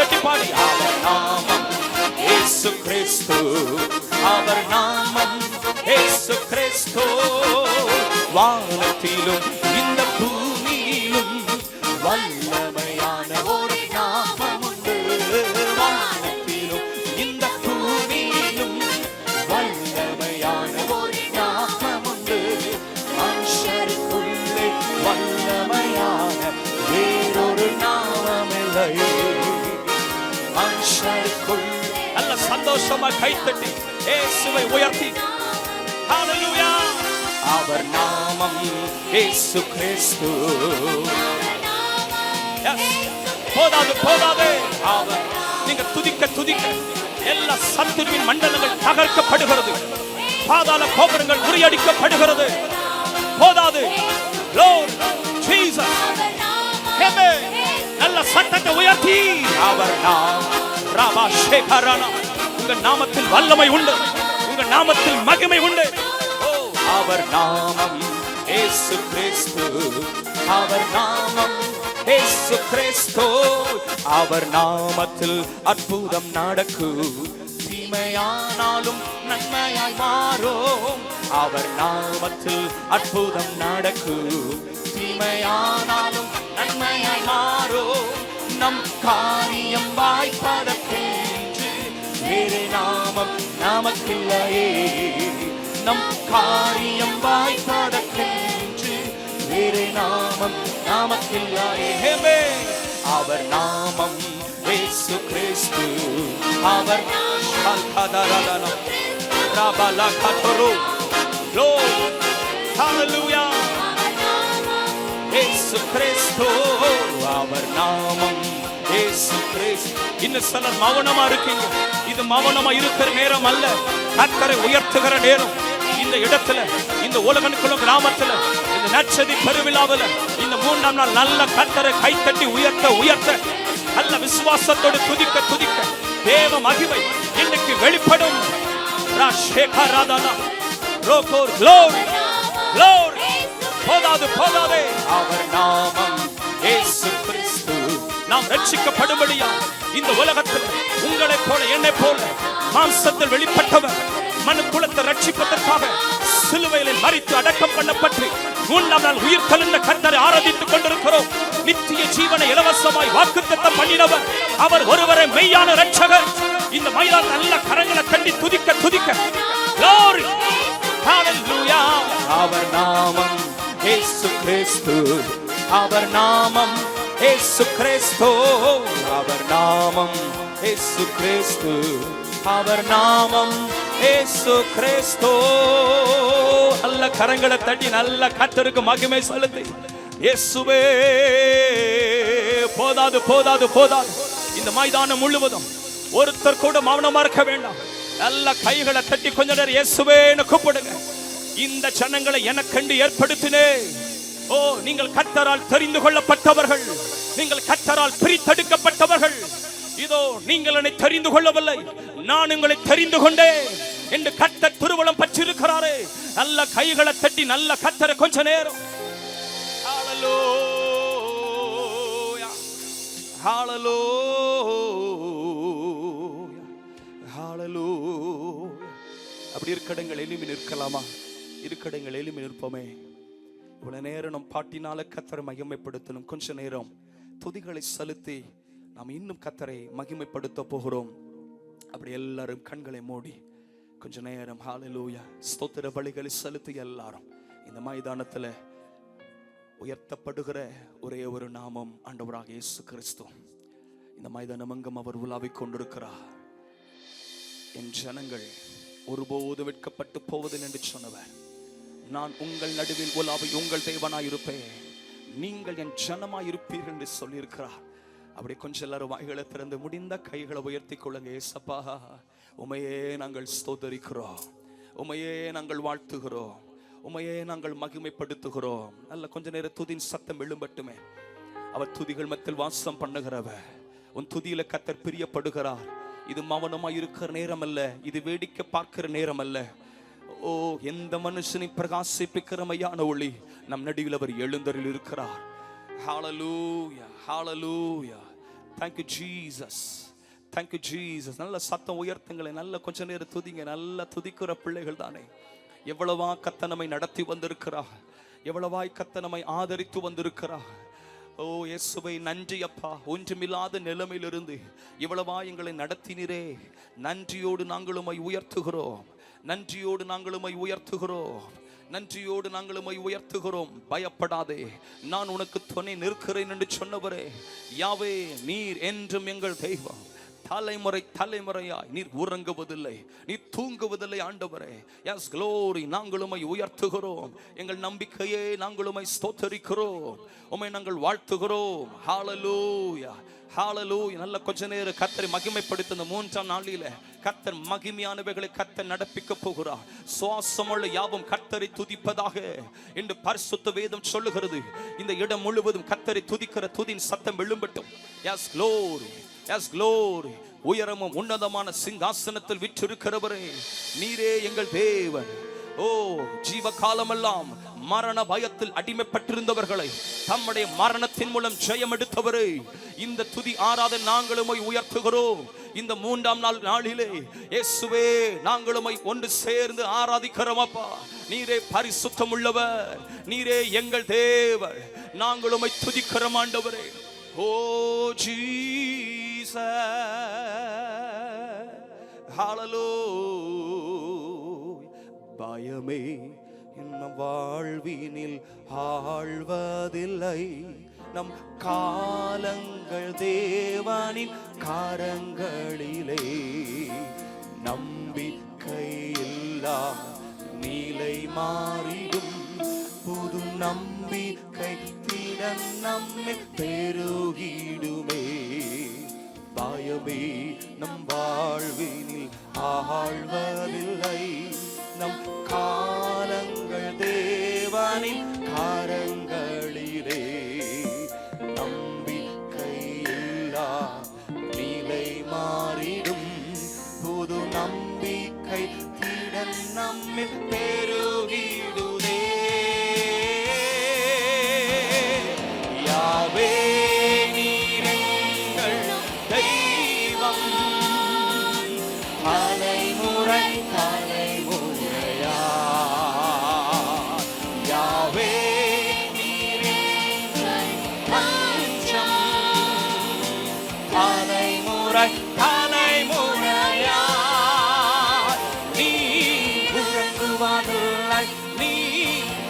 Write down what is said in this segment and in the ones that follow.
தட்டி பாடி. அவர் நாமம் இயேசு கிறிஸ்து, அவர் நாமம் இயேசு கிறிஸ்து. வானத்திலும் இந்த பூமியிலும் வல்லமையான ஒரு நாமம் உண்டு. வானத்திலும் இந்த பூமியிலும் வல்லமையான ஒரு நாமம் உண்டு. மனுஷருக்குள்ளே வல்லமையான வேறொரு நாமமில்லை. மனுஷருக்குள் நல்ல சந்தோஷமா கைத்தட்டி இயேசுவை உயர்த்தி ஹalleluya. அவர் நாமம் இயேசு கிறிஸ்து. போதாது போதாது. அவர் நீங்க துதிக்க துதிக்க எல்லா சத்துருவின் மண்டலங்கள் தகர்க்கப்படுகிறது, பாதாள கோபுரங்கள் முறியடிக்கப்படுகிறது. போதாது. Lord Jesus. Amen. நல்ல சத்தத்தை உயர்த்தி அவர் நாமம் ராபா ஷேகரானா. உங்க நாமத்தில் வல்லமை உண்டு, உங்க நாமத்தில் மகிமை உண்டு. அவர் நாமம் இயேசு கிறிஸ்து, அவர் நாமம் இயேசு கிறிஸ்து. அவர் நாமத்தில் அற்புதம் நடக்கும், தீமையானாலும் நன்மையாய் மாறும். அவர் நாமத்தில் அற்புதம் நடக்கும், தீமையானாலும் நன்மையாய் மாறும். நம் காரியம் வாய்ப்பதற்கென்று வேறு நாமம் நமக்கில்லையே. நம் காரியம் வாய்ப்பதற்கென்று வேறு நாமம் நமக்கில்லையே. அவர் நாமம் இயேசு கிறிஸ்து, அவர் ஹalleluya. இயேசு கிறிஸ்து, அவர் நாமம் இயேசு கிறிஸ்து. இன்னும் சிலர் மௌனமா இருக்கீங்க. இது மௌனமா இருக்கிற நேரம் அல்ல, கர்த்தரை உயர்த்துகிற நேரம். இந்த இடத்துல, இந்த உலகனுக்குள்ள கிராமத்துல, இந்த நற்செய்தி பெருவிழாவில் இந்த 3ஆம் நாள் நல்ல கர்த்தரை கைத்தட்டி உயர்த்த உயர்த்த நல்ல விசுவாசத்தோடு துதிக்க துதிக்க தேவ மகிமை இன்னைக்கு வெளிப்படும். போதாது போதாதே. அவர் நாமம் இயேசு கிறிஸ்து. நாம் ரட்சிக்கப்படும்படியா இந்த உலகத்தில் உங்களை போல என்னை போல மாம்சத்தில் வெளிப்பட்டவர் மனு குலத்தை ரட்சிப்பதற்காக சிலுவையில் மரித்து அடக்கம் பண்ணப்பட்டு 3ஆம் நாள் உயிர் தெழுந்த கர்த்தரை ஆராதித்துக் கொண்டிருக்கிறோம். நித்திய ஜீவனை இலவசமாய் வாக்குத்தத்தம் பண்ணினவர் அவர் ஒருவரே மெய்யான ரட்சகர். இந்த மைதான நல்ல கரங்களை தட்டி துதிக்க துதிக்க glory hallelujah. அவர் நாமம் இயேசு கிறிஸ்து, அவர் நாமம் இயேசு கிறிஸ்து, அவர் நாமம் இயேசு கிறிஸ்து, அவர் நாமம் இயேசு கிறிஸ்து. நல்ல கரங்களை தட்டி நல்ல கர்த்தருக்கு மகிமை செலுத்தி இயேசுவே. போதாது போதாது போதாது. இந்த மைதானம் முழுவதும் ஒருத்தர் கூட மௌனமா இருக்க வேண்டாம். நல்ல கைகளை தட்டி கொஞ்ச நேரம் இயேசுவேன்னு கூப்பிடுங்க. இந்த ஜனங்களை எனக்கென்று ஏற்படுத்தினே. ஓ, நீங்கள் கர்த்தரால் தெரிந்து கொள்ளப்பட்டவர்கள், நீங்கள் கர்த்தரால் பிரித்தெடுக்கப்பட்டவர்கள். இதோ நீங்கள் என்னை தெரிந்து கொள்ளவில்லை, நான் உங்களை தெரிந்து கொண்டேன் என்று கர்த்தர் திருவுளம் பற்றிருக்கிறாரே. நல்ல கைகளை தட்டி நல்ல கர்த்தரை கொஞ்ச நேரம் ஹalleluya hallelujah hallelujah. அப்படி இருக்கடங்கள் எளிமை நிற்கலாமா? இருக்கடங்கள் எளிமை நிற்போமே. இவ்வளவு நேரம் நம் பாட்டினால கர்த்தரை மகிமைப்படுத்தணும். கொஞ்ச நேரம் துதிகளை செலுத்தி நாம் இன்னும் கர்த்தரை மகிமைப்படுத்த போகிறோம். அப்படி எல்லாரும் கண்களை மூடி கொஞ்ச நேரம் ஹalleluya ஸ்தோத்திர பலிகளை செலுத்தி எல்லாரும் இந்த மைதானத்துல உயர்த்தப்படுகிற ஒரே ஒரு நாமம் ஆண்டவராக இயேசு கிறிஸ்து. இந்த மைதானம் எங்கும் அவர் உலாவிக் கொண்டிருக்கிறார். என் ஜனங்கள் ஒருபோதும் வெட்கப்பட்டு போவதில்லை என்று சொன்னவர். நான் உங்கள் நடுவில் உலாவி உங்கள் தேவனாயிருப்பேன், நீங்கள் என் ஜனமாயிருப்பீர்கள் என்று சொல்லியிருக்கிறார். அப்படி கொஞ்சம் எல்லாரும் வாய்களை திறந்து முடிந்த கைகளை உயர்த்தி கொள்ளுங்க. ஏசப்பா, உமையே நாங்கள் ஸ்தோத்தரிக்கிறோம், உமையே நாங்கள் வாழ்த்துகிறோம், உமையே நாங்கள் மகிமைப்படுத்துகிறோம். நல்ல கொஞ்ச நேரம் துதியின் சத்தம் எழும்பட்டுமே. அவர் துதிகள் மத்தியில் வாசம் பண்ணுகிறவர். உன் துதியில கர்த்தர் பிரியப்படுகிறார். இது மௌனமா இருக்கிற நேரம் அல்ல, இது வேடிக்கை பார்க்கிற நேரம் அல்ல. ஓ, எந்த மனுஷனை பிரகாசிப்பிக்கிற மையான ஒளி நம் நடுவில் அவர் எழுந்தரில் இருக்கிறார். ஹalleluya hallelujah. Thank you Jesus, thank you Jesus. நல்ல சத்தம் உயர்த்துங்களே, நல்ல கொஞ்ச நேரம் துதிங்க. நல்ல துதிக்கிற பிள்ளைகள் தானே. எவ்வளவா கர்த்தர் நம்மை நடத்தி வந்திருக்கிறா, எவ்வளவாய் கர்த்தர் நம்மை ஆதரித்து வந்திருக்கிறா. ஓ இயேசுவே நன்றி அப்பா. ஒன்றுமில்லாத நிலைமையிலிருந்து இவ்வளவா எங்களை நடத்தினரே, நன்றியோடு நாங்களுமை உயர்த்துகிறோம், நன்றியோடு நாங்களுமை உயர்த்துகிறோம், நன்றியோடு நாங்களுமை உயர்த்துகிறோம். பயப்படாதே, நான் உனக்கு துணை நிற்கிறேன் என்று சொன்னவரே, யாவே நீர் என்றும் எங்கள் தெய்வம். தலைமுறை தலைமுறையாய் நீர் உறங்குவதில்லை, நீர் தூங்குவதில்லை ஆண்டவரே. எஸ் க்ளோரி, நாங்களுமை உயர்த்துகிறோம். எங்கள் நம்பிக்கையே நாங்களுமை ஸ்தோத்தரிக்கிறோம், உம்மை நாங்கள் வாழ்த்துகிறோம். ஹalleluya, ஹalleluya. நல்ல கொஞ்ச நேரம் கர்த்தரை மகிமைப்படுத்த இந்த 3ஆம் நாளில கர்த்தர் மகிமையானவைகளை கர்த்தர் நடப்பிக்க போகிறார். சுவாசமுள்ள யாவும் கர்த்தரை துதிப்பதாக என்று பரிசுத்த வேதம் சொல்லுகிறது. இந்த இடம் முழுவதும் கர்த்தரை துதிக்கிற துதியின் சத்தம் எழும்பட்டும். Yes glory, yes glory. உயரமும் உன்னதமான சிங்காசனத்தில் விற்றிருக்கிறவரே, நீரே எங்கள் தேவன். ஓ ஜீவ காலமெல்லாம் மரண பயத்தில் அடிமைப்பட்டிருந்தவர்களை தம்முடைய மரணத்தின் மூலம் ஜெயம் எடுத்தவரே, இந்த துதி ஆராதனை நாங்களும் உயர்த்துகிறோம். இந்த 3ஆம் நாளிலே இயேசுவே நாங்களும் ஒன்று சேர்ந்து ஆராதிக்கிறோம் அப்பா. நீரே பரிசுத்தம் உள்ளவர், நீரே எங்கள் தேவன், நாங்களும் துதிக்கிறோம் ஆண்டவரே. ஓ ஜீசஸ், ஹalleluya. பயமே என்ன வாழ்வினில் ஆழ்வதில்லை, நம் காலங்கள் தேவனின் கரங்களிலே. நம்பிக்கையில்லா நிலை மாறிடும், புது நம்பிக்கை திறன் நம்மை பெருகிடுமே. பயமே நம் வாழ்வினில் ஆழ்வதில்லை, நம் காலங்கள் தேவனின் கரங்களிலே. நம்பிக்கையில்லா நிலை மாறிடும், புது நம்பிக்கை திறன் நம்மை பெருகிடுதே. யாவே நீரெங்கள் தெய்வம், தலைமுறை தலைமுறையா. யாவே நீரெங்கள் பஞ்சம், தலைமுறை தலைமுறையா. நீ உறங்குவதில்லை, நீ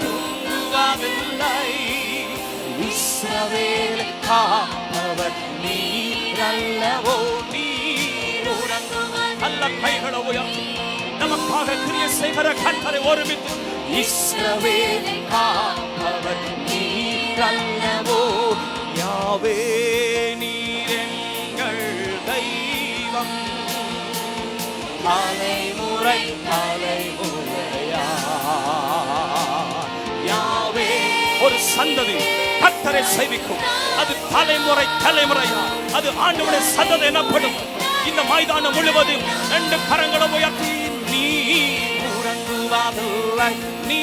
தூங்குவதில்லை, இஸ்ரவேலை காப்பவர் நீரல்லவோ. நீர் உறங்குவதில்லை. நல்ல கைகளை உயர்த்தி நமக்காக கிரியை செய்கிற கர்த்தரை ஒருமித்து, இஸ்ரவேலை காப்பவர் நீரல்லவோ. யாவே நீர் எங்கள் தெய்வம், தலைமுறை தலைமுறையா. யாவே ஒரு சந்ததி கர்த்தரை சேவிக்கும், அது தலைமுறை தலைமுறையா, அது ஆண்டவருடைய சந்ததி எனப்படும். இந்த மைதானம் முழுவதும் 2 கரங்களை உயர்த்தி, நீ உறங்குவதில்லை, நீ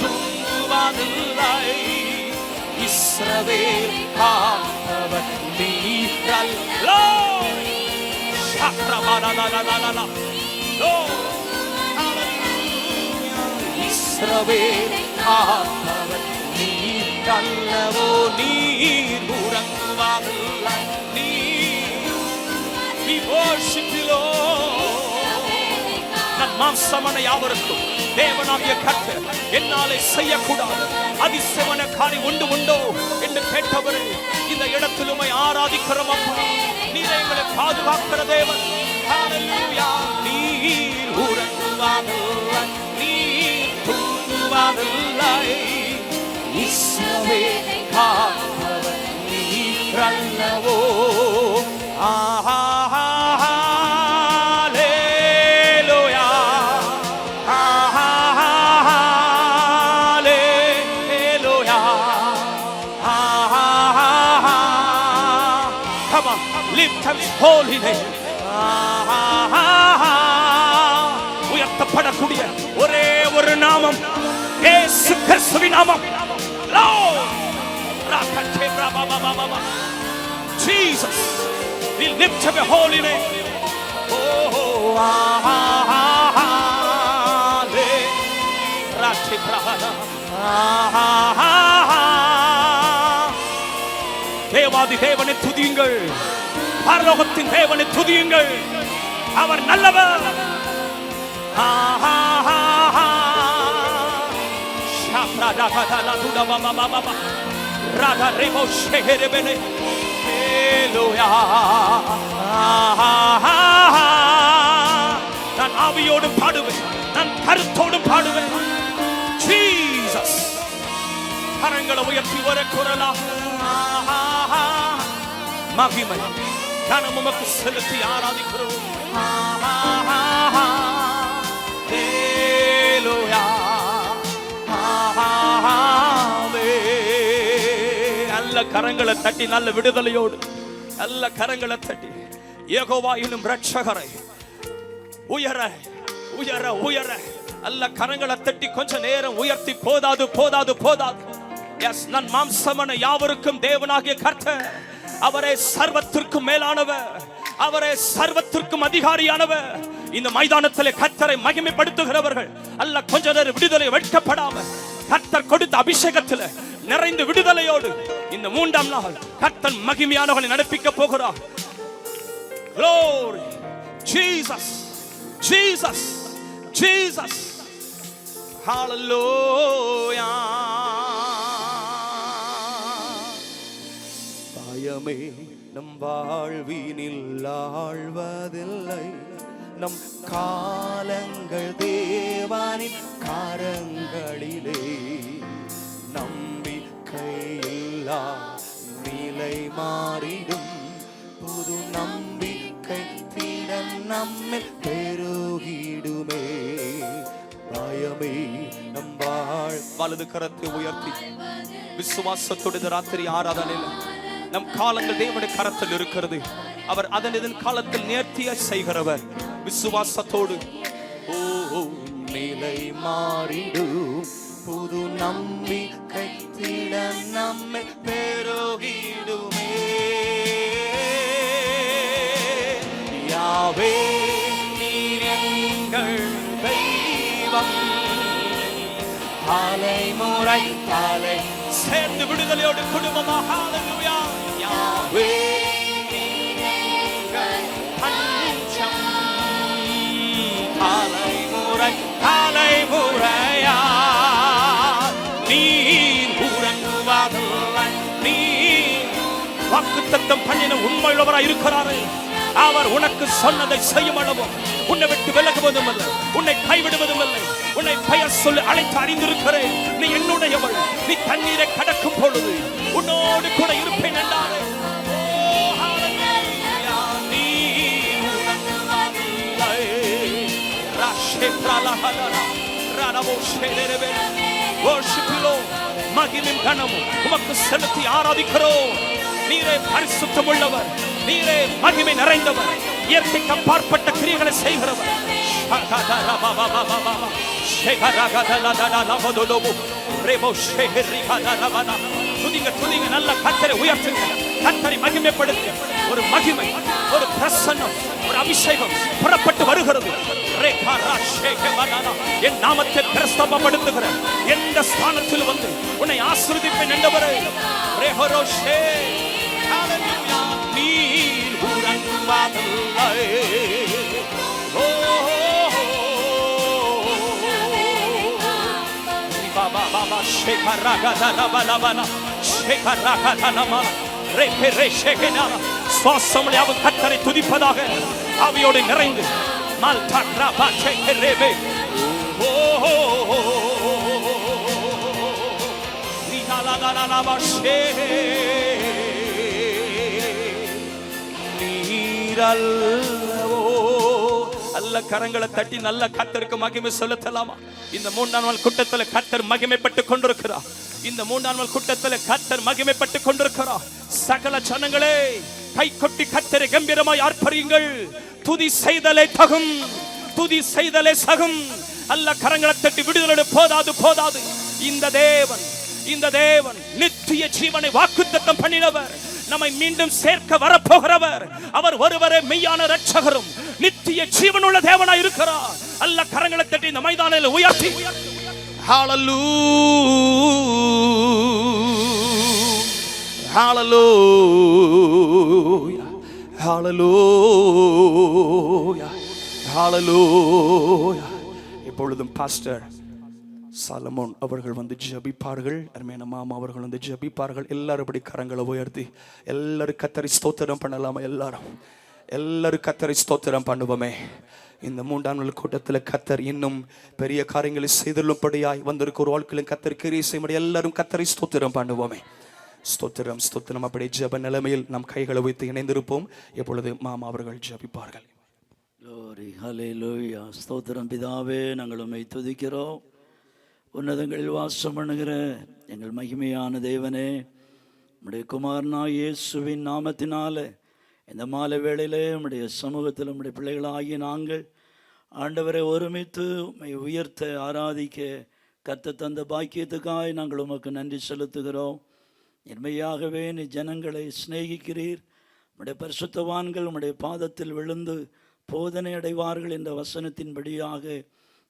தூங்குவதில்லை, இஸ்ரவேல் காப்பவர் நீரல்லவோ. இஸ்ரவேல் காப்பவர் நீரல்லவோ. நீர் உறங்குவதில்லை, we worship you Lord. நம் மாம்சமான யாவருக்கும் தேவனாகிய கர்த்தர் என்னாலே செய்யக்கூடாது அதிசயமான காரியம் உண்டோ என்று கேட்டவரே, இந்த இடத்தில் உம்மை ஆராதிக்கிறோம் அப்பா. நீர் எங்களை பாதுகாக்கிற தேவன். ஹalleluya. நீர் உறங்குவதில்லை, நீர் தூங்குவதில்லை, இஸ்ரவேலை காப்பவர் நீரல்லவோ. ஹalleluya, ஹalleluya. Come on, lift up his holy name. உயர்த்தப்படக்கூடிய ஒரே ஒரு நாமம் இயேசு கிறிஸ்துவின் நாமம். Jesus, we lift up your holy name. Oh, தேவாதி தேவனை துதியுங்கள், பரலோகத்தின் தேவனை துதியுங்கள், அவர் நல்லவர். நான் ஆவியோடு பாடுவேன், நான் கருத்தோடு பாடுவேன். ஜீசஸ், கரங்களை உயர்த்தி ஒரு குரலா மகிமை கனம் உமக்கு செலுத்தி ஆராதிக்கிறோம். நல்ல கரங்களை தட்டி, நல்ல விடுதலையோடு நல்ல கரங்களை தட்டி யெகோவா எனும் இரட்சகரை உயர உயர உயர நல்ல கரங்களை தட்டி கொஞ்ச நேரம் உயர்த்தி போதாது போதாது போதாது. எஸ், நான் மாம்சமான யாவருக்கும் தேவனாகிய கர்த்தர், அவரே சர்வத்திற்கும் மேலானவர், அவரே சர்வத்திற்கும் அதிகாரியானவர். இந்த மைதானத்திலே கர்த்தரை மகிமைப்படுத்துகிறவர்கள் அல்ல கொஞ்ச நேரம் விடுதலை வெட்கப்படாம கர்த்தர் கொடுத்த அபிஷேகத்தில் நிறைந்து விடுதலையோடு இந்த 3ஆம் நாள் கர்த்தர் மகிமையானவர்களை நடப்பிக்க போகிறார். Glory, Jesus, Jesus, Jesus, Hallelujah. பயமே நம் வாழ்வினில் ஆழ்வதில்லை, நம் காலங்கள் தேவனின் கரங்களிலே. நம்பிக்கையில்லா நிலை மாறிடும், புது நம்பிக்கை திடன் நம்மில் பெருகிடுமே. பயமே நம் வலது கரத்தை உயர்த்தி விசுவாசத்தோடு இந்த ராத்திரி ஆராதனையில் நம் காலங்கள் தேவனுடைய கரத்தில் இருக்கிறது. அவர் அதன் இதன் காலத்தில் நேர்த்திய செய்கிறவர். விசுவாசத்தோடு நிலை மாறிடும், புது நம்பிக்கை திடன் நம்மை பெருகிடுமே. யாவே நீர் எங்கள் தெய்வம், தலைமுறை தலை சேர்ந்து விடுதலையோடு குடும்பமாக ஹalleluya. யாவே நீர் பஞ்சம், தலைமுறை தலைமுறையா நீர் உறங்குவதில்லை. நீர் வாக்குத்தத்தம் பண்ணின உண்மையுள்ளவராய் இருக்கிறாரே. அவர் உனக்கு சொன்னதை செய்யும் அளவும் உன்னை விட்டு விலகுவதும் இல்லை, உன்னை கைவிடுவதும் இல்லை. உன்னை பெயர் சொல்லி அழைத்து அறிந்திருக்கிறேன். நீ என்னுடையவள், நீ தண்ணீரை கடக்கும் பொழுது உன்னோடு கூட இருப்பேன் என்றாரே. மகிமையும் கனமும் உமக்கு செலுத்தி ஆராதிக்கிறோம். நீரே பரிசுத்தம் உள்ளவர், நீரே மகிமை நிறைந்தவர், இயற்கைக்கு அப்பாற்பட்ட கிரியைகளை செய்கிறவர். துதிங்க துதிங்க, நல்ல கர்த்தரை உயர்த்துங்க, கர்த்தரை மகிமைப்படுத்த ஒரு மகிமை, ஒரு பிரசன்னம், ஒரு அபிஷேகம் புறப்பட்டு வருகிறது. என் நாமத்தை பிரஸ்தாபப்படுத்துகிற எந்த ஸ்தானத்தில் வந்து உன்னை ஆசீர்வதிப்பேன் என்றவரே. நீர் உறங்குவதில்லை. கர்த்தரை துதிப்பதாக ஆவியோடு நிறைந்து நல்ல கரங்களை தட்டி நல்ல கர்த்தருக்கு மகிமை செலுத்தலாமா? இந்த 3ஆம் நாள் கூட்டத்தில் கர்த்தர் மகிமைப்பட்டு கொண்டிருக்கிறார். இந்த 3ஆம் நாள் கூட்டத்தில் கர்த்தர் மகிமைப்பட்டு கொண்டிருக்கிறார். சகல ஜனங்களே கை கொட்டி கர்த்தரை கம்பீரமாய் ஆர்ப்பரியுங்கள். துதி செய்தலே தகும், துதி செய்தலே சகும். அல்ல கரங்களை தட்டி விடுதலை போதாது போதாது. இந்த தேவன் நித்திய ஜீவனை வாக்குத்தத்தம் பண்ணினவர். நம்மை மீண்டும் சேர்க்க வரப்போகிறவர். அவர் ஒருவரே மெய்யான இரட்சகரும் நித்திய ஜீவனுள்ள தேவனாய் இருக்கிறார். அல்ல கரங்களை தட்டி இந்த மைதானத்தில் உயர்த்தி ஹalleluya hallelujah hallelujah hallelujah. இப்பொழுதும் பாஸ்டர் சாலமோன் அவர்கள் வந்து ஜெபிப்பார்கள். அருமையான மாமா அவர்கள் வந்து ஜெபிப்பார்கள். எல்லாரும் இப்படி கரங்களை உயர்த்தி எல்லாரும் கர்த்தரை ஸ்தோத்திரம் பண்ணலாமா? எல்லாரும் கர்த்தரை ஸ்தோத்திரம் பண்ணுவோமே. இந்த 3ஆம் நாள் கூட்டத்தில் கர்த்தர் இன்னும் பெரிய காரியங்களை செய்துள்ளபடியாய் வந்திருக்கிற வாழ்க்கையிலும் கர்த்தர் கிரியை செய்ய முடியும். எல்லாரும் கர்த்தரை ஸ்தோத்திரம் பண்ணுவோமே. ஸ்தோத்திரம் ஸ்தோத்திரம். அப்படி ஜெப நிலைமையில் நம் கைகளை வைத்து இணைந்திருப்போம். இப்பொழுது மாமா அவர்கள் ஜெபிப்பார்கள். glory hallelujah. ஸ்தோத்திரம் பிதாவே, நாங்கள் உம்மை துதிக்கிறோம். உன்னதங்களில் வாசம் பண்ணுகிற எங்கள் மகிமையான தேவனே, உம்முடைய குமாரனாகிய இயேசுவின் நாமத்தினால இந்த மாலை வேளையிலே உம்முடைய சமூகத்தில் உம்முடைய பிள்ளைகளாகிய நாங்கள் ஆண்டவரை ஒருமித்து உம்மை உயர்த்த ஆராதிக்க கர்த்தர் தந்த பாக்கியத்துக்காய் நாங்கள் உமக்கு நன்றி செலுத்துகிறோம். உண்மையாகவே நீ ஜனங்களை சிநேகிக்கிறீர். உம்முடைய பரிசுத்தவான்கள் உம்முடைய பாதத்தில் விழுந்து போதனை அடைவார்கள் என்ற வசனத்தின்படியாக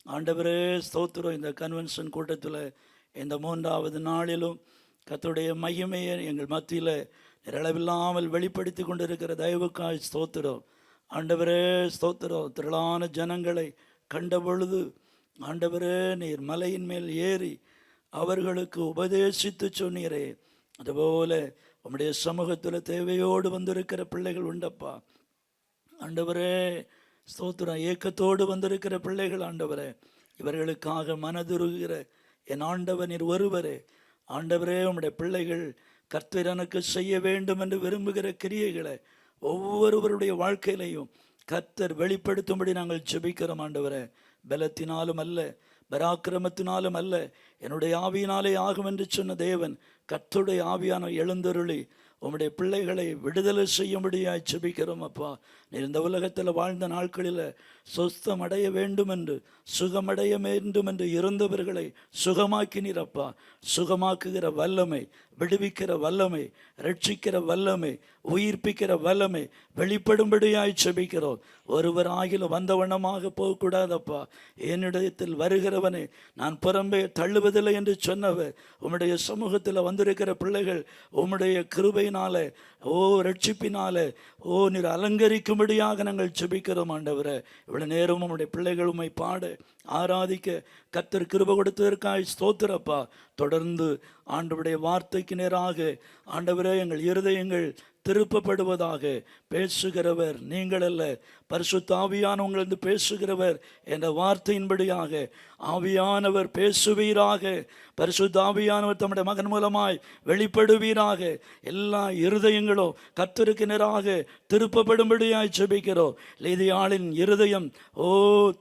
ஆண்டவரே ஸ்தோத்திரம். இந்த கன்வென்ஷன் கூட்டத்தில் இந்த 3ஆவது நாளிலும் கர்த்தருடைய மகிமையை எங்கள் மத்தியில் நிரளவில்லாமல் வெளிப்படுத்தி கொண்டிருக்கிற தயவுக்காய் ஸ்தோத்திரம். ஆண்டவரே ஸ்தோத்திரம். திரளான ஜனங்களை கண்ட பொழுது ஆண்டவரே நீர் மலையின் மேல் ஏறி அவர்களுக்கு உபதேசித்து சொன்னீரே, அதுபோல உம்முடைய சமூகத்தில் தேவையோடு வந்திருக்கிற பிள்ளைகள் உண்டப்பா. ஆண்டவரே ஸ்தோத்திரம். ஏக்கத்தோடு வந்திருக்கிற பிள்ளைகள் ஆண்டவரே, இவர்களுக்காக மனதுருகிற என் ஆண்டவர் நீர் ஒருவரே. ஆண்டவரே உம்முடைய பிள்ளைகள் கர்த்தர் எனக்கு செய்ய வேண்டும் என்று விரும்புகிற கிரியைகளை ஒவ்வொருவருடைய வாழ்க்கையிலையும் கர்த்தர் வெளிப்படுத்தும்படி நாங்கள் ஜெபிக்கிறோம். ஆண்டவரே, பலத்தினாலும் அல்ல, பராக்கிரமத்தினாலும் அல்ல, என்னுடைய ஆவியினாலே ஆகும் என்று சொன்ன தேவன் கர்த்தருடைய ஆவியான எழுந்தருளி உம்முடைய பிள்ளைகளை விடுதலை செய்யும்படியாய் ஜெபிக்கிறோம். அப்பா, நீர் இந்த உலகத்தில் வாழ்ந்த நாட்களில் சொஸ்தம் அடைய வேண்டும் என்று, சுகமடைய வேண்டும் என்று இருந்தவர்களை சுகமாக்கினீரப்பா. சுகமாக்குகிற வல்லமை, விடுவிக்கிற வல்லமை, ரட்சிக்கிற வல்லமை, உயிர்ப்பிக்கிற வல்லமை வெளிப்படும்படியாய் ஜெபிக்கிறோம். ஒருவர் ஆகிலும் வந்த வண்ணமாக போகக்கூடாதப்பா. என்னிடத்தில் வருகிறவனை நான் புறம்பே தள்ளுவதில்லை என்று சொன்னவர் உம்முடைய சமூகத்தில் வந்திருக்கிற பிள்ளைகள் உம்முடைய கிருபையினாலே, ஓ ரட்சிப்பினாலே, ஓ நீர் அலங்கரிக்கும்படியாக நாங்கள் ஜெபிக்கிறோம். ஆண்டவரே, இவ்வளவு நேரம் உம்முடைய பிள்ளைகள் உம்மை பாட ஆராதிக்க கர்த்தர் கிருபை கொடுத்ததற்காய் ஸ்தோத்திரப்பா. தொடர்ந்து ஆண்டவருடைய வார்த்தைக்கு நேராக ஆண்டவரே எங்கள் இருதயங்கள் திருப்பப்படுவதாக. பேசுகிறவர் நீங்கள் அல்ல, பரிசுத்த ஆவியானவங்களிருந்து பேசுகிறவர் என்ற வார்த்தையின்படியாக ஆவியானவர் பேசுவீராக. பரிசுத்த ஆவியானவர் தம்முடைய மகன் மூலமாய் வெளிப்படுவீராக. எல்லா இருதயங்களும் கர்த்தருக்கு நேராக திருப்பப்படும்படியாய் ஜெபிக்கிறோம். லேதியாளின் இருதயம்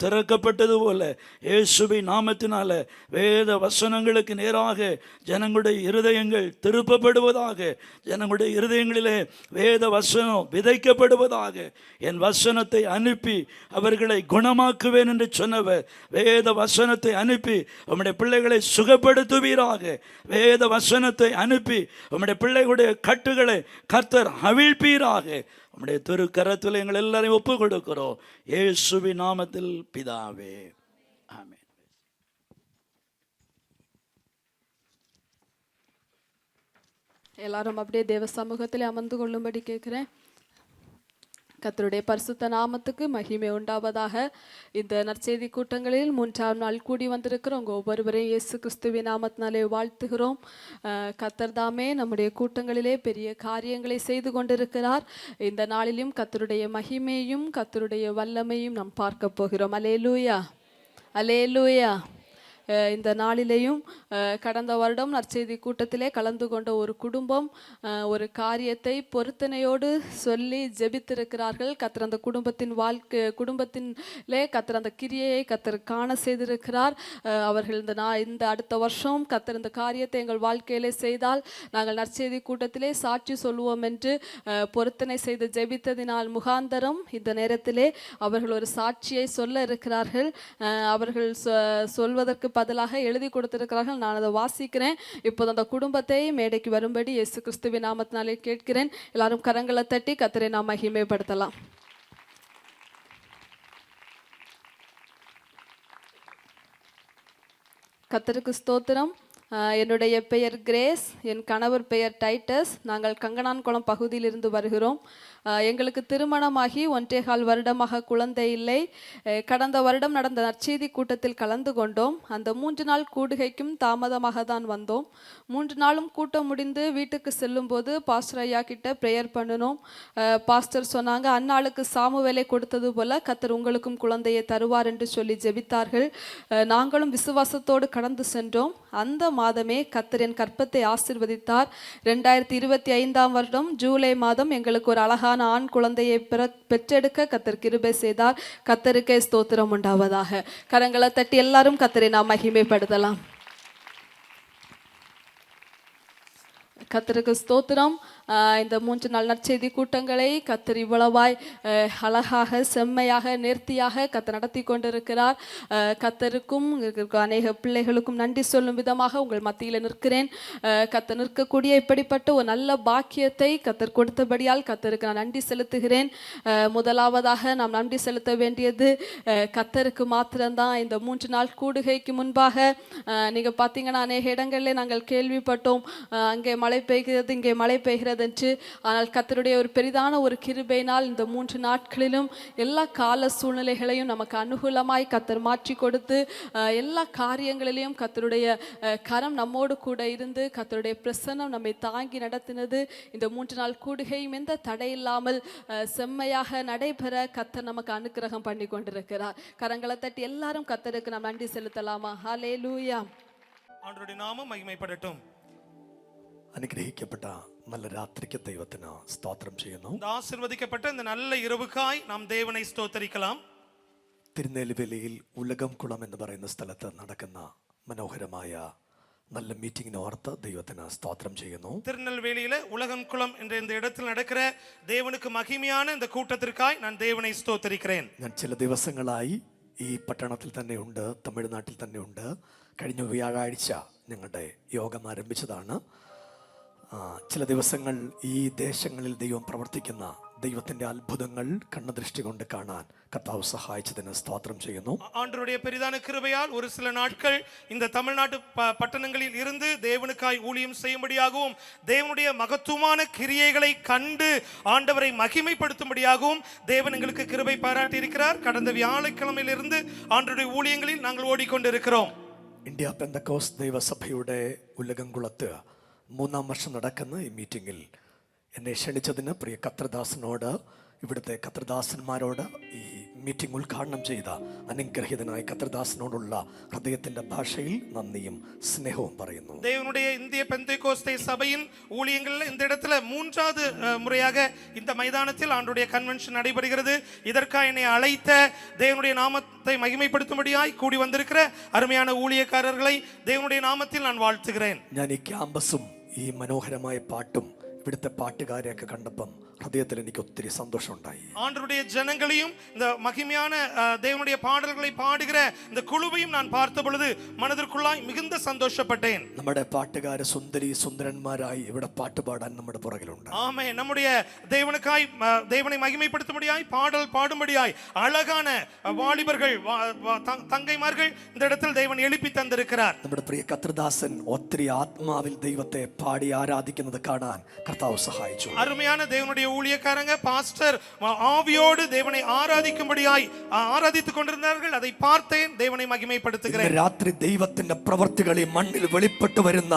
திறக்கப்பட்டது போல இயேசுவின் நாமத்தினால வேத வசனங்களுக்கு நேராக ஜனங்களுடைய இருதயங்கள் திருப்பப்படுவதாக. ஜனங்களுடைய இருதயங்களிலே வேத வசனம் விதைக்கப்படுவதாக. என் வசனத்தை அனுப்பி அவர்களை குணமாக்குவேன் என்று சொன்னவர் வேத வசனத்தை அனுப்பி உம்முடைய பிள்ளைகளை சுகப்படுத்துவீராக. வேத வசனத்தை அனுப்பி உம்முடைய பிள்ளைகளுடைய கட்டுகளை கர்த்தர் அவிழ்ப்பீராக. உம்முடைய திருக்கரத்தில் எங்கள் எல்லாரையும் ஒப்பு கொடுக்கிறோம். இயேசுவின் நாமத்தில் பிதாவே, ஆமென். எல்லாரும் அப்படியே தேவ சமூகத்தில் அமர்ந்து கொள்ளும்படி கேட்கிறேன். கர்த்தருடைய பரிசுத்த நாமத்துக்கு மகிமை உண்டாவதாக. இந்த நற்செய்தி கூட்டங்களில் 3ஆம் நாள் கூடி வந்திருக்கிறோம். உங்கள் ஒவ்வொருவரையும் இயேசு கிறிஸ்துவின் நாமத்தினாலே வாழ்த்துகிறோம். கர்த்தர் தாமே நம்முடைய கூட்டங்களிலே பெரிய காரியங்களை செய்து கொண்டிருக்கிறார். இந்த நாளிலும் கர்த்தருடைய மகிமையும் கர்த்தருடைய வல்லமையும் நாம் பார்க்க போகிறோம். அல்லேலூயா, அல்லேலூயா. இந்த நாளிலேயும் கடந்த வருடம் நற்செய்தி கூட்டத்திலே கலந்து கொண்ட ஒரு குடும்பம் ஒரு காரியத்தை பொருத்தனையோடு சொல்லி ஜெபித்திருக்கிறார்கள். கர்த்தர் அந்த குடும்பத்திலே கர்த்தர் அந்த கிரியையை கர்த்தர் காண செய்திருக்கிறார். அவர்கள் இந்த அடுத்த வருஷம் கர்த்தர் இந்த காரியத்தை எங்கள் வாழ்க்கையிலே செய்தால் நாங்கள் நற்செய்தி கூட்டத்திலே சாட்சி சொல்லுவோம் என்று பொருத்தனை செய்து ஜெபித்ததினால் முகாந்தரம் இந்த நேரத்திலே அவர்கள் ஒரு சாட்சியை சொல்ல இருக்கிறார்கள். அவர்கள் சொல்வதற்கு பதிலாக எழுதி கொடுத்திருக்கிறார்கள். நான் அதை வாசிக்கிறேன். இப்போது அந்த குடும்பத்தை மேடைக்கு வரும்படி இயேசு கிறிஸ்துவின் நாமத்தினாலே கேட்கிறேன். எல்லாரும் கரங்களை தட்டி கர்த்தரை நாம் மகிமைப்படுத்தலாம். கர்த்தருக்கு ஸ்தோத்திரம். என்னுடைய பெயர் கிரேஸ், என் கணவர் பெயர் டைட்டஸ். நாங்கள் கங்கனான்குளம் பகுதியிலிருந்து வருகிறோம். எங்களுக்கு திருமணமாகி 1.25 வருடமாக குழந்தை இல்லை. கடந்த வருடம் நடந்த நற்செய்தி கூட்டத்தில் கலந்து கொண்டோம். அந்த 3 நாள் கூடுகைக்கும் தாமதமாக தான் வந்தோம். 3 நாளும் கூட்டம் முடிந்து வீட்டுக்கு செல்லும்போது பாஸ்டர் ஐயா கிட்ட ப்ரேயர் பண்ணினோம். பாஸ்டர் சொன்னாங்க, அன்னாளுக்கு சாமுவேலை கொடுத்தது போல கர்த்தர் உங்களுக்கும் குழந்தையை தருவார் என்று சொல்லி ஜெபித்தார்கள். நாங்களும் விசுவாசத்தோடு கடந்து சென்றோம். அந்த மாதமே கர்த்தர் என் கற்பத்தை ஆசீர்வதித்தார். 2025 வருடம் ஜூலை மாதம் எங்களுக்கு ஒரு அழகான ஆண் குழந்தையை பெற்றெடுக்க கர்த்தர் கிருபை செய்தார். கர்த்தருக்கே ஸ்தோத்திரம் உண்டாவதாக. கரங்களை தட்டி எல்லாரும் கர்த்தரை நாம் மகிமைப்படுத்தலாம். கர்த்தருக்கு ஸ்தோத்திரம். இந்த 3 நாள் நற்செய்தி கூட்டங்களை கர்த்தர் இவ்வளவாய் அழகாக செம்மையாக நேர்த்தியாக கர்த்தர் நடத்தி கொண்டிருக்கிறார். கர்த்தருக்கும் அநேக பிள்ளைகளுக்கும் நன்றி சொல்லும் விதமாக உங்கள் மத்தியில் நிற்கிறேன். கர்த்தர் நிற்கக்கூடிய இப்படிப்பட்ட ஒரு நல்ல பாக்கியத்தை கர்த்தர் கொடுத்தபடியால் கர்த்தருக்கு நான் நன்றி செலுத்துகிறேன். முதலாவதாக நாம் நன்றி செலுத்த வேண்டியது கர்த்தருக்கு மாத்திரம்தான். இந்த 3 நாள் கூடுகைக்கு முன்பாக நீங்கள் பார்த்தீங்கன்னா அநேக இடங்களில் நாங்கள் கேள்விப்பட்டோம், அங்கே மழை பெய்கிறது, இங்கே மழை பெய்கிறது என்று. ஆனால் கர்த்தருடைய ஒரு பெரிதான ஒரு கிருபையினால் இந்த 3 நாட்களிலும் எல்லா கால சூழ்நிலைகளையும் நமக்கு அனுகூலமாய் கர்த்தர் மாற்றி கொடுத்து எல்லா காரியங்களிலையும் கர்த்தருடைய கரம் நம்மோடு கூட இருந்து கர்த்தருடைய பிரசன்னம் நம்மை தாங்கி நடத்தினது. இந்த 3 நாள் கூடுகையும் எந்த தடையில்லாமல் செம்மையாக நடைபெற கர்த்தர் நமக்கு அனுக்கிரகம் பண்ணி கொண்டிருக்கிறார். கரங்களை தட்டி எல்லாரும் கர்த்தருக்கு நாம் நன்றி செலுத்தலாமா? ஹல்லேலூயா. ஆண்டவருடைய நாமம் மகிமைப்படட்டும். അനുഗ്രഹിക്കപ്പെട്ട നല്ല രാത്രിക്ക് ദൈവത്തിന് സ്തോത്രം ചെയ്യുന്നു. ആശീർവദിക്കപ്പെട്ട இந்த நல்ல இரவுக்காய் நாம் தேவனை ஸ்தோத்திரிக்கலாம். തിരുനെൽവേലിയിൽ ഉലകംകുളം എന്ന് പറയുന്ന സ്ഥലത്ത് നടക്കുന്ന മനോഹരമായ நல்ல மீட்டிங் ஓர்த்து ദൈവത്തിന് ஸ்தோத்திரம் ചെയ്യുന്നു. திருநெல்வேலியில உலகம்குளம் என்ற இந்த இடத்தில் நடக்கிற தேவனுக்கு மகிமையான இந்த கூட்டத்திற்காய் நான் தேவனை ஸ்தோத்திரிக்கிறேன். ഞാൻ ചില ദിവസങ്ങളായി ഈ പട്ടണത്തിൽ തന്നെ ഉണ്ട്, തമിഴ്നാട്ടിൽ തന്നെ ഉണ്ട്. കഴിഞ്ഞ വ്യാഴാഴ്ച ഞങ്ങളുടെ യോഗം ആരംഭിച്ചതാണ്. ചില ദിവസങ്ങൾ ഈ ദേശങ്ങളിൽ ദൈവം പ്രവർത്തിക്കുന്ന ദൈവത്തിന്റെ അത്ഭുതങ്ങൾ കണ്ണദൃഷ്ടി കൊണ്ട് കാണാൻ കർത്താവ് സഹായിച്ചതിന് സ്തോത്രം ചെയ്യുന്നു. ஆண்டவருடைய பெரிதான கிருபையால் ஒரு சில நாட்கள் இந்த தமிழ்நாட்டு பட்டணங்களில் இருந்து தேவனுக்காய் ஊழியம் செய்யும்படியாகவும் தேவனுடைய மகத்துவமான கிரியைகளை கண்டு ஆண்டவரை மகிமைப்படுத்தும்படியாகவும் தேவன் எங்களுக்கு கிருபை பாராட்டி இருக்கிறார். கடந்த வியாழக்கிழமையிலிருந்து ஆண்டவருடைய ஊழியங்களில் நாங்கள் ஓடிக்கொண்டிருக்கிறோம். ഇന്ത്യ പെന്തക്കോസ്ത് ദൈവസഭയുടെ ഉലകംകുളത്ത് 3-ാം വർഷം നടക്കുന്ന ഈ മീറ്റിങ്ങിൽ എന്നെ ക്ഷണിച്ചതിന് പ്രിയ കത്രദാസനോട്, ഇവിടുത്തെ കത്രദാസന്മാരോട്, ഈ മീറ്റിംഗ് ഉദ്ഘാടനം ചെയ്ത അനുഗ്രഹീതനായ കത്രദാസനോടുള്ള ഹൃദയത്തിന്റെ ഭാഷയിൽ നന്ദിയും സ്നേഹവും പറയുന്നു. தேவனுடைய இந்திய பெந்தேகோஸ்தே சபையின் ஊழியங்களில் இந்த இடத்துல 3வது முறையாக இந்த மைதானத்தில் ஆண்டுடைய கன்வென்ஷன் நடைபெறுகிறது. இதற்காக என்னை அழைத்த தேவனுடைய நாமத்தை மகிமைப்படுத்தும்படியாய் கூடி வந்திருக்கிற அருமையான ஊழியக்காரர்களை தேவனுடைய நாமத்தில் நான் வாழ்த்துகிறேன். ഞാൻ ഈ ക്യാമ്പസും ഈ മനോഹരമായ പാട്ടും ഇവിടുത്തെ പാട്ടുകാരെയൊക്കെ കണ്ടപ്പം ഹൃദയത്തിൽ എനിക്ക് ഒത്തിരി സന്തോഷമുണ്ടായി. ஆண்டவருடைய ஜனங்களையும் இந்த மகிமையான தேவனுடைய பாடல்களை பாடுகிற இந்த குழுவையும் நான் பார்த்த பொழுது மனதிற்குள்ளாய் மிகுந்த சந்தோஷப்பட்டேன். നമ്മുടെ പാട്ടുകാരെ സുന്ദരി സുന്ദരന്മാരായി ഇവിടെ പാട്ട് പാടാൻ നമ്മുടെ പുറകിലുണ്ട്. ஆமே, நம்முடைய தேவனுக்காய் தேவனை மகிமைப்படுத்தும்படியாய் பாடல் பாடும்படியாய் அழகான வாலிபர்கள் தங்கைமார்கள் இந்த இடத்தில் தேவன் எழுப்பி தந்திருக்கிறார். നമ്മുടെ പ്രിയ കത്രദാസൻ ഒത്തിരി ആത്മാവിൽ ദൈവത്തെ പാടി ആരാധിക്കുന്നത് കാണാൻ കർത്താവ് സഹായിച്ചു. அருமையான தேவனுடைய ஊழியக்காரங்க பாஸ்டர் ஆவியோடு தேவனை ஆராதிக்கும்படியாய் ஆராதித்துக் கொண்டிருந்தார்கள். அதை பார்த்தேன். தேவனை மகிமைப்படுத்துகிறேன். രാത്രി ദൈവത്തിന്റെ പ്രവൃത്തികൾ ഈ മണ്ണിൽ വെളിപ്പെട്ടു വരുന്ന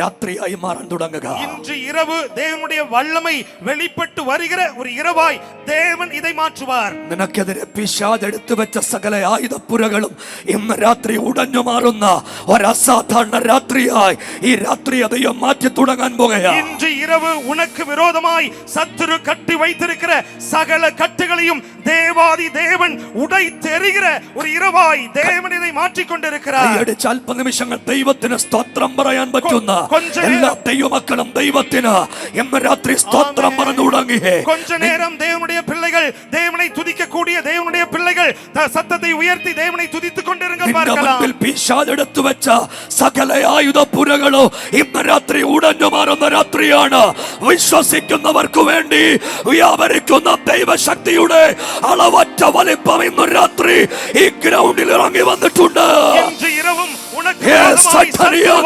രാത്രിയായി മാറാൻ തുടങ്ങുക. இன்று இரவு தேவனுடைய வல்லமை வெளிப்பட்டு வருகிற ஒரு இரவாய் தேவன் இதை மாற்றுவார். നിനക്കെതിരെ പിശാച് എടുത്തു വെച്ച സകല ആയുധപ്പുരകളും ഇന്ന് രാത്രി ഉടഞ്ഞു മാറുന്ന ഒരു അസാധാരണ രാത്രിയായി ഈ രാത്രി ദൈവം മാറ്റി തുടങ്ങാൻ പോകുകയാണ്. இன்று இரவு உனக்கு விரோதமாய் சத்துரு கட்டி வைத்திருக்கிற சகல கட்டுகளையும் தேவாதி தேவன் உடை தெரிகிற ஒரு இரவாய் தேவன் இதை മാറ്റി കൊണ്ടിരിக்கிறார். കൈയടിച്ച് അല്പനിമിഷങ്ങൾ ദൈവത്തിന് സ്തോത്രം പറയാൻ പറ്റുന്ന എല്ലാ ദൈവമക്കളും ദൈവത്തിന് ഇന്ന് രാത്രി സ്തോത്രം പറഞ്ഞു തുടങ്ങിയേ. கொஞ்ச நேரம் தேவனுடைய பிள்ளைகள் தேவனை துதிக்கக்கூடிய தேவனுடைய பிள்ளைகள் சத்தத்தை உயர்த்தி தேவனை துதித்துக் கொண்டிருங்க பார்க்கலாம். പിശാച് എടുത്തു വെച്ച സകല ആയുധപുരകളോ ഇന്ന് രാത്രി ഉടഞ്ഞു മാറുന്ന രാത്രിയാണ്. വിശ്വസിക്കുന്നവർക്ക് വേണ്ടി വ്യാപരിക്കുന്ന ദൈവശക്തിയുടെ അളവറ്റ വലിപ്പം ഇന്ന് രാത്രി ഈ ഗ്രൗണ്ടിൽ ഇറങ്ങി വന്നിട്ടുണ്ട്. இன்று இரவும் உனக்கு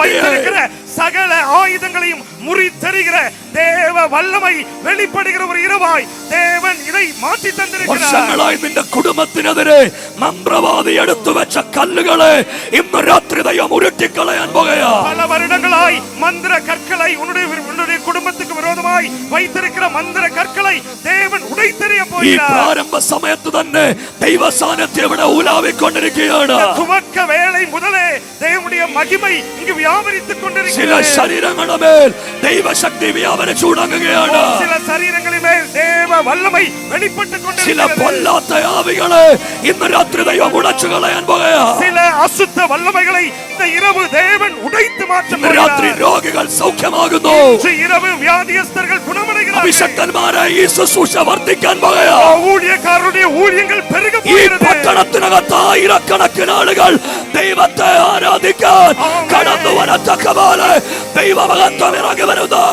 வைத்திருக்கிற சகல ஆயுதங்களையும் முறித்தெறிகிற தேவ வல்லமை வெளிப்படுகிற ஒரு இரவாய் தேவன் இதை மாற்றி தந்திருக்கிறார். വർഷങ്ങളായി നിന്റെ കുടുംബത്തിനെതിരെ മന്ത്രവാദി എടുത്തു വെച്ച കല്ലുകളെ ഇന്ന് രാത്രി ദൈവം ഉരുട്ടിക്കളയാൻ പോകുകയാ. பல வருடங்களாய் மந்திர கற்களை உன்னுடைய குடும்பத்துக்கு விரோதமாய் வைத்திருக்கிற மந்திர கற்களை தேவன் உடைத்தெறிய ഈ போகிறார். പ്രാരംഭ സമയത്ത് തന്നെ ദൈവ സാന്നിധ്യം ഇവിടെ ഉലാവിക്കൊണ്ടിരിക്കുകയാണ്. துவக்க வேளை முதலே தேவனுடைய மகிமை இங்கு வியாபரித்துக் ചില கொண்டிருக்கிறது. ശരീരങ്ങളുടെ മേൽ ദൈവശക്തി വ്യാപരിച്ചു തുടങ്ങുകയാണ്. சில சரீரங்களின் மேல் தேவ வல்லமை வெளிப்பட்டுக் ചില கொண்டிருக்கிறது. പൊല്ലാത്ത ആവികളെ ഇന്ന് രാത്രി ദൈവം ഉടച്ചു കളയാൻ പോകുകയാ. சில அசுத்த வல்லமைகளை இந்த இரவு தேவன் உடைத்து மாற்ற ഇന്ന് രാത്രി போகிறார். രോഗികൾ സൗഖ്യമാകുന്നു. இன்று இரவு வியாதியஸ்தர்கள் குணமடைகிறார்கள். അഭിഷക്തന്മാരെ ഈ ശുശ്രൂഷ വർദ്ധിക്കാൻ പോകുകയാ. ஊழியக்காரருடைய ஊழியங்கள் பெருக ഈ போகிறது. പട്ടണത്തിനകത്ത് ആയിരക്കണക്കിന് ആളുകൾ ദൈവത്തെ ആരാധിക്കാൻ കടന്നു വരത്തക്ക പോലെ ദൈവമഹത്വം ഇറങ്ങി വരുന്നു.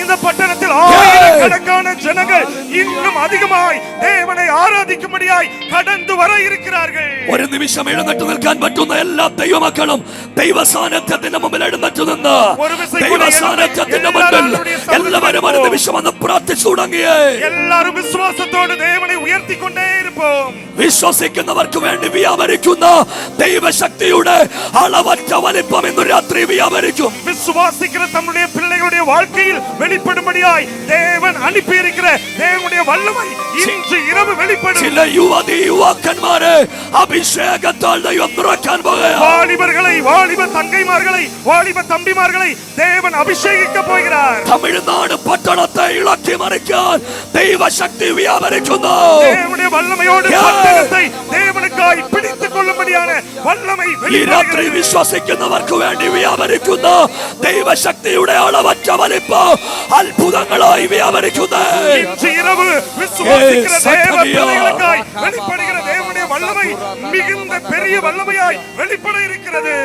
இந்த பட்டணத்தில் ஆயிரக்கணக்கான ஜனங்கள் இன்னும் அதிகமாய் தேவனை ஆராதிக்கும்படியாய் கடந்து வர இருக்கிறார்கள். ഒരു നിമിഷം എഴുന്നേറ്റ് നിൽക്കാൻ പറ്റുന്ന എല്ലാ ദൈവമക്കളും ദൈവ സാന്നിധ്യത്തിന്റെ മുമ്പിൽ എഴുന്നേറ്റ് നിന്ന് ദൈവ സാന്നിധ്യത്തിന്റെ മുമ്പിൽ എല്ലാവരും ഒരു നിമിഷം ഒന്ന് പ്രാർത്ഥിച്ചു തുടങ്ങിയേ. எல்லாரும் விசுவாசத்தோடு தேவனை உயர்த்தி கொண்டே இருப்போம். വിശ്വസിക്കുന്നവർക്ക് വേണ്ടി വ്യാപരിക്കുന്ന ദൈവശക്തിയുടെ അളവറ്റ വലിപ്പം ഇന്ന് രാത്രി വ്യാപരിക്കും. விசுவாசிக்கிற தம்முடைய பிள்ளைகளுடைய வாழ்க்கையில் வெளிப்படும்படியாய் தேவன் அனுப்பி இருக்கிற தேவனுடைய வல்லமை இன்று இரவு வெளிப்படும். ചില യുവതി യുവാക്കന്മാരെ അഭിഷേകത്താൽ ദൈവം നിറയ്ക്കാൻ പോകുകയാണ്. வாலிபர்களை வாலிப தங்கைமார்களை வாலிப தம்பிமார்களை தேவன் அபிஷேகிக்க போகிறார். തമിഴ്നാട് പട്ടണത്തെ ഇളക്കി മറിക്കാൻ ദൈവശക്തി വ്യാപരിക്കുന്നു. தேவனுடைய வல்லமையோடு பட்டணத்தை தேவனுக்காய் பிடித்துக் கொள்ளும்படியான வல்லமை ഈ രാത്രി வெளிப்படுகிறது. വിശ്വസിക്കുന്നവർക്ക് വേണ്ടി വ്യാപരിക്കുന്ന ദൈവശക്തിയുടെ അളവറ്റ വലിപ്പം അത്ഭുതങ്ങളായി വ്യാപരിക്കുന്നു. இன்று இரவு விசுவாசிக்கிற தேவ பிள்ளைகளுக்காய் வெளிப்படுகிற தேவனுடைய வல்லமை மிகுந்த பெரிய வல்லமையாய் வெளிப்பட இருக்கிறது.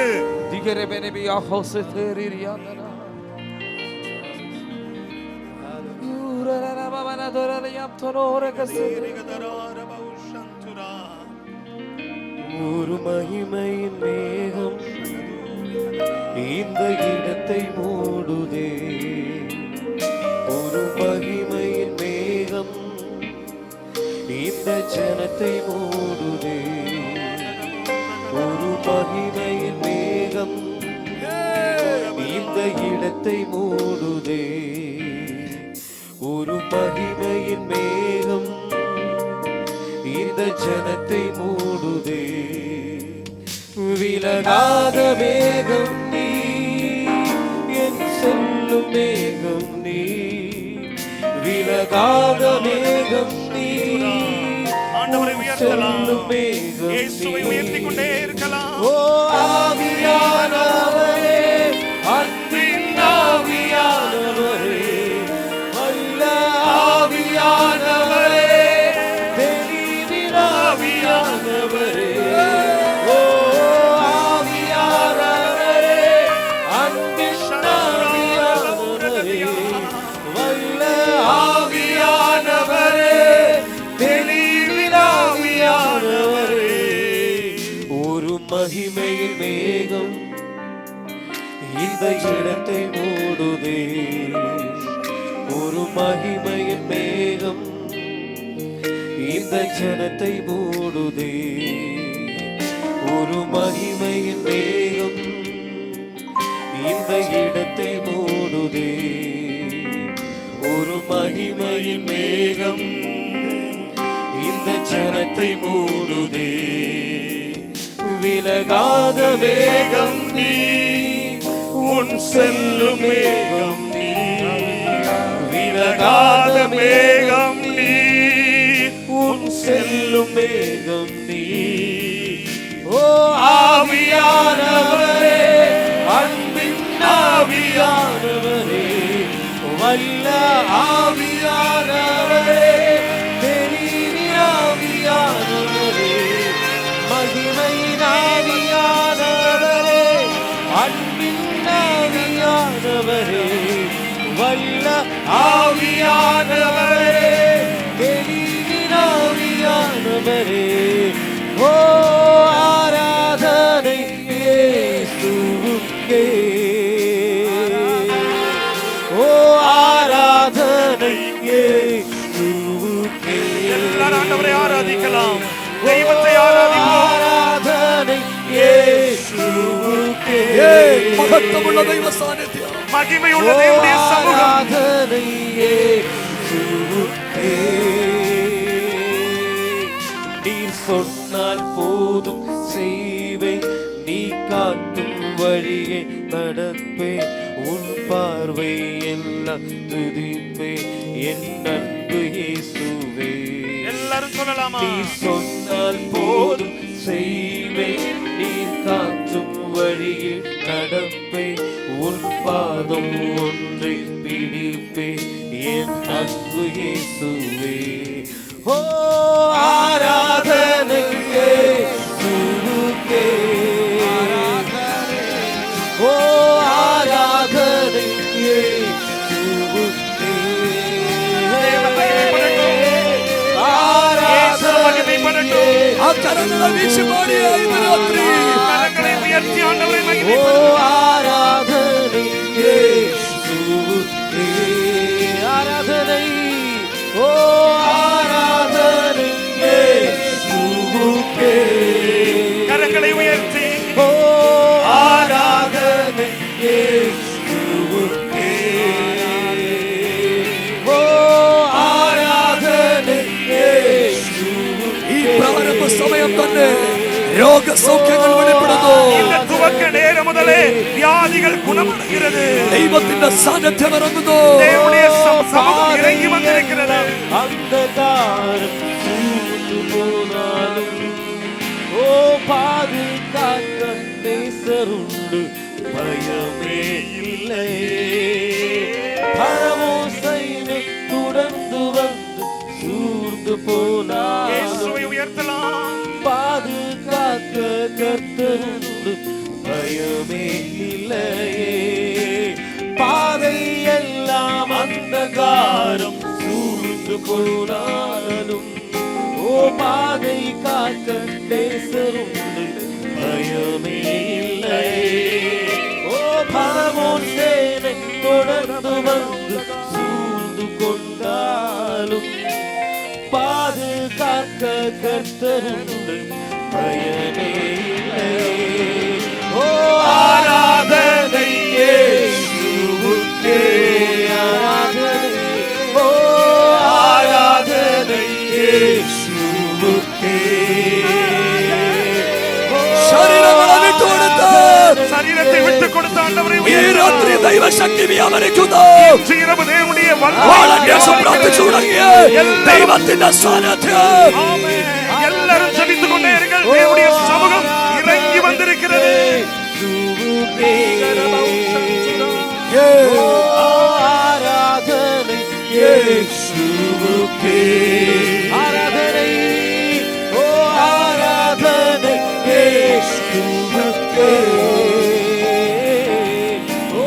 ஒரு மகிமையின் மேகம் இந்த இடத்தை மூடுதே. ஒரு மகிமையின் மேகம் இந்த ஜனத்தை மூடுதே. ஒரு மகிமையின் மேகம் இந்த இடத்தை மூடுதே. ஒரு மகிமையின் மேகம் இந்த ஜனத்தை மூடுதே. விலகாத மேகம் நீ, என் செல்லும் மேகம் நீ. விலகாத மேகம் நீ, ஆண்டவரை உயர்த்தலாம். செல்லும் மேகம் இயேசுவை உயர்த்திக் கொண்டே இருக்கலாம். ஓ ஆவியானவரே, அன்பின் ஆவியானவரே, வல்ல ஆவியானவரே, தெளிவின் ஆவியானவரே. ஓ ஆவியானவரே, அன்பின் ஆவியானவரே, வல்ல ஆவியானவரே, தெளிவின் ஆவியானவரே. ஒரு மகிமையின் மேகம் இந்த இடத்தை மூடுதே. ஒரு மகிமையின் மேகம் இந்த ஜனத்தை மூடுதே. ஒரு மகிமையின் மேகம் இந்த இடத்தை மூடுதே. ஒரு மகிமையின் மேகம் இந்த ஜனத்தை மூடுதே. விலகாத மேகம் நீ, உன் செல்லும் மேகம் நீ. விலகாத மேகம் நீ, உன் செல்லும் மேகம் நீ. ஓ ஆவியானவரே, அன்பின் ஆவியானவரே, வல்ல ஆவியானவரே, தெளிவின் ஆவியானவரே, மகிமையின் ஆவியானவரே, அன்பின் ஆவியானவரே, வல்ல ஆவியானவரே, தெளிவின் ஆவியானவரே. ஓ ஆராதனை இயேசுவுக்கே, ஓ ஆராதனை இயேசுவுக்கே. எல்லாரும் ஆண்டவரை ஆராதிக்கலாம், தெய்வத்தை ஆராதிக்கலாம். ஆராதனை இயேசுவுக்கே, மகத்துவமுள்ள தெய்வ சாநித்தியம், மகிமையுள்ள தேவனுடைய சமூகம். ஆராதனை இயேசுவுக்கே. நீர் சொன்னால் போதும் செய்வேன், நீ காட்டும் வழியை நடப்பேன், உன் பார்வை எல்லாம் துதிப்பேன், என் அன்பு இயேசுவே. எல்லாரும் சொல்லலாமா? நீ சொன்னால் போதும் செய்வேன், நீ காட்டும் வழியில் நடப்பேன், உன் பாதம் ஒன்றை பிடிப்பேன், என் அன்பு இயேசுவே. ஓ ஆராதனை இயேசுவுக்கே, ஓ ஆராதனை இயேசுவுக்கே. கரங்களை வீசி பாடிய இந்த ராத்திரி, கரங்களை உயர்த்தி ஆண்டவரை ஓ மகிமைப்படுத்துவோம். ஆராதனை இயேசுவுக்கே, ஆராதனை, ஓ ஆராதனை இயேசுவுக்கே, கரங்களை உயர்த்தி ஓ ஆராதனை இயேசுவுக்கே, ஓ ஆராதனை இயேசுவுக்கே. ഈ പ്രാരംഭ സമയം തന്നെ രോഗസൗഖ്യങ്ങൾ വെളിപ്പെടുന്നു. இந்த துவக்க நேரம் முதலே வியாதிகள் குணமடைகிறது. ദൈവത്തിന്റെ സാന്നിധ്യം ഇറങ്ങുന്നു. தேவனுடைய சமூகம் இறங்கி வந்திருக்கிறது. அந்தகாரம் சூழ்ந்து போனாலும், ஓ பாதுகாக்க நேசருண்டு, பயமே இல்லை. பரமோசைனை தொடர்ந்து வந்து சூழ்ந்து போனாலும், இயேசுவை உயர்த்தலாம். பாதுகாக்க கர்த்தருண்டு, பயமே இல்லையே. பாதை எல்லாம் அந்தகாரம் சூழ்ந்து போனாலும், ஓ பாதை காக்க நேசருண்டு, பயமே இல்லையே. ஓ பரமோன் சேனை தொடர்ந்து வந்து சூழ்ந்து கொண்டாலும், பாதுகாக்க கர்த்தருண்டு, பயமே இல்லையே. ஓ ஆராதனை இயேசுவுக்கே, ஆராதனை, ஓ ஆராதனை இயேசுவுக்கே. ശരീരങ്ങളെ വിട്ടുകൊടുത്ത് சரீரத்தை விட்டுக் கொடுத்த ஆண்டவரை ഈ உயர்த்தலாம். രാത്രി ദൈവശക്തി വ്യാപരിക്കുന്നു. இன்று இரவு தேவனுடைய വാളന്യാസം പ്രാർത്ഥിച്ചു തുടങ്ങിയ ദൈവത്തിന്റെ സാന്നിധ്യം. ஆமென். எல்லாரும் ஜெபித்துக் கொண்டே இருங்கள். தேவனுடைய சமூகம் இறங்கி வந்திருக்கிறது. ஆராதனை இயேசுவுக்கே, ஆராதனை, ஓ ஆராதனை இயேசுவுக்கே, ஓ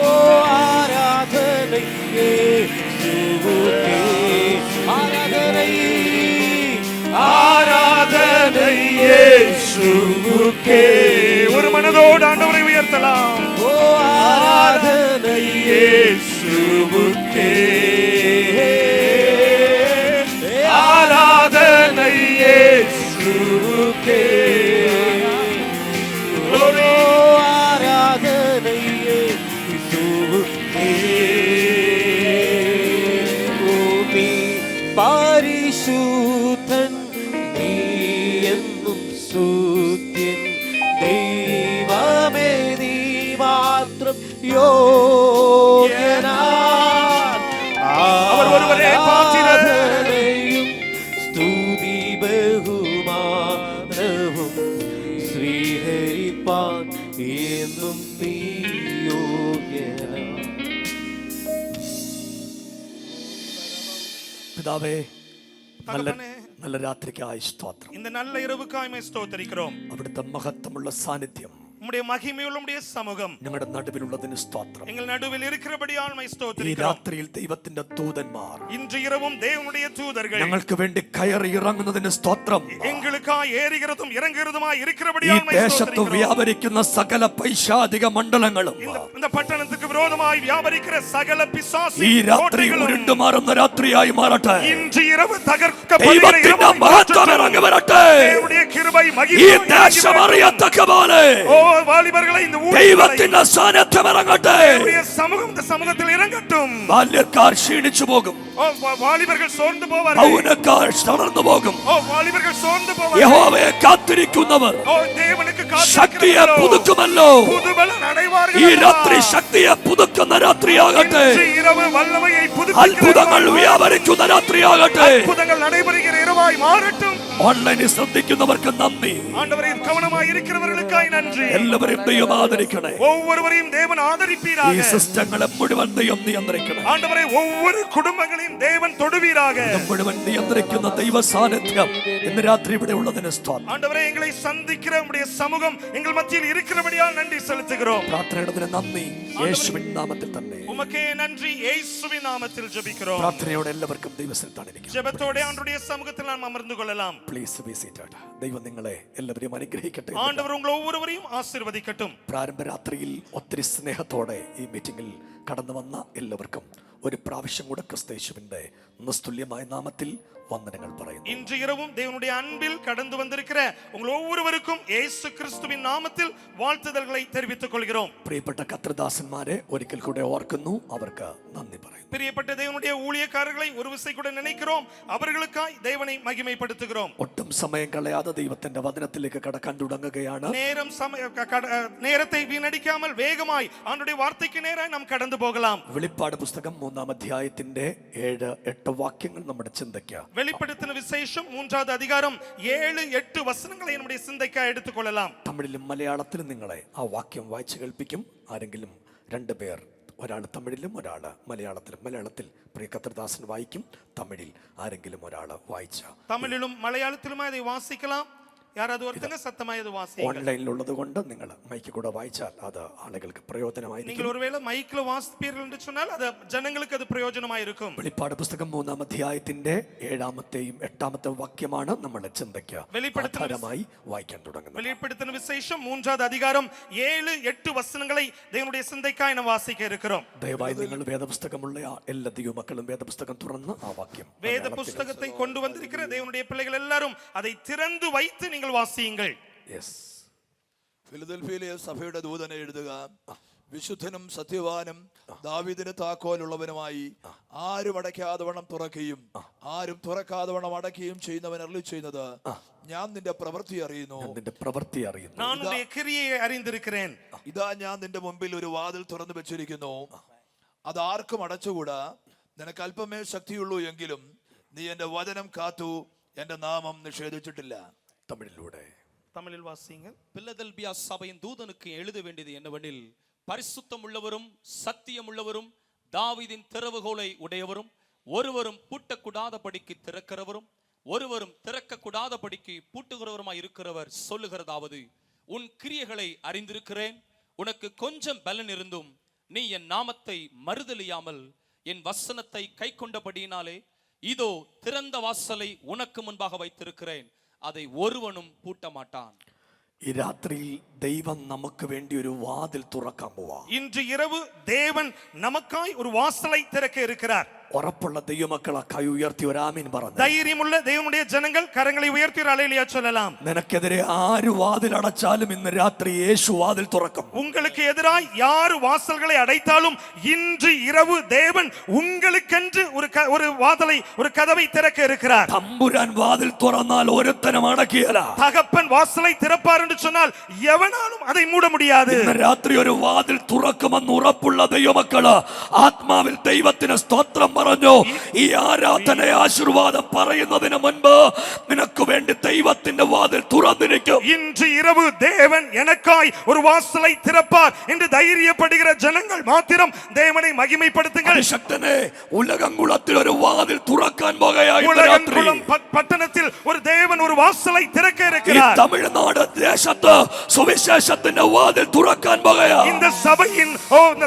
ஆராதனை இயேசுவுக்கே, ஆராதனை, ஆராதனை இயேசுவுக்கே. ஒரு மனதோடு ஆண்டவரை உயர்த்தலாம். ஓ ஆராதனை இயேசுவுக்கே, ஆராதனை இயேசுவுக்கே, ஓ ஆராதனை இயேசுவுக்கே. பூமி பாரிசுத்தன், நீ என்னும் சூத்தின் தெய்வமே, நீ மாத்திரம் யோகியனார். அவர் ஒருவரே பாத்திரர். ஆராதனையும் ஸ்துதி പിതാവേ, നല്ല தகப்பனே, നല്ല രാത്രിക്കായി സ്തോത്രം. இந்த நல்ல இரவுக்காய் மை ஸ்தோத்திரிக்கிறோம். അവിടുത്തെ മഹത്വമുള്ള സാന്നിധ്യം உம்முடைய மகிமையுள்ள உம்முடைய சமூகம் ഞങ്ങളുടെ നടുവിലുള്ളതിന് സ്തോത്രം. எங்கள் நடுவில் இருக்கிறபடியால் மை ഈ ஸ்தோத்திரிக்கிறோம். രാത്രിയിൽ ദൈവത്തിന്റെ ദൂതന്മാർ இன்று இரவும் தேவனுடைய தூதர்கள் ഞങ്ങൾക്ക് വേണ്ടി കയറി ഇറങ്ങുന്നതിന് സ്തോത്രം. எங்களுக்காய் ஏறுகிறதும் இறங்குகிறதுமாய் ഈ இருக்கிறபடியால் மை ദേശത്ത് ஸ்தோத்திரிக்கிறோம். വ്യാപരിക്കുന്ന സകല പൈശാചിക മണ്ഡലങ്ങളും இந்த പട്ടണத்துக்கு விரோதமாய் வியாபரிக்கிற சகல பிசாசு ഈ രാത്രി ഉരുണ്ടുമാറുന്ന രാത്രിയായി മാറട്ടെ. இன்று இரவு தகர்க்கப்படுகிற ദൈവത്തിന്റെ இரவாய் മഹത്വം மாற்றட்டும். ഇറങ്ങി വരട്ടെ. தேவனுடைய கிருபை ഈ மகிமை ദേശം അറിയത്തക്ക പോലെ ஓ வாலிபர்களை இந்த ஊரில் ദൈവത്തിന്റെ സാന്നിധ്യം ഇറങ്ങട്ടെ. தேவனுடைய சமூகம் இந்த சமூகத்தில் இறங்கட்டும். ബാല്യക്കാർ ക്ഷീണിച്ചു പോകും. ஓ வாலிபர்கள் சோர்ந்து போவார்கள். യൗവനക്കാർ തളർന്നു പോകും. ஓ வாலிபர்கள் சோர்ந்து போவார்கள். യഹോവയെ കാത്തിരിക്കുന്നവർ ஓ தேவனுக்கு ശക്തിയെ காத்திருக்கிறவர்களோ പുതുക്കുമല്ലോ. புதுபலன் அடைவார்கள். ഈ രാത്രി ശക്തിയെ പുതുക്കുന്ന രാത്രിയാകട്ടെ. இன்று இரவு வல்லமையை புதுப்பிக்கிற അത്ഭുതങ്ങൾ இரவாய் വ്യാപരിക്കുന്ന രാത്രിയാകട്ടെ. அற்புதங்கள் நடைபெறுகிற இரவாய் மாறட்டும். ഓൺലൈനിൽ ശ്രദ്ധിക്കുന്നവർക്ക് നന്ദി. ஆண்டவரே கவனமாய் இருக்கிறவர்களுக்காய் நன்றி. എല്ലാവരും ദൈവം ആദരിക്കണേ. ஒவ்வொருவரையும் தேவன் ഈ ஆதரிப்பீராக. സിസ്റ്റങ്ങളെ മുഴുവൻ ദൈവം നിയന്ത്രിക്കണേ. ஆண்டவரே ஒவ்வொரு குடும்பங்களையும் தேவன் தொடுவீராக. ഇത് മുഴുവൻ നിയന്ത്രിക്കുന്ന ദൈവ സാന്നിധ്യം ഇന്ന് രാത്രി ഇവിടെ ഉള്ളതിന് സ്തോത്രം. ஆண்டவரே எங்களை சந்திக்கிற உம்முடைய சமூகம் எங்கள் மத்தியில் இருக்கிறபடியால் நன்றி செலுத்துகிறோம். പ്രാർത്ഥനയുടെ നന്ദി യേശുവിൻ നാമത്തിൽ തന്നെ. உமக்கே நன்றி, இயேசுவின் நாமத்தில் ஜெபிக்கிறோம். പ്രാർത്ഥനയോടെ എല്ലാവർക്കും ദൈവസ്ഥലത്താണിരിക്കും. ஜெபத்தோടെ ஆண்டவருடைய சமூகத்தில் நாம் அமர்ந்து கொள்ளலாம். Please be seated. ദൈവം നിങ്ങളെ എല്ലാവരെയും അനുഗ്രഹിക്കട്ടെ. ஆண்டவர் உங்கள் ஒவ்வொருவரையும் ആശീർവദിക്കட்டும். പ്രാരംഭ രാത്രിയിൽ ഒത്തിരി സ്നേഹത്തോടെ ഈ മീറ്റിംഗിൽ കടന്നു വന്ന എല്ലാവർക്കും ഒരു പ്രാവശ്യം കൂടെ ക്രിസ്തയേശുവിന്റെ നിസ്തുല്യമായ നാമത്തിൽ വന്ദനങ്ങൾ പറയുന്നു. இன்று இரவும் தேவனுடைய அன்பில் கடந்து வந்திருக்கிற உங்கள் ஒவ்வொருவருக்கும் இயேசு கிறிஸ்துவின் நாமத்தில் வாழ்த்துதல்களை தெரிவித்துக் கொள்கிறோம். പ്രിയപ്പെട്ട കർത്തൃദാസന്മാരെ ഒരിക്കൽ കൂടെ ഓർക്കുന്നു, അവർക്ക് നന്ദി പറയുന്നു. பிரியப்பட்ட தேவனுடைய ஊழியக்காரர்களை ஒரு விசை கூட நினைக்கிறோம். அவர்களுக்காய் தேவனை மகிமைப்படுத்துகிறோம். ഒട്ടും സമയം കളയാതെ ദൈവത്തിന്റെ വചനത്തിലേക്ക് കടക്കാൻ തുടങ്ങുകയാണ്. நேரத்தை வீணடிக்காமல் வேகமாய் ஆண்டவருடைய வார்த்தைக்கு நேராய் நாம் கடந்து போகலாம். വെളിപ്പാട് പുസ്തകം 3-ാം അധ്യായത്തിന്റെ 7-8 വാക്യങ്ങൾ നമ്മുടെ ചിന്തയ്ക്ക്. வெளிப்படுத்தின விசேஷம் 3வது அதிகாரம் 7-8 வசனங்களை நம்முடைய சிந்தைக்காய் எடுத்துக் கொள்ளலாம். തമിഴിലും മലയാളത്തിലും നിങ്ങളെ ആ വാക്യം വായിച്ചു കേൾപ്പിക്കും. ആരെങ്കിലും 2 പേർ, ഒരാൾ തമിഴിലും ഒരാൾ മലയാളത്തിലും. മലയാളത്തിൽ പ്രിയ കർത്തൃദാസൻ വായിക്കും, തമിഴിൽ ആരെങ്കിലും ഒരാൾ വായിച്ച. தமிழிலும் மலையாளத்திலுமாய் இதை வாசிக்கலாம். யாராவது ஒருத்தங்க சத்தமாய் இது வாசிங்க. ഓൺലൈനിലുള്ളത് കൊണ്ട് നിങ്ങൾ മൈക്ക് കൂടെ വായിച്ചാൽ അത് ആളുകൾക്ക് പ്രയോജനമായിരിക്കും. நீங்கள் ஒருவேளை மைக்ல வாசிப்பீர்கள் என்று சொன்னால் அது ஜனங்களுக்கு அது பிரயோஜனமாய் இருக்கும். വെളിപ്പാട് പുസ്തകം 3-ാം അധ്യായത്തിന്റെ 7-ാമത്തെയും 8-ാമത്തെ വാക്യമാണ് നമ്മുടെ ചിന്തയ്ക്ക് ആധാരമായി വായിക്കാൻ തുടങ്ങുന്നത്. வெளிப்படுத்தின விசேஷம் 3வது அதிகாரம் 7-8 வசனங்களை தேவனுடைய சிந்தைக்காய் நாம் வாசிக்க இருக்கிறோம். ദയവായി നിങ്ങൾ വേദപുസ്തകമുള്ള എല്ലാ ദൈവമക്കളും വേദപുസ്തകം തുറന്ന് ആ വാക്യം வேத புஸ்தகத்தை கொண்டு வந்திருக்கிற தேவனுடைய பிள்ளைகள் எல்லாரும் அதை திறந்து வைத்து நீங்கள் வாசியுங்கள். ഫിലദൽഫിയയിലെ സഭയുടെ ദൂതനെ എഴുതുക. വിശുദ്ധനും സത്യവാനും ദാവീദിന് താക്കോലുള്ളവനുമായി ആരും അടയ്ക്കാതെ വണ്ണം തുറക്കുകയും ആരും തുറക്കാതെ വണ്ണം അടയ്ക്കുകയും ചെയ്യുന്നവൻ അരുളി ചെയ്യുന്നത്, ഞാൻ നിന്റെ പ്രവൃത്തി അറിയുന്നു. நான் உன்னுடைய கிரியையை அறிந்திருக்கிறேன். ഇതാ ഞാൻ നിന്റെ മുമ്പിൽ ഒരു വാതിൽ തുറന്നു വെച്ചിരിക്കുന്നു, അത് ആർക്കും അടച്ചുകൂടാ. നിനക്ക് അല്പമേ ശക്തിയുള്ളൂ എങ്കിലും നീ എന്റെ വചനം കാത്തു എന്റെ നാമം നിഷേധിച്ചിട്ടില്ല. தமிழில் வாசிங்க. பிலதெல்பியா சபையின் தூதனுக்கு எழுத வேண்டியது என்னவெனில், பரிசுத்தம் உள்ளவரும் சத்தியம் உள்ளவரும் தாவீதின் திறவுகோலை உடையவரும் ஒருவரும் பூட்டக்கூடாதபடிக்கு திறக்கிறவரும் ஒருவரும் திறக்கக்கூடாதபடிக்கு பூட்டுகிறவருமாய் இருக்கிறவர் சொல்லுகிறதாவது, உன் கிரியைகளை அறிந்திருக்கிறேன். உனக்கு கொஞ்சம் பலன் இருந்தும் நீ என் நாமத்தை மறுதலியாமல் என் வசனத்தை கை கொண்டபடியினாலே இதோ திறந்த வாசலை உனக்கு முன்பாக வைத்திருக்கிறேன், அதை ஒருவனும் பூட்ட மாட்டான். ഈ രാത്രിയിൽ ദൈവം നമുക്ക് വേണ്ടി ഒരു വാതിൽ തുറക്കാൻ പോവാ. இன்று இரவு தேவன் நமக்காய் ஒரு வாசலை திறக்க இருக்கிறார். ഉറപ്പുള്ള ദൈവമക്കളെ കൈ ഉയർത്തി ഒരു ആമീൻ പറഞ്ഞു. தைரியமுள்ள தேவனுடைய ஜனங்கள் கரங்களை உயர்த்தி ஒரு அல்லேலூயா சொல்லலாம். നിനക്കെതിരെ ആര് വാതിൽ അടച്ചാലും ഇന്ന് രാത്രി യേശു വാതിൽ തുറക്കും. உங்களுக்கு எதிராய் யார் வாசல்களை அடைத்தாலும் இன்று இரவு தேவன் உங்களுக்கென்று ஒரு வாதலை ஒரு கதவை திறக்க இருக்கிறார். തമ്പുരാൻ വാതിൽ തുറന്നാൽ ഒരുത്തനും അടക്കിയല്ല. தகப்பன் வாசலை திறப்பார் என்று சொன்னால் எவன் ஆனாலும் அதை மூட முடியாது. ഇന്ന് രാത്രി ഒരു വാതിൽ തുറക്കുമെന്ന് ഉറപ്പുള്ള ദൈവമക്കള് ആത്മാവിൽ ദൈവത്തിന് സ്തോത്രം പറഞ്ഞു. ഈ ആരാധന ആശീർവാദം പറയുന്നതിന് മുൻപ് നിനക്ക് വേണ്ടി ദൈവത്തിന്റെ വാതിൽ തുറന്നിരിക്കും. இன்று இரவு தேவன் எனக்காய் ஒரு வாசலை திறப்பார் என்று தைரியப்படுகிற ஜனங்கள் மாத்திரம் தேவனை மகிமைப்படுத்துங்கள். ശക്തനെ ഉലകംകുളത്തിൽ ഒരു വാതിൽ തുറക്കാൻ പോകുകയായി. உலகங்குளம் பட்டணத்தில் ஒரு தேவன் ஒரு வாசலை திறக்க இருக்கிறார். തമിഴ്നാട് ദേശത്ത് സുവിശേഷത്തിന്റെ വാതിൽ തുറക്കാൻ പോകുകയാണ്. இந்த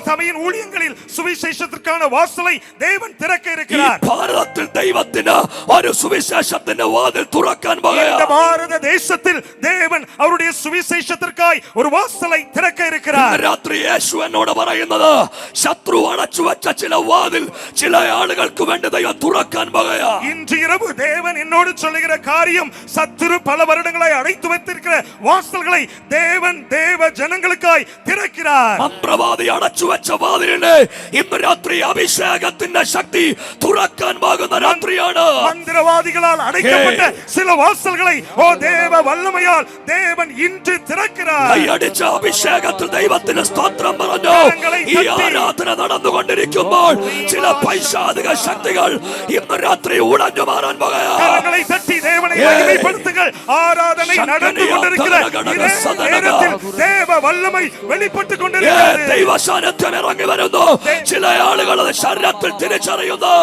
சபையின் ஊழியங்களில் சுவிசேஷத்திற்கான வாசலை தேவன் திறக்க இருக்கிறார். ഭാരതത്തിൽ ദൈവത്തിന് ഒരു സുവിശേഷത്തിന്റെ വാതിൽ തുറക്കാൻ പോകുകയാണ്. இந்த பாரத தேசத்தில் தேவன் அவருடைய சுவிசேஷத்திற்காய் ஒரு வாசலை திறக்க இருக்கிறார். രാത്രി യേശു എന്നോട് പറയുന്നത് ശത്രു അടച്ചു വെച്ച ചില വാതിൽ ചില ആളുകൾക്ക് വേണ്ടി ദൈവം തുറക്കാൻ പോകുകയാണ്. இன்று இரவு தேவன் என்னோடு சொல்லுகிற காரியம் சத்துரு பல வருடங்களாய் அடைத்து வைத்திருக்கிற வாசல்களை தேவன் தேவ ஜனங்களுக்காய் திறக்கிறார். മന്ത്രവാദി അടച്ചു വെച്ച വാതിലിനെ ഇന്ന് രാത്രി അഭിഷേകത്തിന്റെ ശക്തി തുറക്കാൻ പോകുന്ന രാത്രിയാണ്. மந்திரவாதிகளால் அடைக்கப்பட்ட சில வாசல்களை தேவ வல்லமையால் தேவன் இன்று திறக்கிறார். കൈയടിച്ച അഭിഷേകത്തിൽ ദൈവത്തിന് സ്തോത്രം പറഞ്ഞു. ഈ ആരാധന നടന്നുകൊണ്ടിരിക്കുമ്പോൾ ചില പൈശാചിക ശക്തികൾ ഇന്ന് രാത്രി ഉടഞ്ഞു മാറാൻ പോകുകയാണ്. കരങ്ങളെ തട്ടി ദൈവനെ മഹിമപ്പെടുത്തുക. ആരാധന നടന്നുകൊണ്ടിരിക്കുന്ന ഈ നേരത്തിൽ ദേവ വല്ലമൈ വെളിപ്പെട്ട് കൊണ്ടിരിക്കുന്നത്. ദൈവ സാന്നിധ്യം ഇറങ്ങി വരുന്നു. ചില ആളുകൾ അത് ശരീരത്തിൽ തിരിച്ചറിയുന്നു.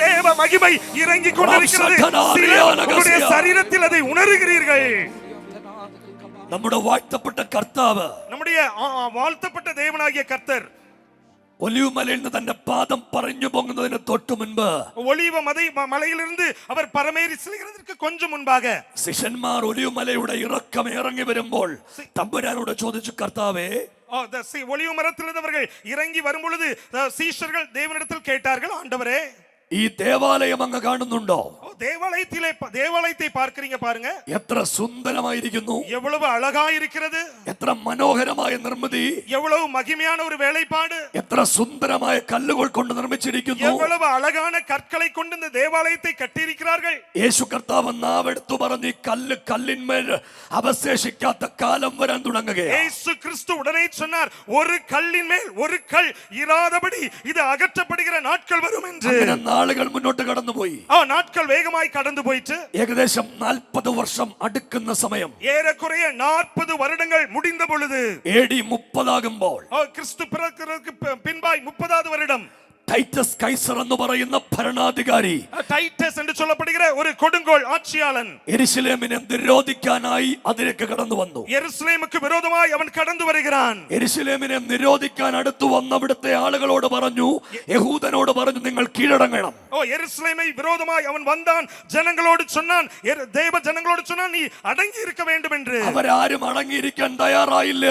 ദേവ മഹിമൈ ഇറങ്ങിക്കൊണ്ടിരിക്കുന്നത് ശരീരത്തിൽ அதை ഉണരുகிறீர்கள். നമ്മുടെ വാഴ്ത്തപ്പെട്ട കർത്താവ്, നമ്മുടെ വാഴ്ത്തപ്പെട്ട ദേവനാകിയ കർത്തർ ഒലിവുമലയിൽ നിന്ന് തന്റെ പാദം പറഞ്ഞു പോകുന്നതിന് തൊട്ടു മുൻപ് ഒലിവ മലയിലിருந்து അവർ പരമേറി ചെല്ലുന്നതിற்கு கொஞ்சம் മുൻപാக ശിഷ്യന്മാർ ഒലിവുമലയുടെ ഇറക്കം ഇറങ്ങി വരുമ്പോൾ തമ്പുരാനോട് ചോദിച്ചു, കർത്താവേ, ஒலிவு மரத்திலிருந்து அவர்கள் இறங்கி வரும் பொழுது சீஷர்கள் தேவனிடத்தில் கேட்டார்கள், ஆண்டவரே, ഈ ദേവാലയം അങ്ങ് കാണുന്നുണ്ടോ? தேவாலயத்தை பார்க்கிறீங்க பாருங்க. എത്ര സുന്ദരമായിരിക്കുന്നു, எவ்வளவு அழகா இருக்கிறது, എത്ര മനോഹരമായ നിർമ്മിതി, எவ்வளவு மகிமையான ஒரு வேலைப்பாடு, എത്ര സുന്ദരമായ കല്ലുകൾ കൊണ്ട് നിർമ്മിച്ചിരിക്കുന്നു, எவ்வளவு அழகான கற்களை கொண்டு இந்த தேவாலயத்தை கட்டியிருக்கிறார்கள். യേശു കർത്താവ് നാവെടുത്തു പറഞ്ഞു, കല്ല് കല്ലിന്മേൽ അവശേഷിക്കാത്ത കാലം വരാൻ തുടങ്ങുകയാണ്. യേശു ക്രിസ്തു ഉടനെ சொன்னார், ஒரு கல்லின் மேல் ஒரு கல் இராதபடி இது அகற்றப்படுகிற நாட்கள் வரும் என்று. നാളുകൾ മുന്നോട്ട് കടന്നുപോയി. நாட்கள் வேகமாய் கடந்து போயிட்டு ഏകദേശം 40 വർഷം അടുക്കുന്ന സമയം, ഏറെക്കുறைய 40 வருடங்கள் முடிந்த பொழுது, AD 30 ആകുമ്പോൾ, ക്രിസ്തു പിറക്കുന്നതിന് പിൻപായി 30வது வருடம், ടൈറ്റസ് കൈസർ എന്ന് പറയുന്ന ഭരണാധികാരി, ടൈറ്റസ് എന്ന് சொல்லப்படுகிற ഒരു കൊടുങ്കോൾ ആட்சியாளன் യെരുശലേമിനെ നിരോധിക്കാനായി അതിലേക്ക് കടന്നു വന്നു. യെരുശലേമുക്ക് വിരോധമായി അവൻ കടന്നു വരുகிறான். യെരുശലേമിനെ നിരോധിക്കാൻ അടുത്തു വന്ന അവിടുത്തെ ആളുകളോട് പറഞ്ഞു, യഹൂദനോട് പറഞ്ഞു, നിങ്ങൾ കീഴടങ്ങണം. യെരുശലേமை விரோதமாய் அவன் வந்தான். ஜனங்களோடு சொன்னான், தேவ ஜனங்களோடு சொன்னான், நீ அடங்கி இருக்க வேண்டும் என்று. അവരാരും അടങ്ങിയിരിക്കാൻ തയ്യാറായില്ല.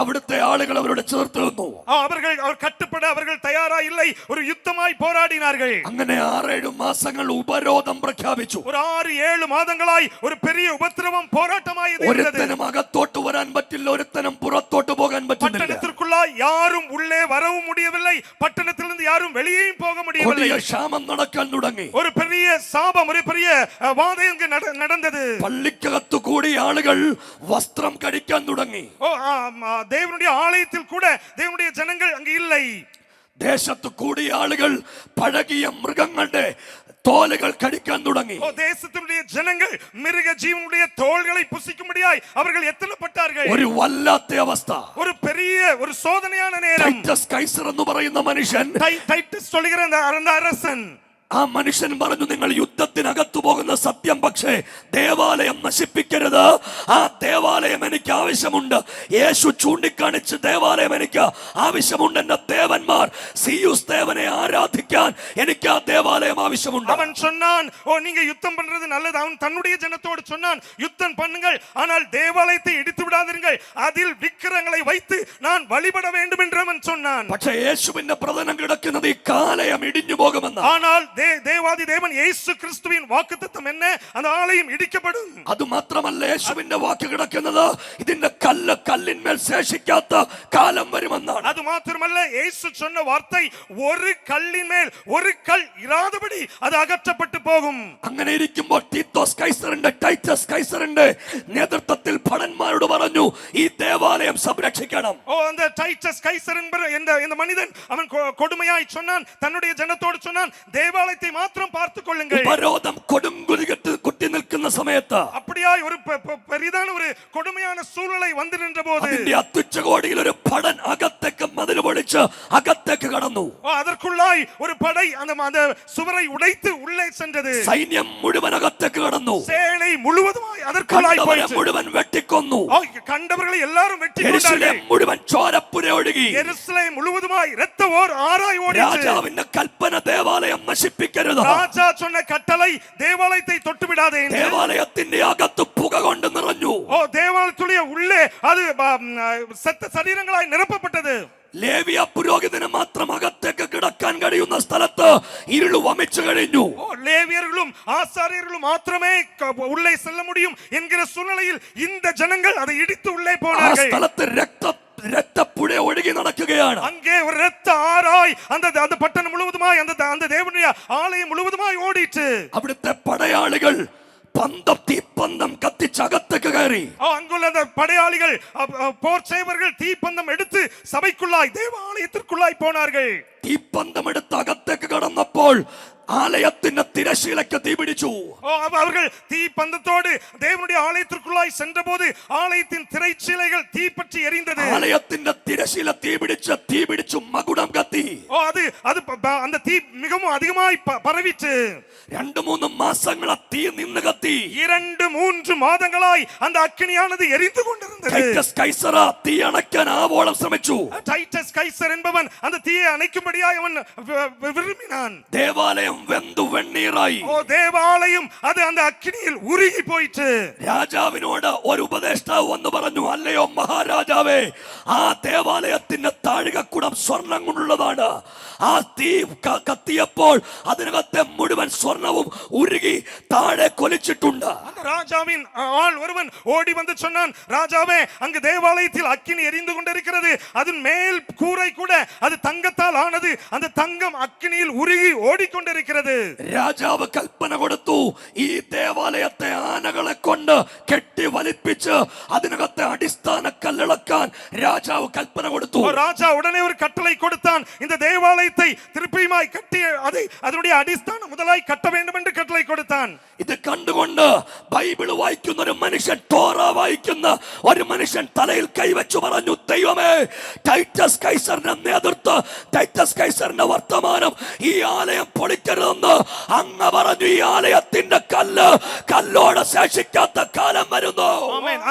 അവിടുത്തെ ആളുകൾ അവരോട് ചേർത്ത് നിന്നു. അവർ കട്ടുപെട അവர்கள் തയ്യാറാ இல்லை. ഒരു യുദ്ധമായി പോരാടിനാர்கள். അങ്ങനെ 6-7 മാസങ്ങൾ ഉപരോധം പ്രഖ്യാപിച്ചു. ഒരു 6-7 മാസങ്ങളായി ഒരു പെരിയ ഉപദ്രവം പോരാട്ടമായി ഇരുന്നത്. ഒരുത്തനും അകത്തോട്ട് വരാൻ പറ്റില്ല, ഒരുത്തനും പുറത്തോട്ട് പോകാൻ പറ്റുന്നില്ല. പട്ടണത്തിற்குள்ள யாரும் உள்ளே வரவும் முடியவில்லை, பட்டணத்திலிருந்து யாரும் வெளியேயும் போக முடியவில்லை. ക്ഷാമം നടക്കാൻ തുടങ്ങി. ഒരു പെരിയ സാപം, ഒരു പെരിയ വാദം നടന്നത്. പള്ളിക്കകത്തു കൂടി ആളുകൾ വസ്ത്രം കടിക്കാൻ തുടങ്ങി. தேவனுடைய ஆலயத்தில் கூட தேவனுடைய ஜனங்கள் அங்கு இல்லை. ദേശത്തു കൂടിയ ആളുകൾ പഴകിയ മൃഗങ്ങളുടെ തോലുകൾ കടിക്കാൻ തുടങ്ങി. ദേശത്തിനുடைய ജനങ്ങൾ മിരുക ജീവനുடைய തോളുകളെ പുസിക്കുம்படியாய் அவர்கள் எத்தனப்பட்டார்கள். ഒരു വല്ലാത്ത അവസ്ഥ, ഒരു പെരിയ ഒരു സോദനயான നേരം. ടൈറ്റസ് കൈസർ എന്ന് പറയുന്ന മനുഷ്യൻ, ടൈറ്റസ് சொல்லுகிற அந்த அரசன், ആ മനുഷ്യൻ പറഞ്ഞു, നിങ്ങൾ യുദ്ധത്തിനകത്തു പോകുന്ന സത്യം, പക്ഷേ ദേവാലയം നശിപ്പിക്കരുത്. ആ ദേവാലയം എനിക്ക് ആവശ്യമുണ്ട്. യേശു ചൂണ്ടിക്കാണിച്ച് ദേവാലയം എനിക്ക് ആവശ്യമുണ്ട്. എന്റെ ദേവന്മാർ സിയൂസ് ദേവനെ ആരാധിക്കാൻ എനിക്ക് ആ ദേവാലയം ആവശ്യമുണ്ട്. അവൻ சொன்னான், நீங்க யுத்தம் பண்றது நல்லது. அவன் தன்னுடைய ஜனத்தோடு சொன்னான், யுத்தம் பண்ணுங்கள், ஆனால் தேவாலயத்தை இடித்து விடாதீர்கள். அதில் விக்கிரங்களை வைத்து நான் வழிபட வேண்டும் என்று அவன் சொன்னான். പക്ഷേ യേശുവിന്റെ പ്രവചനം കിടക്കുന്നത് ഈ കാലയം ഇടിഞ്ഞു പോകുമെന്ന്. ஆனால் தேவாதி தேவன் இயேசு கிறிஸ்துவின் வாக்குத்தத்தம் என்ன? அந்த அந்த ஆலயம் இடிக்கப்படும். അത് മാത്രമല്ല യേശുവിന്റെ വാക്ക് കിടക്കുന്നത് ഇതിന്റെ കല്ല് കല്ലിന്മേൽ ശേഷിക്കാത്ത കാലം വരുമെന്നാണ്. அது மாத்திரமல்ல, இயேசு சொன்ன வார்த்தை ஒரு கல்லின் மேல் ஒரு கல் இராதபடி அது அகற்றப்பட்டு போகும். അങ്ങനെ ഇരിക്കുമ്പോൾ ടീത്തോസ് കൈസറിന്റെ ടൈറ്റസ് കൈസറിന്റെ നേതൃത്വത്തിൽ ഭടന്മാരോട് പറഞ്ഞു ഈ ദേവാലയം സംരക്ഷിക്കണം. அந்த டைட்டஸ் கைசர் என்ற இந்த மனிதன் அவன் கொடுமையாய் சொன்னான், தன்னுடைய ஜனத்தோடு சொன்னான், தேவாலயத்தை மாத்திரம் பார்த்துக் கொள்ளுங்கள். ഉപരോധം കൊടുങ്കുരുകത്ത് കുത്തി നിൽക്കുന്ന സമയത്ത് அப்படியாய் ஒரு பெரிதான ஒரு கொடுமையான சூழ்நிலை வந்து நின்றபோது അതിന്റെ അത്യുച്ചകോടിയിൽ ഒരു ഭടൻ അകത്തേക്ക് മതിൽ പൊളിച്ച് അകത്തേക്ക് കടന്നു. அதற்குள்ளாய் ஒரு படை அந்த சுவரை உடைத்து உள்ளே சென்றது. സൈന്യം മുഴുവൻ അകത്തേക്ക് കടന്നു. சேனை முழுவதுமாய் அதற்குள்ளாய் போயிற்று. മുഴുവൻ വെട്ടിക്കൊന്നു. கண்டவர்களை எல்லாரும் வெட்டி യെരൂശലേം മുഴുവൻ ചോരപ്പുര ഒഴുകി. യെരൂശലേം മുഴുവതുമായി രക്തം ആറായി ഓടിച്ചു. രാജാവിന്റെ കൽപ്പന ദേവാലയം നശിപ്പിക്കരുത്. ராஜா சொன்ன கட்டளை தேவாலயத்தை தொட்டு விடாதே. ദേവാലയത്തിന്റെ അകത്ത് പുക കൊണ്ട് നിറഞ്ഞു. தேவாலயத்துடைய உள்ளே அது செத்த சரீரங்களாய் நிரப்பப்பட்டது. ലേവിയ പുരോഹിതന് മാത്രം അകത്തേക്ക് കിടക്കാൻ കഴിയുന്ന സ്ഥലത്ത് ഇരുള് വമിച്ചു കഴിഞ്ഞു. ലേവിയர்களும் ஆசாரியர்களும் மாத்திரமே உள்ளே செல்ல முடியும் என்கிற சூழ்நிலையில் இந்த ஜனங்கள் அதை இடித்து உள்ளே ആ போனார்கள். സ്ഥലത്ത് രക്തപ്പുഴ ഒഴുകി നടക്കുകയാണ്. அங்கே ஒரு இரத்த ஆறாய் அந்த பட்டணம் முழுவதுமாய் அந்த தேவனுடைய ஆலயம் முழுவதுமாய் ஓடிச்சு. അവിടുത്തെ പടയാളികൾ തീപ്പന്തം കത്തിച്ചകത്തേക്ക് കയറി. அங்குள்ள அந்த படையாளிகள் போர் செய்வர்கள் தீப்பந்தம் எடுத்து சபைக்குள்ளாய் தேவாலயத்திற்குள்ளாய் போனார்கள். തീപ്പന്തം എടുത്ത് അകത്തേക്ക് കടന്നപ്പോൾ ആലയത്തിന്റെ തിരശീലയ്ക്ക് തീപിടിച്ചു. அவர்கள் தீப்பந்தத்தோடு தேவனுடைய ஆலயத்திற்குள்ளாய் சென்றபோது ஆலயத்தின் திரைச்சீலைகள் தீப்பற்றி எரிந்தது. ആലയത്തിന്റെ തിരശീല തീപിടിച്ചു മകുടം കത്തി. அது அந்த தீ மிகவும் அதிகமாய் பரவிச்சு. 2-3 മാസങ്ങൾ തീ നിന്ന് കത്തി. 2-3 மாதங்களாய் அந்த அக்கினியானது எரிந்து கொண்டிருந்தது. ടൈറ്റസ് കൈസർ തീ അണയ്ക്കാൻ ആവോളം ശ്രമിച്ചു. டைட்டஸ் கைசர் என்பவன் அந்த தீயை அணைக்கும்படியாய் அவன் விரும்பினான். ദേവാലയം വെന്തു വെണ്ണീറായി. தேவாலயம் அது அந்த அக்கினியில் உருகி போயிற்று. രാജാവിനോട് ഒരു ഉപദേഷ്ടാവ് വന്ന് പറഞ്ഞു, അല്ലയോ മഹാരാജാവേ, ആ ദേവാലയത്തിന്റെ താഴികക്കുടം സ്വർണം കൊണ്ടുള്ളതാണ്. ആ തീ കത്തിയപ്പോൾ അതിനകത്തെ മുഴുവൻ സ്വർണവും ഉരുകി താഴെ കൊലിച്ചിട്ടുണ്ട്. அந்த ராஜாவின் ஆள் ஒருவன் ஓடி வந்து சொன்னான், ராஜாவே, அங்கு தேவாலயத்தில் அக்கினி எரிந்து கொண்டிருக்கிறது, அதன் மேல் கூரை கூட அது தங்கத்தால் ஆனது, அந்த தங்கம் அக்கினியில் உருகி ஓடிக்கொண்டிருக்கிறது. രാജാവ് കൽപ്പന കൊടുത്തു, ഈ ദേവാലയത്തെ ആനകളെ കൊണ്ട് കെട്ടി വലിപ്പിച്ച് അതിനകത്തെ അടിസ്ഥാന കല്ലിളക്കാൻ രാജാവ് കൽപ്പന കൊടുത്തു. ராஜா உடனே ஒரு கட்டளை கொடுத்தான், இந்த தேவாலயத்தை திருப்பியுமாய் கட்டி அதை அதனுடைய அடிസ്ഥാനം முதலாய் கட்ட வேண்டும் என்று கட்டளை கொடுத்தான். ഇത് കണ്ടുകൊണ്ട് ബൈബിൾ വായിക്കുന്ന ഒരു മനുഷ്യൻ, തോറ വായിക്കുന്ന ഒരു മനുഷ്യൻ തലയിൽ കൈവച്ചു പറഞ്ഞു, ദൈവമേ, ടൈറ്റസ് കൈസറിന്റെ നേതൃത്വം, ടൈറ്റസ് കൈസറിന്റെ വർത്തമാനം ഈ ആലയം പൊളിക്കരുതെന്ന് അങ്ങ് പറഞ്ഞു. ഈ ആലയത്തിന്റെ കല്ലോടെ ശേഷിക്കാത്ത കാലം വരുന്നു. ஆமென்.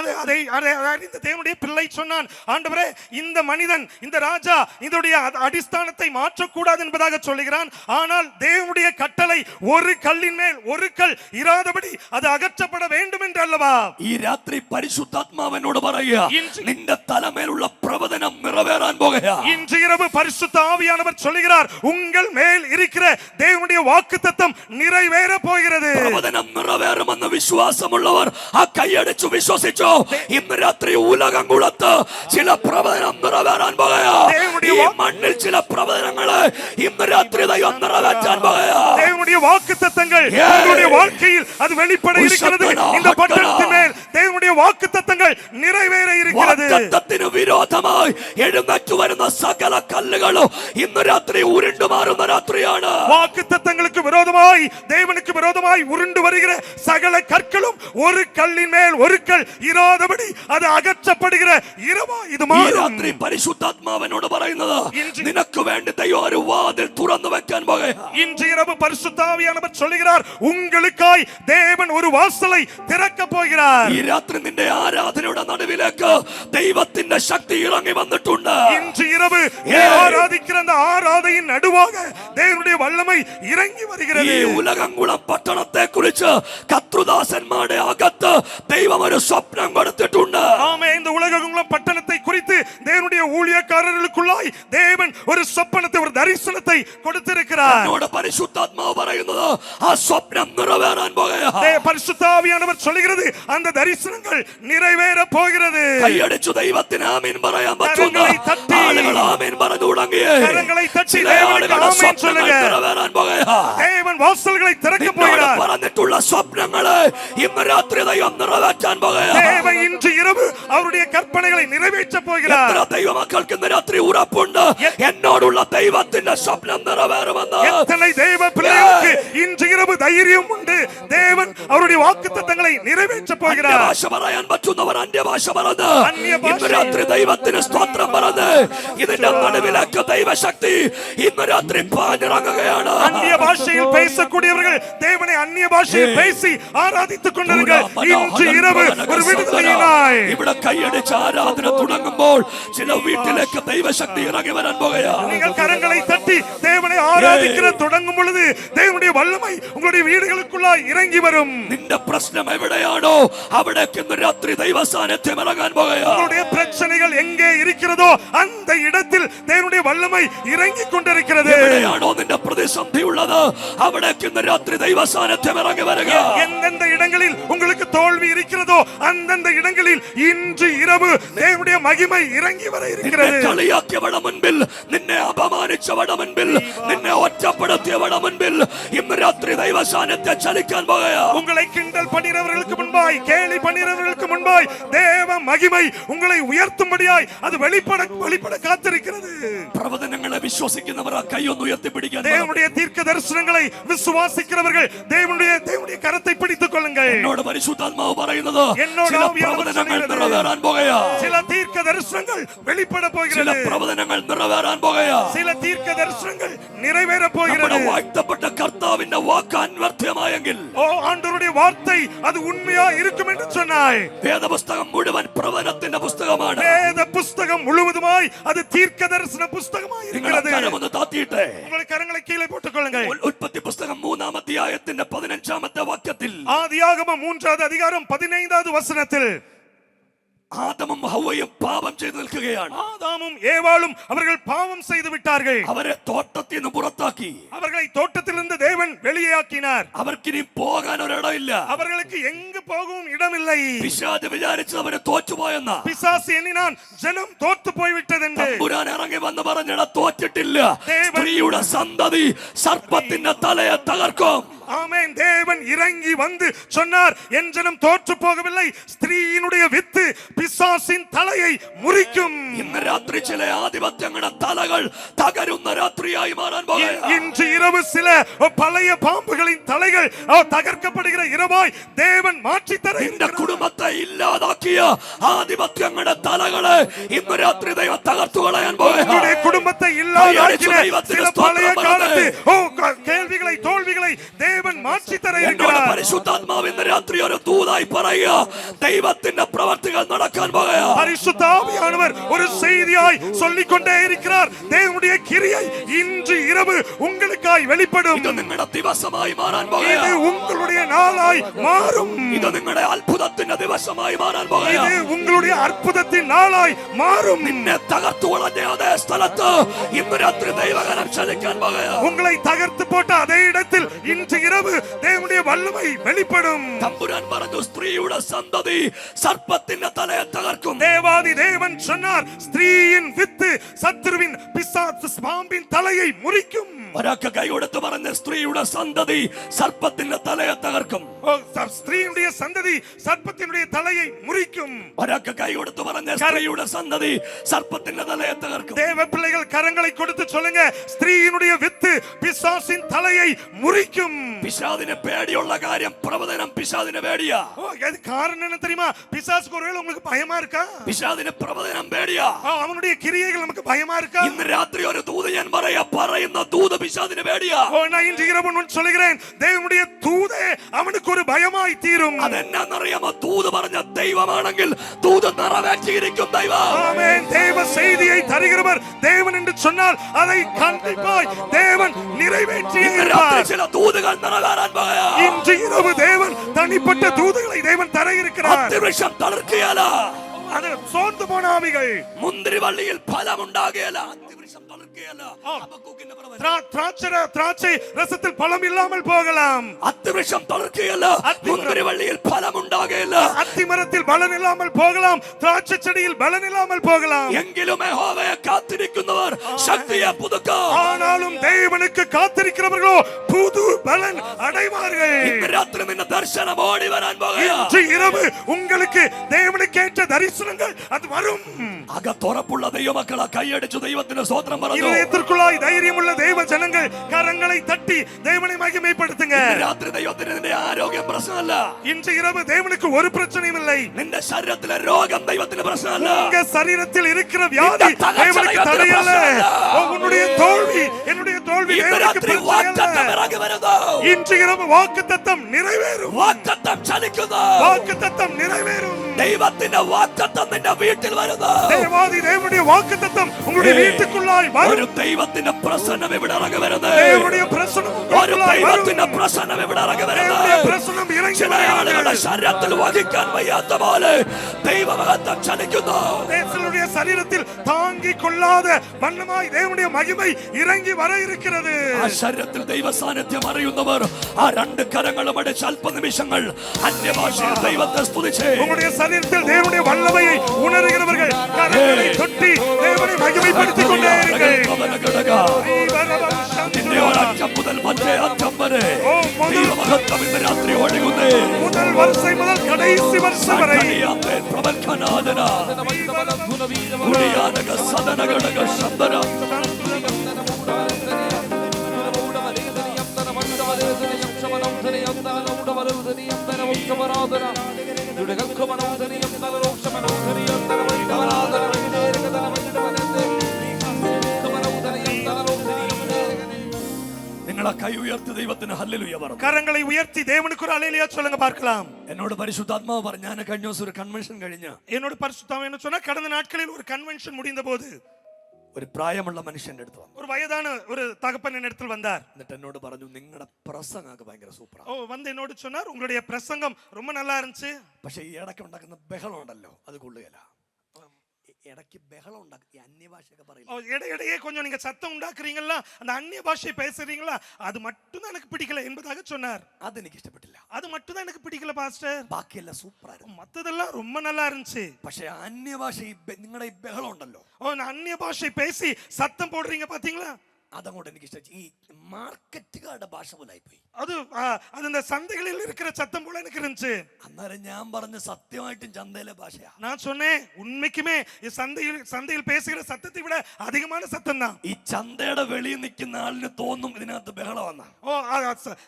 இந்த தேவனுடைய பிள்ளை சொன்னான், ஆண்டவரே, இந்த மனிதன், இந்த ராஜா இதோடைய அடிസ്ഥാனத்தை மாற்றக்கூடாது என்பதாக சொல்லுகிறான். ஆனால் தேவனுடைய கட்டளை ஒரு கல்லின் மேல் ஒரு கல் இராதபடி அது அகற்றப்பட வேண்டும் என்று அல்லவா? ഈ രാത്രി പരിശുദ്ധാത്മാവനോട് പറയുക, നിന്റെ തലമേലുള്ള പ്രവചനം നിറവേറാൻ പോകുക. இன்று இரவு பரிசுத்த ஆவியானவர் சொல்லுகிறார், உங்கள் மேல் இருக்கிற தேவனுடைய வாக்குத்தத்தம் நிறைவேற போகிறது. പ്രവചനം നിറവേറുമെന്ന് വിശ്വാസമുള്ളവർ ആ കൈയടിച്ചു വിശ്വസിച്ചു. ഇന്ന് രാത്രി ഉലകം കുളത്ത് ചില പ്രവചനം നിറവേറാൻ പോകുക. ഈ മണ്ണിൽ ചില പ്രവചനങ്ങളെ ഇന്ന് രാത്രി ദൈവം നിറവേറ്റാൻ പോകുക. தேவனுடைய வாக்குத்தத்தங்கள் உங்களுடைய வாழ்க்கையில் அது வெளிப்பட இருக்கிறது. இந்த பட்டணத்தின் மேல் தேவனுடைய வாக்குத்தத்தங்கள் நிறைவேற இருக்கிறது. വാഗ്ദത്തത്തിന് വിരോധമായി എഴുന്നേറ്റ് വരുന്ന സകല കല്ലുകളും ഇന്ന് രാത്രി ഉരുണ്ടു മാറുന്ന രാത്രിയാണ്. வாக்குத்தத்தங்களுக்கு விரோதமாய், தேவனுக்கு விரோதமாய் உருண்டு வருகிற சகல கற்களும் ஒரு கல்லின் மேல் ஒரு கல் இராதபடி அது அகற்றப்படுகிற இரவா இது ഈ രാത്രി പരിശുദ്ധാത്മാവനോട് പറയുന്നത്, നിനക്ക് വേണ്ടി ദൈവം ഒരു വാതിൽ തുറന്നു വെക്കാൻ പോകുക. இன்று இரவு பரிசுத்த ஆவியானவர் சொல்லுகிறார், உங்களுக்காய் தேவன் ஒரு வாசலை திறக்க போகிறார். ഈ രാത്രി നിന്റെ ആരാധനയുടെ നടുവിലേക്ക് ദൈവത്തിന്റെ ശക്തി ഇറങ്ങി വന്നിട്ടുണ്ട്. இன்று இரவு ஆராதிக்கிற அந்த ஆராதனையின் நடுவாக தேவனுடைய வல்லமை இறங்கி வருகிறது. ഈ ഉലകംകുളം പട്ടണത്തെ കുറിച്ച് കർത്തൃദാസന്മാരുടെ അകത്ത് ദൈവം ഒരു സ്വപ്നം കൊടുത്തിട്ടുണ്ട്. ஆமே, இந்த உலகங்குளம் பட்டணத்தை குறித்து தேவனுடைய ஊழியக்காரர் ஊழியக்காரர்களுக்குள்ளாய் தேவன் ஒரு சொப்பனத்தை, ஒரு தரிசனத்தை கொடுத்திருக்கிறார். എന്നോട് പരിശുദ്ധാത്മാവ് പറയുന്നത് ആ സ്വപ്നം നിറവേറാൻ പോകുകയാണ്. പരിശുദ്ധാവിയാനவர் சொல்கிறது அந்த தரிசனங்கள் நிறைவேற போகிறது. കൈയടിച്ചു ദൈവത്തിന് ആമേൻ പറയാൻ പറ്റുന്ന ആളുകൾ ആമേൻ പറഞ്ഞു തുടങ്ങിയേ. കരങ്ങളെ തട്ടി தேவனுக்கு ஆமென் சொல்லுங்க. നിറവേറാൻ പോകുകയാണ്. தேவன் வாசல்களை திறக்க போகிறார். പറഞ്ഞിട്ടുള്ള സ്വപ്നങ്ങളെ ഇന്ന് രാത്രി ദൈവം നിറവേറ്റാൻ പോകുകയാണ്. தேவன் இன்று இரவு அவருடைய கற்பனைகளை நிறைவேற்ற போகிறார். എത്ര ദൈവമക്കൾക്ക് ഇന്ന് രാത്രി ഉറപ്പുണ്ട് എന്നോടുള്ള ദൈവത്തിന്റെ സ്വപ്നം നിറവേറുമെന്ന്? எத்தனை தேவ பிள்ளைகளுக்கு இன்று இரவு தைரியம் உண்டு, தேவன் அவருடைய வாக்குத்தத்தங்களை நிறைவேற்ற போகிறார். ഭാഷ പറയാൻ പറ്റുന്നവർ അന്യഭാഷ പറഞ്ഞ് ഇന്ന് രാത്രി ദൈവത്തിന് സ്തോത്രം പറഞ്ഞ് ഇതിന്റെ നടുവിലേക്ക് ദൈവശക്തി ഇന്ന് രാത്രി പാഞ്ഞിറങ്ങുകയാണ്. அந்நிய பாஷையில் பேசக்கூடியவர்கள் தேவனை அந்நிய பாஷையில் பேசி ஆராதித்துக் கொண்டிருங்கள். இன்று இரவு ஒரு விடுதலையினாய் ഇവിടെ കൈയടിച്ച് ആരാധന തുടങ്ങുമ്പോൾ ചില വീട്ടിലേക്ക് ദൈവശക്തി ഇറങ്ങി വരാൻ പോകുകയാണ്. நீங்கள் கரங்களை தட்டி தேவனை ஆராதிக்கிற தொடங்கும் பொழுது தேவனுடைய வல்லமை உங்களுடைய வீடுகளுக்குள்ளாய் இறங்கி வரும். നിന്റെ പ്രശ്നം എവിടെയാണോ അവിടേക്ക് ഇന്ന് രാത്രി ദൈവ സാന്നിധ്യം ഇറങ്ങാൻ പോകുകയാണ്. உங்களுடைய பிரச்சனைகள் எங்கே இருக்கிறதோ அந்த இடத்தில் தேவனுடைய வல்லமை இறங்கி கொண்டிருக்கிறது. എവിടെയാണോ നിന്റെ പ്രതിസന്ധി ഉള്ളത് അവിടേക്ക് ഇന്ന് രാത്രി ദൈവ സാന്നിധ്യം ഇറങ്ങി വരിക. எந்தெந்த இடங்களில் உங்களுக்கு தோல்வி இருக்கிறதோ அந்தந்த இடங்களில் இன்று இரவு தேவனுடைய மகிமை இறங்கி வர இருக்கிறது. കളിയാക്കിയവടെ മുൻപിൽ, നിന്നെ അപമാനിച്ചവടെ മുൻപിൽ, നിന്നെ ഒറ്റപ്പെടുത്തിയവടെ മുൻപിൽ ഇന്ന് രാത്രി ദൈവ സാന്നിധ്യം ചലിക്കാൻ പോകുകയാണ്. உங்களை கிண்டல் பண்ணிறவர்களுக்கு முன்பாய், கேலி பண்ணிறவர்களுக்கு முன்பாய் தேவ மகிமை உங்களை உயர்த்தும்படியாய் அது வெளிப்பட காத்திருக்கிறது. പ്രവചനങ്ങളെ വിശ്വസിക്കുന്നവർ ആ കൈയൊന്ന് ഉയർത്തിപ്പിടിക്കാൻ. தேவனுடைய தீர்க்க தரிசனங்களை விசுவாசிக்கிறவர்கள் தேவனுடைய கரத்தை பிடித்துக் கொள்ளுங்கள். എന്നോട് പരിശുദ്ധാത്മാവ് പറയുന്നത് എന്നോട് ചില ആവിയാനവർ പ്രവചനങ്ങൾ പറയുന്നത് നിറവേറാൻ പോകുകയാണ്. சில தீர்க்க தரிசனங்கள் வெளிப்பட ചില போகிறது. പ്രവചനങ്ങൾ നിറവേറാൻ പോകുകയാണ്. சில தீர்க்க தரிசனங்கள் நிறைவேற போகிறது. നമ്മുടെ വാഴ്ത്തപ്പെട്ട കർത്താവിന്റെ വാക്ക് അന്വർത്ഥമായെങ്കിൽ, ஓ ஆண்டவருடைய வார்த்தை அது உண்மையா இருக்கும் என்று சொன்னாய். വേദപുസ്തകം മുഴുവൻ പ്രവചനത്തിന്റെ പുസ്തകമാണ്. வேத புஸ்தகம் முழுவதுமாய் அது தீர்க்க தரிசன புஸ்தகமாய் இருக்கிறது. കരമൊന്ന് താത്തിയിട്ടെ உங்கள் கரங்களை கீழே போட்டுக் கொள்ளுங்கள். ഉൽപ്പത്തി പുസ്തകം 3-ാം അധ്യായത്തിന്റെ 15-ാമത്തെ വാക്യത്തിൽ, ஆதியாகமம் 3வது அதிகாரம் 15வது வசனத்தில், ആദമും ഹവ്വയും പാപം ചെയ്തു നിൽക്കുകയാണ്. ஆதாமும் ஏவாளும் அவர்கள் பாவம் செய்து விட்டார்கள். അവരെ തോട്ടത്തിൽ നിന്ന് പുറത്താക്കി. அவர்களை தோட்டத்திலிருந்து தேவன் வெளியாக்கினார். അവർക്കിനി പോകാൻ ഒരിടമില്ല. அவர்களுக்கு எங்கு போகவும் இடமில்லை. പിശാച് വിചാരിച്ചത് അവര് തോറ്റുപോയെന്ന. பிசாசு எண்ணினான் ஜனம் தோற்று போய்விட்டதென்று. തമ്പുരാൻ ഇറങ്ങി വന്ന് പറഞ്ഞിട തോറ്റിട്ടില്ല. സ്ത്രീയുടെ സന്തതി സർപ്പത്തിന്റെ തലയെ തകർക്കും. ஆமென். தேவன் இறங்கி வந்து சொன்னார், என் ஜனம் தோற்று போகவில்லை, ஸ்திரீயினுடைய வித்து பிசாசின் தலையை முறிக்கும். ഇന്ന് രാത്രി ചില ആധിപത്യങ്ങളുടെ തലകൾ തകരുന്ന രാത്രിയായി മാറാൻ പോകുകയാണ്. இன்று இரவு சில பழைய பாம்புகளின் தலைகள் தகர்க்கப்படுகிற இரவாய் தேவன் மாற்றி தர നിന്റെ കുടുംബത്തെ ഇല്ലാതാക്കിയ ആധിപത്യങ്ങളുടെ തലകളെ ഇന്ന് രാത്രി ദൈവം തകർത്തു കളയാൻ പോകുകയാണ്. குடும்பத்தை இல்லாதாக்கின சில பழைய காலத்து கேள்விகளை, தோல்விகளை தேவன் மாற்றி தர இருக்கிறார். പരിശുദ്ധാത്മാവ് ഇന്ന് രാത്രി ഒരു ദൂതായി പറയുക, ദൈവത്തിന്റെ പ്രവർത്തികൾ നടക്കാൻ പോകുകയാണ്. பரிசுத்த ஆவியானவர் ஒரு செய்தியாய் சொல்லிக் கொண்டே இருக்கிறார். தேவனுடைய கிரியை இன்று இரவு உங்களுக்காய் வெளிப்படும். ഇത് നിങ്ങളുടെ ദിവസമായി മാറാൻ இது പോകുകയാണ്. உங்களுடைய நாளாய் மாறும். ഇത് നിങ്ങളുടെ അത്ഭുതത്തിന്റെ ദിവസമായി മാറാൻ இது പോകുകയാണ്. உங்களுடைய அற்புதத்தின் நாளாய் மாறும். നിന്നെ തകർത്തു കളഞ്ഞ അതേ സ്ഥലത്ത് ഇന്ന് രാത്രി ദൈവകരം ചലിക്കാൻ പോകുകയാണ്. உங்களை தகர்த்து போட்ட அதே இடத்தில் இன்று இரவு தேவனுடைய வல்லமை வெளிப்படும். തമ്പുരാൻ പറഞ്ഞു, സ്ത്രീയുടെ സന്തതി സർപ്പത്തിന്റെ തലയെ തകർക്കും. தேவாதி தேவன் சொன்னார், ஸ்திரீயின் வித்து சத்துருவின் பிசாசு பாம்பின் தலையை முறிக்கும். ഒരാൾക്ക് കൈ കൊടുത്ത് പറഞ്ഞ, സ്ത്രീയുടെ സന്തതി സർപ്പത്തിന്റെ തലയെ തകർക്കും. ஸ்திரீயுடைய சந்ததி சர்ப்பத்தினுடைய தலையை முறிக்கும். ഒരാൾക്ക് കൈ കൊടുത്ത് പറഞ്ഞ, സ്ത്രീയുടെ സന്തതി സർപ്പത്തിന്റെ തലയെ തകർക്കും. தேவ பிள்ளைகள் கரங்களை கொடுத்து சொல்லுங்க, ஸ்திரீயினுடைய வித்து பிசாசின் தலையை முறிக்கும். പിശാദിന് പേടിയുള്ള കാര്യം, പ്രവചനം പിശാദിന് പേടിയാ. அது காரணம் என்ன தெரியுமா? பிசாசுக்கு ஒருவேளை உங்களுக்கு பயமா இருக்கா? പിശാദിന് പ്രവചനം പേടിയാ. அவனுடைய கிரியைகள் நமக்கு பயமா இருக்கா? ഇന്ന് രാത്രി ഒരു ദൂത് ഞാൻ പറയുന്ന ദൂത് പിശാദിന് പേടിയാ. நான் இன்று இரவு நான் சொல்கிறேன், தேவனுடைய தூதே அவனுக்கு ஒரு பயமாய் தீரும். അതെന്നാന്നറിയാമോ? ദൂത് പറഞ്ഞ ദൈവമാണെങ്കിൽ ദൂത് നിറവേറ്റിയിരിക്കും ദൈവം. ஆமென். தேவ செய்தியை தருகிறவர் தேவன் என்று சொன்னால் அதை கண்டிப்பாய் தேவன் நிறைவேற்றியே ഇന്ന് രാത്രി இருப்பார். ചില ദൂതുകൾ നിറവേറാൻ പോകുകയാ. இன்று இரவு தேவன் தனிப்பட்ட தூதுகளை தேவன் தர இருக்கிறார். അത്തിവൃക്ഷം തളിർക്കുകയല്ല. அது சோர்ந்து போன ஆவிகள். முந்திரி வள்ளியில் பலம் உண்டாகல, அத்திவிருஷம் தளிர்க்கல. ஹபக்கூக்கின் பிரவசனம். திராட்சை ரசத்தில் பழம் இல்லாமல் போகலாம். அத்திவிருஷம் தளிர்க்கல, முந்திரி வள்ளியில் பலம் உண்டாகல. அத்தி மரத்தில் பலன் இல்லாமல் போகலாம், திராட்சை செடியில் பலன் இல்லாமல் போகலாம். எங்கிலும் யெகோவாவை காத்திருக்கிறவர் சக்தியை புதுக்கும். ஆனாலும் தேவனுக்கு காத்திருக்கிறவர்களோ புது பலன் அடைவார்கள். இந்த ராத்திரி இந்த தரிசனம் ஓடி வர அன்பாக. இன்று இரவு உங்களுக்கு தேவனுக்கு ஏற்ற தரிசனங்கள் அது வரும். அக துறப்புள்ள தெய்வ மக்களை கையடிச்சு தெய்வத்தின் ஸ்தோத்திரம் பண்ணுங்க. இதயத்திற்குள்ளாய் தைரியம் உள்ள தெய்வ ஜனங்கள் கரங்களை தட்டி தேவனை மகிமைப்படுத்துங்க. ராத்திரி தெய்வத்தின் ஆரோக்கியம் பிரச்சனை இல்ல. இன்று இரவு தேவனுக்கு ஒரு பிரச்சனையும் இல்லை. இந்த சரீரத்தில் ரோகம் தெய்வத்தின் பிரச்சனை இல்ல. உங்க சரீரத்தில் இருக்கிற வியாதி தேவனுக்கு தடையல்ல. உன்னுடைய தோல்வி என்னுடைய தோல்வி தேவனுக்கு பிரச்சனை இல்ல. இன்று இரவு வாக்குத்தத்தம் நிறைவேறும். வாக்குத்தத்தம் சலிக்குது. வாக்குத்தத்தம் நிறைவேறும். தெய்வத்தின் வாக்குத்தத்தம் இந்த வீட்டில் வருது. தேவாதி தேவனுடைய வாக்குத்தத்தம் உங்களுடைய வீட்டுக்குள்ளாய் வரும். ஒரு தெய்வத்தின் பிரசன்னம் ഇവിടെ இறங்கி வருது. தேவனுடைய பிரசன்னம் ഒരു ദൈവത്തിന്റെ പ്രസന്നം ഇവിടെ ഇറങ്ങി വരുന്നത്. പ്രസന്നം ഇറങ്ങി ചില ആളുകളുടെ ശരീരത്തിൽ വഹിക്കാൻ വയ്യാത്ത പോലെ ദൈവമഹത്വം ചലിക്കുന്നു. தேவனுடைய சரீரத்தில் தாங்கிக் கொள்ளாத வண்ணமாய் தேவனுடைய மகிமை இறங்கி வர இருக்கிறது. ആ ശരീരത്തിൽ ദൈവ സാന്നിധ്യം അറിയുന്നവർ ആ രണ്ട് കരങ്ങളും അടിച്ച് അല്പ നിമിഷങ്ങൾ അന്യഭാഷയിൽ ദൈവത്തെ സ്തുതിച്ച് உங்களுடைய சரீரத்தில் தேவனுடைய வல்லமையை உணர்கிறவர்கள் கரங்களை தொட்டி தேவனை மகிமைப்படுத்திக் கொண்டே இருங்கள். നിന്റെ ഒരറ്റം മുതൽ മറ്റേ അറ്റം വരെ ദൈവമഹത്വം ഇന്ന് രാത്രി ഒഴുകുന്നേ. முதல் வரிசை முதல் கடைசி வரிசை வரை പ്രവൽക്കനാദന ഉടിയാനക സദനഘടക ശബ്ദന നിങ്ങളെ കൈ ഉയർത്തി ദൈവത്തിന് ഹല്ലേലൂയ പറ. கரங்களை உயர்த்தி தேவனுக்கு ஒரு அல்லேலூயா சொல்லுங்க பார்க்கலாம். എന്നോട് പരിശുദ്ധാത്മാവ് പറഞ്ഞു, ഞാൻ കഴിഞ്ഞ ദിവസം ഒരു കൺവെൻഷൻ കഴിഞ്ഞ என்னோட பரிசுத்தம் என்ன சொன்னா கடந்த நாட்களில் ஒரு கன்வென்ஷன் முடிந்த போது ഒരു പ്രായമുള്ള മനുഷ്യന്റെ അടുത്ത് വന്നു. ஒரு வயதான ஒரு தகப்பன் என்னிடத்தில் வந்தார். എന്നിട്ട് എന്നോട് പറഞ്ഞു, നിങ്ങളുടെ പ്രസംഗമൊക്കെ ഭയങ്കര സൂപ്പറാണ്. வந்து என்னோடு சொன்னார், உங்களுடைய பிரசங்கம் ரொம்ப நல்லா இருந்துச்சு. പക്ഷെ ഈ ഇടയ്ക്ക് ഉണ്ടാക്കുന്ന ബഹളം ഉണ്ടല്ലോ, അത് കൊള്ളുകയില്ല. ഇടയ്ക്ക് ബഹളം ഉണ്ടാക്കി അന്യഭാഷയൊക്കെ പറയില്ല. இடையே கொஞ்சம் நீங்க சத்தம் உண்டாக்குறீங்களா, அந்த அந்நிய பாஷை பேசுறீங்களா, அது மட்டும் தான் எனக்கு பிடிக்கல என்பதாக சொன்னார். അതെനിക്ക് ഇഷ്ടപ്പെട്ടില്ല. அது மட்டும் தான் எனக்கு பிடிக்கல பாஸ்டர். ബാക്കിയെല്ലാം സൂപ്പറായിരുന്നു. மத்ததெல்லாம் ரொம்ப நல்லா இருந்துச்சு. പക്ഷെ അന്യഭാഷ നിങ്ങളുടെ ഈ ബഹളം ഉണ്ടല്ലോ, அந்நிய பாஷை பேசி சத்தம் போடுறீங்க பாத்தீங்களா, അതങ്ങോട്ട് എനിക്ക് ഇഷ്ടം. ഈ മാർക്കറ്റുകാരുടെ ഭാഷ പോലായി പോയി. அது அந்த சந்தைகளில் இருக்கிற சத்தம் போல எனக்கு இருந்துச்சு. അന്നേരം ഞാൻ പറഞ്ഞ സത്യമായിട്ടും ചന്തയിലെ ഭാഷയാ. நான் சொன்னேன், உண்மைக்குமே சந்தையில் பேசுகிற சத்தத்தை விட அதிகமான சத்தம் தான். ഈ ചന്തയുടെ വെളിയിൽ നിൽക്കുന്ന ആളിന് തോന്നും ഇതിനകത്ത് ബഹളമെന്ന.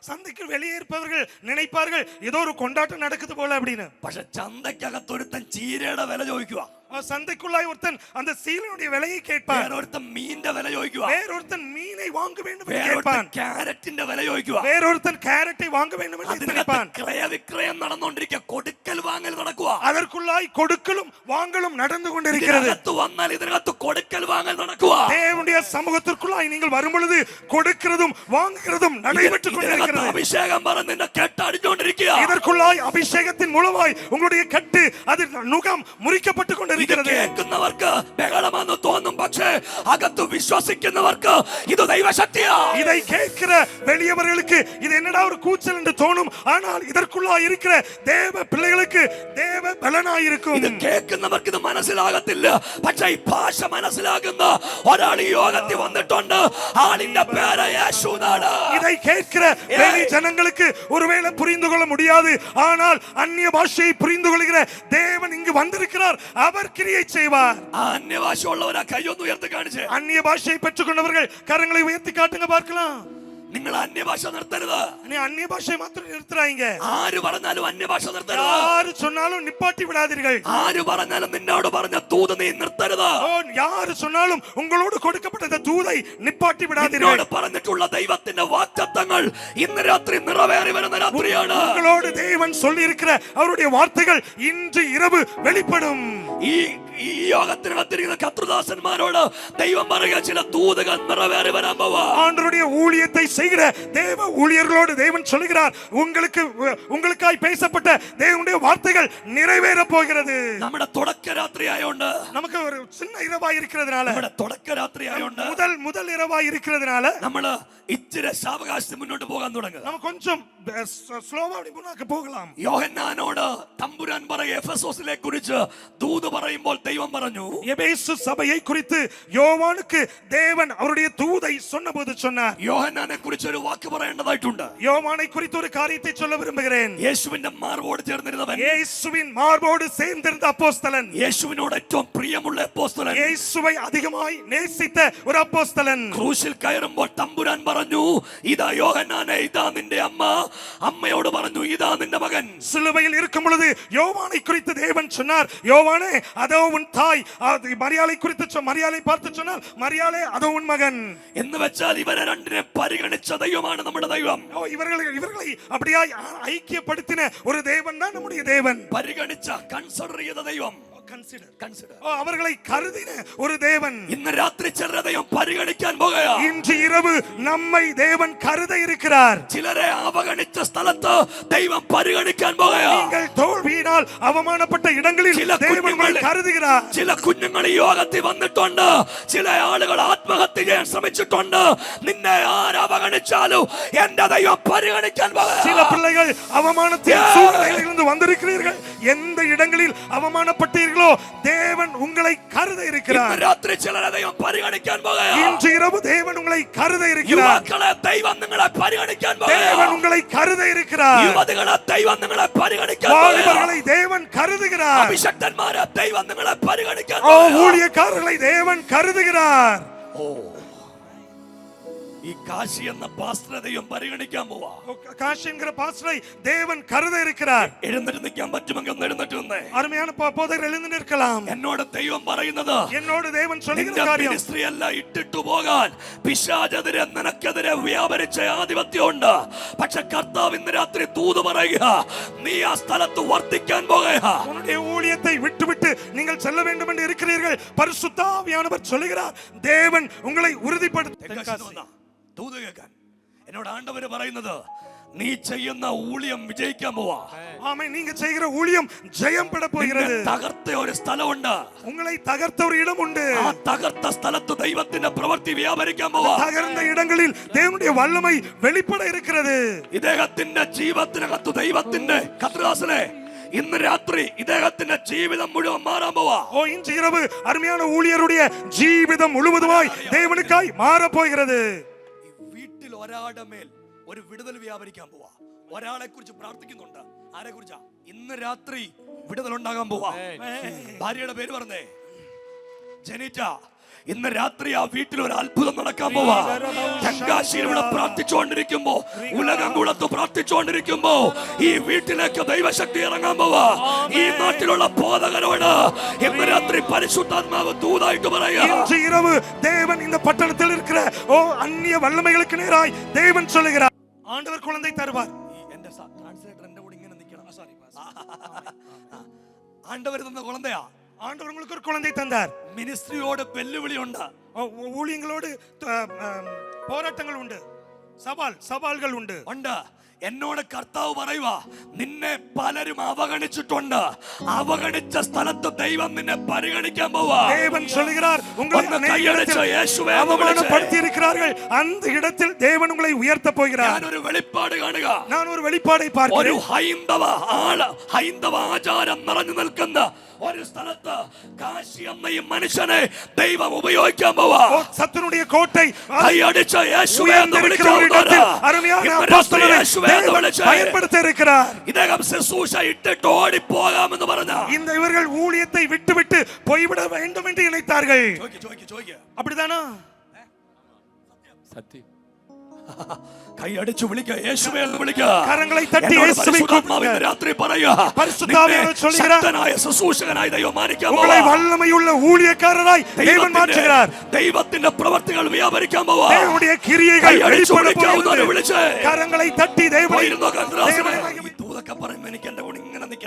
சந்தைக்கு வெளியே இருப்பவர்கள் நினைப்பார்கள் ஏதோ ஒரு கொண்டாட்டம் நடக்குது போல அப்படின்னு. പക്ഷെ ചന്തക്കകത്തൊരുത്തൻ ചീരയുടെ വില ചോദിക്കുക. சந்தைக்குள்ளாய் ஒருத்தன் அந்த சீலனுடைய விலையை கேட்பான். വേറൊരുത്തൻ മീനിന്റെ വില ചോദിക്കുക. வேறொருத்தன் மீனை வாங்க வேண்டும் என்று கேட்பான். ക്യാരറ്റിന്റെ വില ചോദിക്കുക. வேறொருத்தன் கேரட்டை வாங்க வேண்டும் என்று நினைப்பான். ക്രയവിക്രയം നടന്നുകൊണ്ടിരിക്കുക, കൊടുക്കൽ വാങ്ങൽ നടക്കുക. அதற்குள்ளாய் கொடுக்கலும் வாங்கலும் நடந்து கொண்டிருக்கிறது. ഇതിനകത്ത് വന്നാൽ ഇതിനകത്ത് കൊടുക്കൽ വാങ്ങൽ നടക്കുക. தேவனுடைய சமூகத்திற்குள்ளாய் நீங்கள் வரும் பொழுது கொடுக்கிறதும் வாங்குகிறதும் நடைபெற்றுக் கொண்டிருக்கிறது. അഭിഷേകം പറഞ്ഞ് നിന്നെ കെട്ടടിഞ്ഞുകൊണ്ടിരിക്കുക. இதற்குள்ளாய் அபிஷேகத்தின் மூலமாய் உங்களுடைய கட்டு அது நுகம் முறிக்கப்பட்டு கொண்டிருக்கிறது. കേൾക്കുന്നവർക്ക് ബഹളമെന്ന് തോന്നും, പക്ഷേ അകത്ത് വിശ്വസിക്കുന്നവർക്ക് ഇത് ദൈവശക്തിയാ. இதை கேட்கிற வெளியவர்களுக்கு இது என்னடா ஒரு கூச்சல் என்று தோணும், ஆனால் இதற்குள்ளாய் இருக்கிற தேவ பிள்ளைகளுக்கு தேவ பலனாய் இருக்கும். ഇത് കേൾക്കുന്നവർക്ക് ഇത് മനസ്സിലാകത്തില്ല, പക്ഷേ ഈ ഭാഷ മനസ്സിലാകുന്ന ഒരാൾ ഈ യോഗത്തിൽ വന്നിട്ടുണ്ട്. ആളിന്റെ പേര് യേശുനാണ്. இதை கேட்கிற வெளி ஜனங்களுக்கு ஒருவேளை புரிந்து கொள்ள முடியாது, ஆனால் அந்நிய பாஷையை புரிந்து கொள்கிற தேவன் இங்கு வந்திருக்கிறார். அவர் கிரியை செய்வார். അന്യഭാഷ ഉള്ളവരാ കൈയൊന്ന് ഉയർത്തി കാണിച്ചേ. அந்நிய பாஷையை பெற்றுக் கொண்டவர்கள் கரங்களை உயர்த்தி காட்டுங்க பார்க்கலாம். നിങ്ങൾ അന്യഭാഷ നിർത്തരുത്. அந்நிய பாஷை மாத்திரம் நிறுத்துறாங்க. ആര് പറഞ്ഞാലും അന്യഭാഷ നിർത്തരുത്. யாரு சொன்னாலும் நிப்பாட்டி விடாதீர்கள். ആര് പറഞ്ഞാലും നിന്നോട് പറഞ്ഞ ദൂത് നീ നിർത്തരുത്. யாரு சொன்னாலும் உங்களோடு கொடுக்கப்பட்ட இந்த தூதை நிப்பாட்டி விடாதீர்கள். നിന്നോട് പറഞ്ഞിട്ടുള്ള ദൈവത്തിന്റെ വാഗ്ദത്തങ്ങൾ ഇന്ന് രാത്രി നിറവേറി വരുന്ന രാത്രിയാണ്. உங்களோடு தேவன் சொல்லி இருக்கிற அவருடைய வார்த்தைகள் இன்று இரவு வெளிப்படும். ഈ ഈ യോഗത്തിനകത്തിരിക്കുന്ന കർത്തൃദാസന്മാരോട് ദൈവം പറയുക, ചില ദൂതകൾ നിറവേറി വരാൻ പോവാ. ஆண்டவருடைய ஊழியத்தை செய்கிற தேவ ஊழியர்களோடு தேவன் சொல்கிறார், உங்களுக்காய் பேசப்பட்ட தேவனுடைய வார்த்தைகள் நிறைவேற போகிறது. നമ്മുടെ തുടക്ക രാത്രി ആയോണ്ട്, நமக்கு ஒரு சின்ன இரவாய் இருக்கிறதுனால, നമ്മുടെ തുടക്ക രാത്രി ആയോണ്ട് முதல் இரவாய் இருக்கிறதுனால നമ്മള് ഇച്ചിരി സാവകാശം മുന്നോട്ട് പോകാൻ തുടങ്ങുക. நம்ம கொஞ்சம் ஸ்லோவா முன்னாக்கு போகலாம். യോഹന്നാനോട് തമ്പുരാൻ പറയ എഫെസോസിലെ കുറിച്ച് ദൂത് പറയുമ്പോൾ ദൈവം പറഞ്ഞു, எபேசு சபையை குறித்து யோவானுக்கு தேவன் அவருடைய தூதை சொன்னபோது சொன்னார். യോഹന്നാനെ കുറിച്ച് ഒരു വാക്ക് പറയേണ്ടതായിട്ടുണ്ട്. யோவானை குறித்து ஒரு காரியத்தை சொல்ல விரும்புகிறேன். യേശുവിന്റെ മാർബോട് ചേർന്നിരുന്നവൻ, இயேசுவின் மார்போடு சேர்ந்திருந்த அப்போஸ்தலன், യേശുവിനോട് ഏറ്റവും പ്രിയമുള്ള അപ്പോസ്തലൻ, இயேசுவை அதிகமாய் நேசித்த ஒரு அப்போஸ்தலன், ക്രൂശിൽ കയറുമ്പോൾ തമ്പുരാൻ പറഞ്ഞു, ഇതാ യോഹന്നാനെ, ഇതാ നിന്റെ അമ്മ. അമ്മയോട് പറഞ്ഞു, ഇതാ നിന്റെ മകൻ. சிலுவையில் இருக்கும் பொழுது யோவானை குறித்து தேவன் சொன்னார், யோவானே அதோ உன் தாய். மரியாளை குறித்து மரியாளை பார்த்து சொன்னார், மரியாளே அதோ உன் மகன். എന്ന് വെച്ചാൽ ഇവരെ രണ്ടിനെ പരിഗണിച്ച ദൈവമാണ് നമ്മുടെ ദൈവം. இவர்களை அப்படியாய் ஐக்கியப்படுத்தின ஒரு தேவன் தான் நம்முடைய தேவன். പരിഗണിച്ച, കൺസിഡർ ചെയ്ത ദൈവം. அவர்களை கருதின ஒரு தேவன். ഇന്ന് രാത്രി ചിലരെ ദൈവം പരിഗണിക്കാൻ പോകുകയാ. இன்று இரவு நம்மை தேவன் கருத இருக்கிறார். ചിലരെ അവഗണിച്ച സ്ഥലത്ത് ദൈവം പരിഗണിക്കാൻ പോകുകയാ. நீங்கள் தோல்வியினால் அவமானப்பட்ட இடங்களில் தேவன் உங்களை கருதுகிறார். ചില കുഞ്ഞുങ്ങൾ ഈ യോഗത്തിൽ വന്നിട്ടുണ്ട്. ചില ആളുകൾ ആത്മഹത്യ ചെയ്യാൻ ശ്രമിച്ചിട്ടുണ്ട്. നിന്നെ ആര് അവഗണിച്ചാലും എന്റെ ദൈവം പരിഗണിക്കാൻ പോകുകയാ. சில பிள்ளைகள் அவமானத்தின் சூழ்நிலையிலிருந்து வந்திருக்கிறீர்கள். எந்த இடங்களில் அவமானப்பட்டீர்கள் தேவன் உங்களை கருத இருக்கிறார். രാത്രി ചിലരെ ദൈവം പരിഗണിക്കാൻ പോകുകയാ. இன்று இரவு தேவன் உங்களை கருத இருக்கிறார். യുവാക്കളെ ദൈവം നിങ്ങളെ പരിഗണിക്കാൻ പോകുകയാ. தேவன் உங்களை கருத இருக்கிறார். യുവതികളെ ദൈവം നിങ്ങളെ പരിഗണിക്കാൻ வாலிபர்களை தேவன் கருதுகிறார். അഭിഷക്തന്മാരെ ദൈവം നിങ്ങളെ പരിഗണിക്കാൻ ஊழியக்காரர்களை தேவன் கருதுகிறார். ഈ കാശി എന്ന പാസ്റ്ററെ ദൈവം പരിഗണിക്കാൻ പോവാ. காஷி என்கிற பாஸ்டரை தேவன் கருத இருக்கிறார். എഴുന്നേറ്റ് നിൽക്കാൻ പറ്റുമെങ്കിൽ ഒന്ന് എഴുന്നേറ്റ് നിന്നേ. அருமையான போதகர் எழுந்து நிற்கலாம். എന്നോട് ദൈവം പറയുന്നത്, എന്നോട് ദൈവം சொல்லுகிற കാര്യം, മിനിസ്ട്രി എല്ലാം ഇട്ടിട്ടു പോകാൻ പിശാചെതിരെ നിനക്കെതിരെ വ്യാപരിച്ച ആധിപത്യമുണ്ട്. പക്ഷെ കർത്താവ് ഇന്ന് രാത്രി ദൂത് പറയുക, നീ ആ സ്ഥലത്ത് വർദ്ധിക്കാൻ പോകുക. உன்னுடைய ஊழியத்தை விட்டுவிட்டு நீங்கள் செல்ல வேண்டும் என்று இருக்கிறீர்கள். பரிசுத்த ஆவியானவர் சொல்லுகிறார், தேவன் உங்களை உறுதிப்படுத்த. ദൂത് കേൾക്കാൻ എന്നോട് ആണ്ടവര് പറയുന്നത്, നീ ചെയ്യുന്ന ഊഴിയം വിജയിക്കാൻ പോവാ. ஆமென். நீங்க செய்கிற ஊழியம் ஜெயம் பெற போகிறது. തകർത്ത ഒരു സ്ഥലമുണ്ട്. உங்களை தகர்த்த ஒரு இடம் உண்டு. ആ തകർത്ത സ്ഥലത്ത് ദൈവത്തിന്റെ പ്രവൃത്തി വ്യാപരിക്കാൻ പോവാ. தகர்ந்த இடங்களில் தேவனுடைய வல்லமை வெளிப்பட இருக்கிறது. ഇദ്ദേഹത്തിന്റെ ജീവിതത്തിനകത്ത് ദൈവത്തിന്റെ കർത്തൃദാസനെ ഇന്ന് രാത്രി ഇദ്ദേഹത്തിന്റെ ജീവിതം മുഴുവൻ മാറാൻ പോവാ. இன்று இரவு அருமையான ஊழியருடைய ஜீவிதம் முழுவதுமாய் தேவனுக்காய் மாற போகிறது. വീട്ടിൽ ഒരാളുടെ മേൽ ഒരു വിടുതൽ വ്യാപരിക്കാൻ പോവാ. ഒരാളെ കുറിച്ച് പ്രാർത്ഥിക്കുന്നുണ്ട്. ആരെ കുറിച്ചാ? ഇന്ന് രാത്രി വിടുതൽ ഉണ്ടാകാൻ പോവാ. ഭാര്യയുടെ പേര് പറഞ്ഞേ, ജെനിറ്റ. ഇന്ന് രാത്രി ആ വീട്ടിൽ ഒരു അത്ഭുതം നടക്കാൻ പോവാ. ചങ്കാശിയിൽ ഇവിടെ പ്രാർത്ഥിച്ചുകൊണ്ടിരിക്കുമ്പോ, ഉലകം കുളത്ത് പ്രാർത്ഥിച്ചുകൊണ്ടിരിക്കുമ്പോ ഈ വീട്ടിലേക്ക് ദൈവശക്തി ഇറങ്ങാൻ പോവാ. ഈ നാട്ടിലുള്ള ബോധകരോട് ഇന്ന് രാത്രി പരിശുദ്ധാത്മാവ് ദൂതായിട്ട് പറയാ, இன்று இரவு தேவன் இந்த பட்டணத்தில் இருக்கிற அந்நிய வல்லமைகளுக்கு நேராய் தேவன் சொல்லுகிறார், ஆண்டவர் குழந்தை தருவார். എന്റെ ട്രാൻസ്ലേറ്റർ എന്റെ കൂടെ ഇങ്ങനെ നിൽക്കണം. ആണ്ടവർ തന്ന കുളന്തയാ. ஆண்டவர் உங்களுக்கு ஒரு குழந்தை தந்தார். മിനിസ്ട്രിയോട് വെല്ലുവിളിയുണ്ട്. ஊழியங்களோடு போராட்டங்கள் உண்டு. സവാൽകൾ ഉണ്ട്. എന്നോട് കർത്താവ് പറയുക, നിന്നെ പലരും അവഗണിച്ചിട്ടുണ്ട്. അവഗണിച്ച സ്ഥലത്ത് ദൈവം നിന്നെ പരിഗണിക്കാൻ പോവാ. தேவன் சொல்கிறார், உங்களை அவமானப்படுத்தி இருக்கிறார்கள். அந்த இடத்தில் தேவன் உங்களை உயர்த்த போகிறார். ഞാൻ ഒരു വെളിപ്പാട് കാണുക. நான் ஒரு வெளிப்பாடை பார்க்கிறேன். ഒരു ഹൈന്ദവ ആചാരം നിറഞ്ഞു നിൽക്കുന്ന ഒരു സ്ഥലത്ത് കാശി എന്ന ഈ മനുഷ്യനെ ദൈവം ഉപയോഗിക്കാൻ പോവാ. സത്യനുடைய കോട്ടை കൈയടിച്ച യേശുവേ എന്ന് വിളിക്കുന്നവരെ பயன்படுத்த இருக்கிறார். ഇദ്ദേഹം ശുശ്രൂഷ ഇട്ടിട്ട് ഓടിപ്പോകാമെന്ന് പറഞ്ഞ இந்த இவர்கள் ஊழியத்தை விட்டுவிட்டு போய்விட வேண்டும் என்று நினைத்தார்கள். அப்படிதானா? സത്യം. കൈയടിച്ചു വിളിക്കുക, യേശുവേ എന്ന് വിളിക്കുക. കരങ്ങളെ തട്ടി യേശുവേ കൂപ്പിടുക. രാത്രി പറയുക, ശക്തനായ ശുശ്രൂഷകനായി ദൈവം മാനിക്കാൻ പോവാ. உங்களை வல்லமையுள்ள ஊழியக்காரராய் தேவன் மாற்றுகிறார். ദൈവത്തിന്റെ പ്രവർത്തികൾ വ്യാപരിക്കാൻ പോവാ. தேவனுடைய கிரியைகள் வெளிப்பட போகிறது. വിളിച്ച് കരങ്ങളെ തട്ടി ദൈവം ദൂതൊക്കെ പറയുമ്പോൾ എനിക്ക് എന്റെ കൂടെ ഇങ്ങനെ നിൽക്കാൻ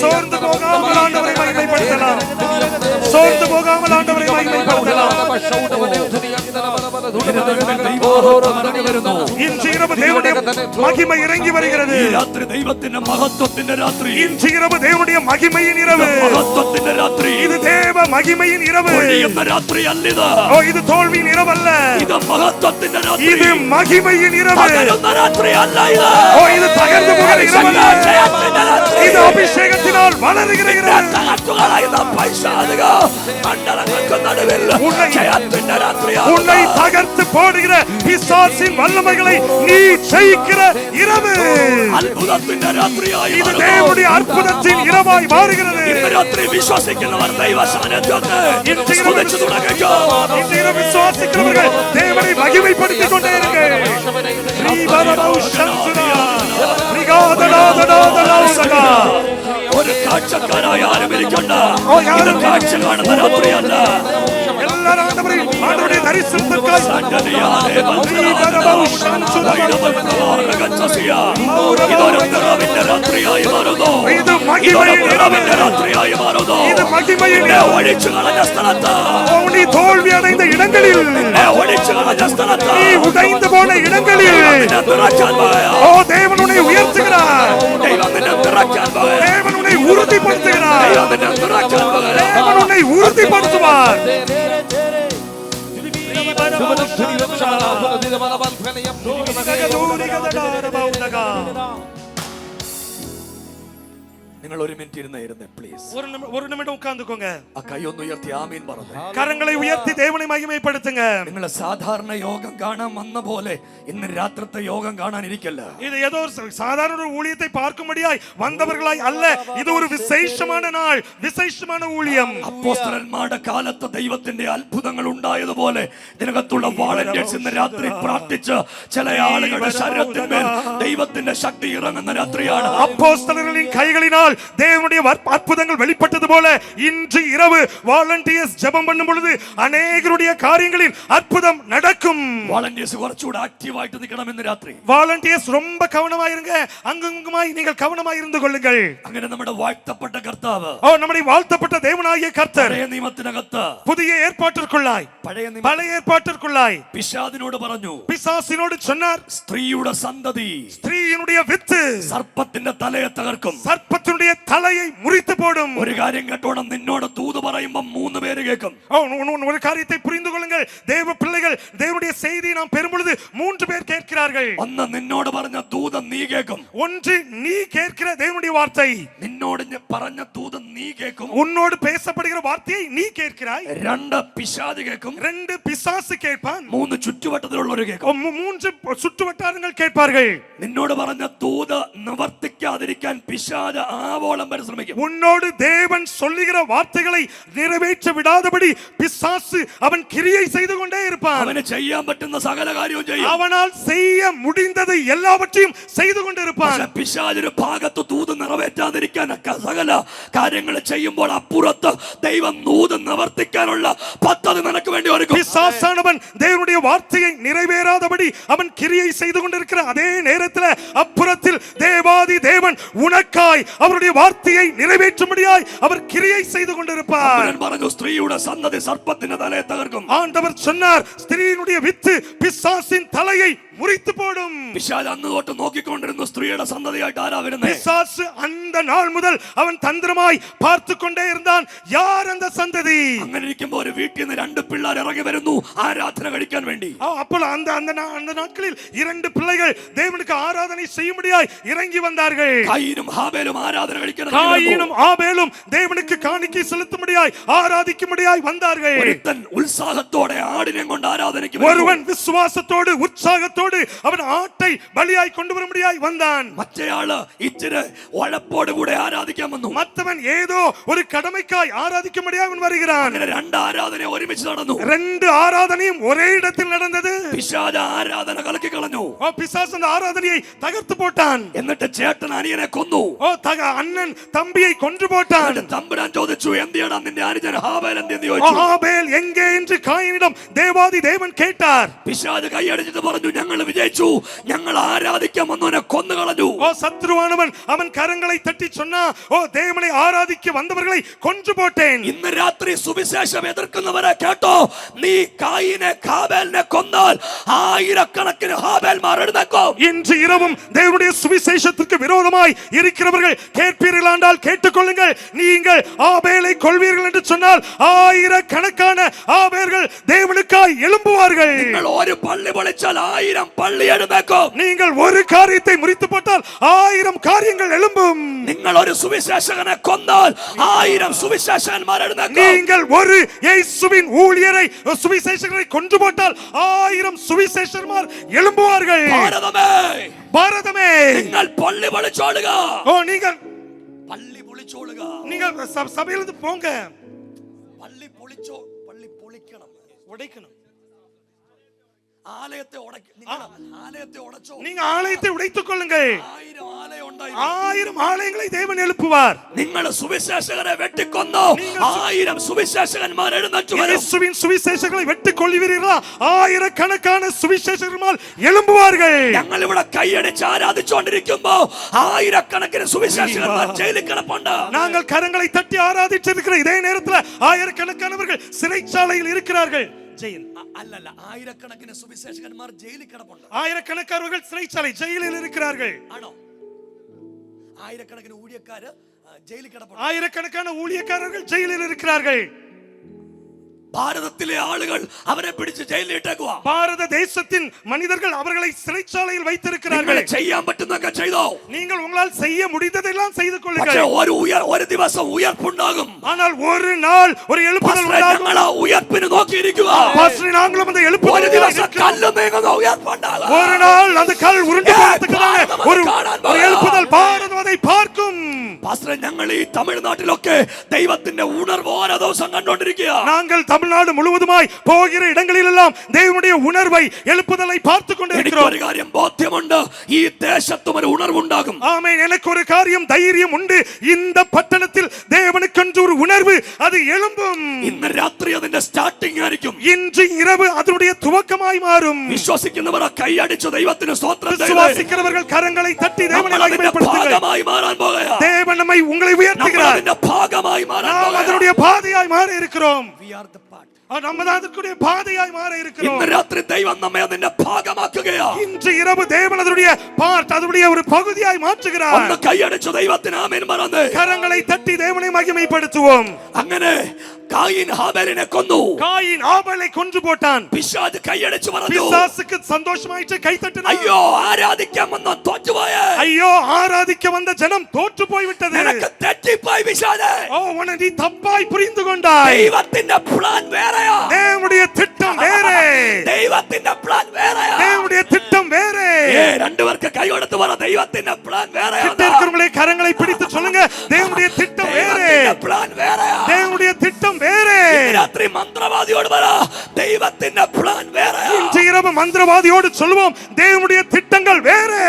சோர்ந்து போகாமல் ஆண்டவரை மகிமைப்படுத்தலாம். சோர்ந்து போகாமல் ஆண்டவரை மகிமைப்படுத்தலாம். இன்று இரவு தேவனுடைய மகிமை இறங்கி வருகிறது. ഈ രാത്രി ദൈവത്തിന്റെ മഹത്വത്തിന്റെ രാത്രി. இன்று இரவு தேவனுடைய மகிமையின் இரவு. മഹത്വത്തിന്റെ രാത്രി. இது தேவ மகிமையின் இரவு. പൊഴിയുന്ന രാത്രിയല്ലിത്. ஓ, இது தோல்வியின் இரவல்ல. ഇത് മഹത്വത്തിന്റെ രാത്രി. இது மகிமையின் இரவு. തകരുന്ന രാത്രിയല്ല ഇത്. ஓ, இது தகர்ந்து போகிற இரவல்ல. ജയത്തിന്റെ രാത്രി. இது அபிஷேகத்தினால் வளருகிற இரவு. തകർത്തുകളയുന്ന പൈശാചിക മണ്ഡലങ്ങൾക്ക് നടുവിൽ ജയത്തിന്റെ രാത്രിയാണ്. உன்னை தகர்த்து போடுகிற பிசாசின் வல்லமைகளை நீ ஜெயிக்கிற இரவு. അത്ഭുതത്തിന്റെ രാത്രിയായി இது தேவனுடைய அற்புதத்தின் இரவாய் மாறுகிறது. ഇന്ന് രാത്രി വിശ്വസിക്കുന്നവർ ദൈവ സാന്നിധ്യത്തെ இன்று സ്തുതിച്ചു തുടങ്ങിക്കോ. இன்று இரவு விசுவாசிக்கிறவர்கள் தேவனை மகிமைப்படுத்திக் கொண்டே இருங்கள். ഒരു കാഴ്ചക്കാരായി ആരും ഇരിക്കണ്ട. ഇത് കാഴ്ച കാണുന്ന രാത്രിയല്ല. எல்லாரும் ஆண்டவருடைய தரிசனத்திற்காய் ഇതൊരു നിറവിന്റെ രാത്രിയായി മാറുന്നു. இது மகிமையின் നിറവിന്റെ രാത്രിയായി മാറുന്നു. இது மகிமையின் ഒഴിച്ചു കളഞ്ഞ സ്ഥലത്ത്, நீ தோல்வி அடைந்த இடங்களில், ഒഴിച്ചു കളഞ്ഞ സ്ഥലത്ത്, நீ உடைந்து போன இடங்களில் നിറയ്ക്കാൻ പോയ ஓ தேவன் உன்னை உயர்த்துகிறார். ദൈവം നിന്നെ നിറയ്ക്കാൻ പോയ தேவன் உன்னை உறுதிப்படுத்துகிறார். ദൈവം നിന്നെ നിറയ്ക്കാൻ പോയ தேவன் உன்னை உறுதிப்படுத்துவார். നിങ്ങൾ ഒരു മിനിറ്റ് ഇരുന്നേ പ്ലീസ്. ஒரு நிமிடம் உட்கார்ந்துக்கோங்க. ആ കൈ ഒന്ന് ഉയർത്തി ആമീൻ പറഞ്ഞു. கரங்களை உயர்த்தி தேவனை மகிமைப்படுத்துங்க. നിങ്ങൾ സാധാരണ യോഗം കാണാൻ വന്ന പോലെ ഇന്ന് രാത്രിത്തെ യോഗം കാണാനിരിക്കല്ല. இது ஏதோ ஒரு சாதாரண ஒரு ஊழியத்தை பார்க்கும்படியாய் வந்தவர்களாய் அல்ல, இது ஒரு விசேஷமான நாள், விசேஷமான ஊழியம். അപ്പോസ്തലന്മാരുടെ കാലത്ത് ദൈവത്തിന്റെ അത്ഭുതങ്ങൾ ഉണ്ടായതുപോലെ ഇതിനകത്തുള്ള വാളണ്ടിയേഴ്സ് ഇന്ന് രാത്രി പ്രാർത്ഥിച്ച് ചില ആളുകളുടെ ശരീരത്തിന്മേൽ ദൈവത്തിന്റെ ശക്തി ഇറങ്ങുന്ന രാത്രിയാണ്. அப்போஸ்தலர்களின் கைகளினால் தேவனுடைய அற்புதங்கள் வெளிப்பட்டது போல இன்று இரவு வாலண்டியர்ஸ் ஜெபம் பண்ணும் பொழுது அநேகருடைய காரியங்களில் அற்புதம் நடக்கும். വാളണ്ടിയേഴ്സ് കുറച്ചുകൂടി ആക്റ്റീവ് ആയിട്ട് നിൽക്കണം ഇന്ന് രാത്രി. வாலண்டியர்ஸ் ரொம்ப கவனமாயிருங்க, அங்குமாய் நீங்கள் கவனமாய் இருந்து கொள்ளுங்கள். അങ്ങനെ നമ്മുടെ വാഴ്ത്തപ്പെട്ട കർത്താവ്, நம்முடைய வாழ்த்தப்பட்ட தேவனாகிய கர்த்தர் പഴയ നിയമത്തിനകത്ത് புதிய ஏற்பாட்டிற்குள்ளாய் பழைய ஏற்பாட்டிற்குள்ளாய் പിശാചിനോട് പറഞ്ഞു, பிசாசினோடு சொன்னார், സ്ത്രീയുടെ സന്തതി ஸ்திரீயினுடைய வித்து സർപ്പത്തിന്റെ തലയെ തകർക്കും. சர்ப்பத்தினுடைய தலையை முறித்து போடும். ഒരു കാര്യം കേട്ടോണം, നിന്നോട് ദൂത് പറയുമ്പോൾ 3 പേര് കേൾക്കും. ஒரு காரியத்தை புரிந்து கொள்ளுங்கள், தேவ பிள்ளைகள் தேவனுடைய செய்தியை நாம் பெறும் பொழுது 3 பேர் கேட்கிறார்கள். ഒന്ന് നിന്നോട് പറഞ്ഞ ദൂതൻ നീ കേൾക്കും. ஒன்று நீ கேட்கிற தேவனுடைய வார்த்தை, നിന്നോട് പറഞ്ഞ ദൂതൻ നീ കേൾക്കും. உன்னோடு பேசப்படுகிற வார்த்தையை நீ கேட்கிறாய். 2 പിശാച് കേൾക്കും. 2 பிசாசு கேட்பான். 3 ചുറ്റുവട്ടത്തിലുള്ളവർ കേൾക്കും. 3 சுற்றுவட்டாரங்கள் கேட்பார்கள். നിന്നോട് പറഞ്ഞ ദൂത് നിവർത്തിക്കാതിരിക്കാൻ പിശാച് ആവോളം പരിശ്രമിക്കും. உன்னோடு தேவன் சொல்லுகிற வார்த்தைகளை நிறைவேற்ற விடாதபடி பிசாசு அவன் கிரியை செய்து கொண்டே இருப்பான். അവന് ചെയ്യാൻ പറ്റുന്ന സകല കാര്യവും ചെയ്യും. அவனால் செய்ய முடிந்ததை எல்லாவற்றையும் செய்து கொண்டிருப்பான். പക്ഷേ പിശാചിന്റെ ഭാഗത്ത് ദൂത് നിറവേറ്റാതിരിക്കാൻ സകല കാര്യങ്ങൾ ചെയ്യുമ്പോൾ അപ്പുറത്ത് ദൈവം ദൂത് നിവർത്തിക്കാനുള്ള പദ്ധതി നിനക്ക് വേണ്ടി ഒരുക്കും. பிசாசானவன் தேவனுடைய வார்த்தையை நிறைவேறாதபடி அவன் கிரியை செய்து கொண்டிருக்கிற அதே நேரத்தில் அப்புறத்தில் தேவாதி தேவன் உனக்காய் அவருடைய வார்த்தையை நிறைவேற்றும்படியாய் அவர் கிரியை செய்து கொண்டிருப்பார். പറഞ്ഞു, സ്ത്രീയുടെ സന്തതി സർപ്പത്തിന്റെ തലയെ തകർക്കും. ஆண்டவர் சொன்னார், ஸ்திரீயினுடைய வித்து பிசாசின் தலையை முறித்து போடும். പിശാച് അന്ന് തൊട്ട് നോക്കിക്കൊണ്ടിരുന്നു സ്ത്രീയുടെ സന്തതിയായിട്ട് ആരാ വരുന്നത്. பிசாசு அந்த நாள் முதல் அவன் தந்திரமாய் பார்த்து கொண்டே இருந்தான், யார் அந்த சந்ததி. അങ്ങനെ ഇരിക്കുമ്പോൾ ഒരു വീട്ടിൽ നിന്ന് 2 പിള്ളേർ ഇറങ്ങി വരുന്നു ആരാധന കഴിക്കാൻ വേണ്ടി. അപ്പോൾ அந்த நாட்களில் 2 பிள்ளைகள் தேவனுக்கு ஆராதனை செய்யும்படியாய் இறங்கி வந்தார்கள். കായീനും ഹാബേലും ആരാധന കഴിക്കാൻ. காயீனும் ஆபேலும் தேவனுக்கு காணிக்கை செலுத்தும்படியாய் ஆராதிக்கும்படியாய் வந்தார்கள். ഒരുത്തൻ ഉത്സാഹത്തോടെ ആടിനെ കൊണ്ട് ആരാധനയ്ക്ക് ஒருவன் விசுவாசத்தோடு உற்சாகத்தோடு அவன் ஆட்டை பலியாய் கொண்டு வரும்படியாய் வந்தான். മറ്റേയാള് ഇച്ചിരി ഉഴപ്പോട് കൂടെ ആരാധിക്കാൻ വന്നു. மற்றவன் ஏதோ ஒரு கடமைக்காய் ஆராதிக்கும்படியாய் அவன் வருகிறான். അങ്ങനെ 2 ആരാധന ഒരുമിച്ച് നടന്നു. 2 ஆராதனையும் ஒரே இடத்தில் நடந்தது. പിശാച് ആരാധന കലക്കി കളഞ്ഞു. பிசாசு அந்த ஆராதனையை தகர்த்து போட்டான். എന്നിട്ട് ചേട്ടൻ അനിയനെ കൊന്നു. அண்ணன் தம்பியை கொன்று போட்டான். തമ്പുരാൻ ചോദിച്ചു, എന്തിയാടാ നിന്റെ അനുജൻ ഹാബേൽ എന്തെന്ന് ചോദിച്ചു. ஆபேல் எங்கே என்று காயீனிடம் தேவாதி தேவன் கேட்டார். പിശാച് കൈയടിച്ചിട്ട് പറഞ്ഞു, ഞങ്ങൾ വിജയിച്ചു, ഞങ്ങൾ ആരാധിക്കാൻ വന്നവനെ കൊന്നു കളഞ്ഞു. சத்ருவானவன் அவன் கரங்களை தட்டி சொன்னா, தேவனை ஆராதிக்க வந்தவர்களை கொன்று போட்டேன். ഇന്ന് രാത്രി സുവിശേഷം എതിർക്കുന്നവരെ കേട്ടോ, നീ കായീനെ ഹാബേലിനെ കൊന്നാൽ 1000കണക്കിന് ഹാബേൽമാർ എഴുന്നേക്കും. இன்று இரவும் தேவனுடைய சுவிசேஷத்திற்கு விரோதமாய் இருக்கிறவர்கள் கேட்பீர்களானால் கேட்டுக்கொள்ளுங்கள். நீங்கள் ஆபேலை கொல்வீர்கள் என்று சொன்னால் 1000கணக்கான ஆபேல்கள் தேவனுக்காய் எழும்புவார்கள். നിങ്ങൾ ഒരു പള്ളി പൊളിച്ചാൽ 1000 പള്ളി എഴുന്നേക്കും. நீங்கள் ஒரு காரியத்தை முறித்து போட்டால் 1000 காரியங்கள் எழும்பும். നിങ്ങൾ ഒരു സുവിശേഷകനെ കൊന്നാൽ 1000 സുവിശേഷകന്മാർ എഴുന്നേക്കും. நீங்கள் ஒரு இயேசுவின் ஊழியரை சுவிசேஷகரை கொன்று போட்டால் 1000 சுவிசேஷகர் எழும்புவார்கள். பாரதமே നിങ്ങൾ പള്ളി പൊളിച്ചോളുക. நீங்கள் പള്ളി പൊളിച്ചോളുക. நீங்கள் சபையிலிருந்து போங்க. പള്ളി പൊളിക്കണം, உடைக்கணும். ആലയത്തെ ഉടച്ചോ. நீங்க ஆலயத்தை உடைத்துக் கொள்ளுங்கள். 1000 ആലയം ഉണ്ടായി. 1000 ஆலயங்களை தேவன் எழுப்புவார். നിങ്ങൾ സുവിശേഷകരെ വെട്ടിക്കൊന്നു, 1000 സുവിശേഷകന്മാർ എഴുന്നേറ്റ് വരും. இயேசுவின் சுவிசேஷகரை வெட்டிக் கொள்வீர்களா, 1000கணக்கான சுவிசேஷகர்கள் எழும்புவார்கள். ഞങ്ങൾ ഇവിടെ കൈയടിച്ച് ആരാധിച്ചുകൊണ്ടിരിക്കുമ്പോ 1000കണക്കിന് സുവിശേഷകന്മാർ ജയിലിൽ കിടപ്പുണ്ട്. நாங்கள் கரங்களை தட்டி ஆராதிச்சிருக்கிற இதே நேரத்தில் 1000கணக்கானவர்கள் சிறைச்சாலையில் இருக்கிறார்கள். ஜெயில் അല്ലല്ല, 1000കണക്കിന് സുവിശേഷകന്മാർ ജയിലിൽ കിടപ്പുണ്ട്. 1000കണக்கானவர்கள் சிறைச்சாலை ஜெயிலில் இருக்கிறார்கள். ആണോ? 1000കണക്കിന് ഊഴിയക്കാര് ജയിലിൽ കിടപ്പുണ്ട്. 1000கணக்கான ஊழியக்காரர்கள் ஜெயிலில் இருக்கிறார்கள். ഭാരതത്തിലെ ആളുകൾ അവരെ പിടിച്ച് ജയിലിട്ടേക്കുക. பாரத தேசத்தின் மனிதர்கள் அவர்களை சிறைச்சாலையில் வைத்திருக்கிறார்கள். ചെയ്യാൻ പറ്റുന്നൊക്കെ ചെയ്തോ. நீங்கள் உங்களால் செய்ய முடிந்ததெல்லாம் செய்து പക്ഷേ கொள்ளுங்கள். ഒരു ദിവസം ഉയർപ്പുണ്ടാകും. ஆனால் ஒரு நாள் ஒரு எழுப்புதல் உண்டாகும். ഞങ്ങൾ ആ ഉയർപ്പിന് നോക്കിയിരിക്കുക. பாஸ்டர் நாங்களும் அந்த ഒരു எழுப்புதல் ദിവസം കല്ല് നീങ്ങുന്ന ഉയർപ്പുണ്ടാകും. ஒரு நாள் அந்த கல் உருண்டு போறதுக்குதான ஒரு எழுப்புதல் பாரதம் அதை பார்க்கும். പാസ്റ്റർ, ഞങ്ങൾ ഈ തമിഴ്നാട്ടിലൊക്കെ ദൈവത്തിന്റെ ഉണർവ് ഓരോ ദിവസം കണ്ടുകൊണ്ടിരിക്കുക. நாங்கள் தமிழ்நாடு முழுவதுமாய் போகிற இடங்களிலெல்லாம் தேவனுடைய உணர்வை எழுப்புதலை பார்த்து கொண்டிருக்கிறோம். ഒരു കാര്യം ബോധ്യമുണ്ട്, ഈ ദേശത്തും ഒരു ഉണർവുണ്ടാകും. ஆமென். எனக்கு ஒரு காரியம் தைரியம் உண்டு, இந்த பட்டணத்தில் தேவனுக்கென்று ஒரு உணர்வு அது எழும்பும். ഇന്ന് രാത്രി അതിന്റെ സ്റ്റാർട്ടിംഗ് ആയിരിക്കും. இன்று இரவு அதனுடைய துவக்கமாய் மாறும். വിശ്വസിക്കുന്നവർ കൈയടിച്ചു ദൈവത്തിന് സ്തോത്രം ചെയ്ത് விசுவாசிக்கிறவர்கள் கரங்களை தட்டி தேவனை மகிமைப்படுத்துங்கள். ഭാഗമായി മാറാൻ പോകുകയാ. தேவன் நம்மை உங்களை உயர்த்துகிறார். അതിന്റെ ഭാഗമായി മാറാൻ நாம் പോകുകയാ. அதனுடைய பாதையாய் மாற இருக்கிறோம். We are the part. நம்ம தான் அதற்குரிய பாதையாய் மாற இருக்கிறோம். ഇന്ന് രാത്രി ദൈവം നമ്മെ അതിന്റെ ഭാഗമാക്കുകയാ. இன்று இரவு தேவன் அதனுடைய பார்ட் அதனுடைய ஒரு பகுதியாய் மாற்றுகிறார். ഒന്ന് കൈയടിച്ചു ദൈവത്തിന് ആമേൻ പറഞ്ഞേ. கரங்களை தட்டி தேவனை மகிமைப்படுத்துவோம். അങ്ങനെ കായീൻ ഹാബേലിനെ കൊന്നു. காயின் ஆபேலை கொன்று போட்டான். പിശാച് കൈയടിച്ചു പറഞ്ഞു, பிசாசுக்கு சந்தோஷமாயிற்று, கை தட்டினான். അയ്യോ ആരാധിക്കാൻ വന്ന തോറ്റുപോയേ. ஐயோ ஆராதிக்க வந்த ஜனம் தோற்று போய் விட்டது. നിനക്ക് തെറ്റിപ്പോയി പിശാചേ. ஓ உன்னை நீ தப்பாய் புரிந்து கொண்டாய். ദൈവത്തിന്റെ പ്ലാൻ വേറെയാ. தேவனுடைய திட்டம் வேறே. ദൈവത്തിന്റെ പ്ലാൻ വേറെയാ. தேவனுடைய திட்டம் வேறே. രണ്ടുപേർക്ക് കൈ കൊടുത്ത് പറ, ദൈവത്തിന്റെ പ്ലാൻ വേറെയാ. கிட்ட இருக்கிறவங்களே கரங்களை பிடித்து சொல்லுங்க, தேவனுடைய திட்டம் வேறே. പ്ലാൻ വേറെയാ. தேவனுடைய திட்டம் வேறே. രാത്രി മന്ത്രവാദിയോട് പറ, ദൈവത്തിന്റെ പ്ലാൻ വേറെയാ. இன்று இரவு மந்திரவாதியோடு சொல்வோம், தேவனுடைய திட்டங்கள் வேறே.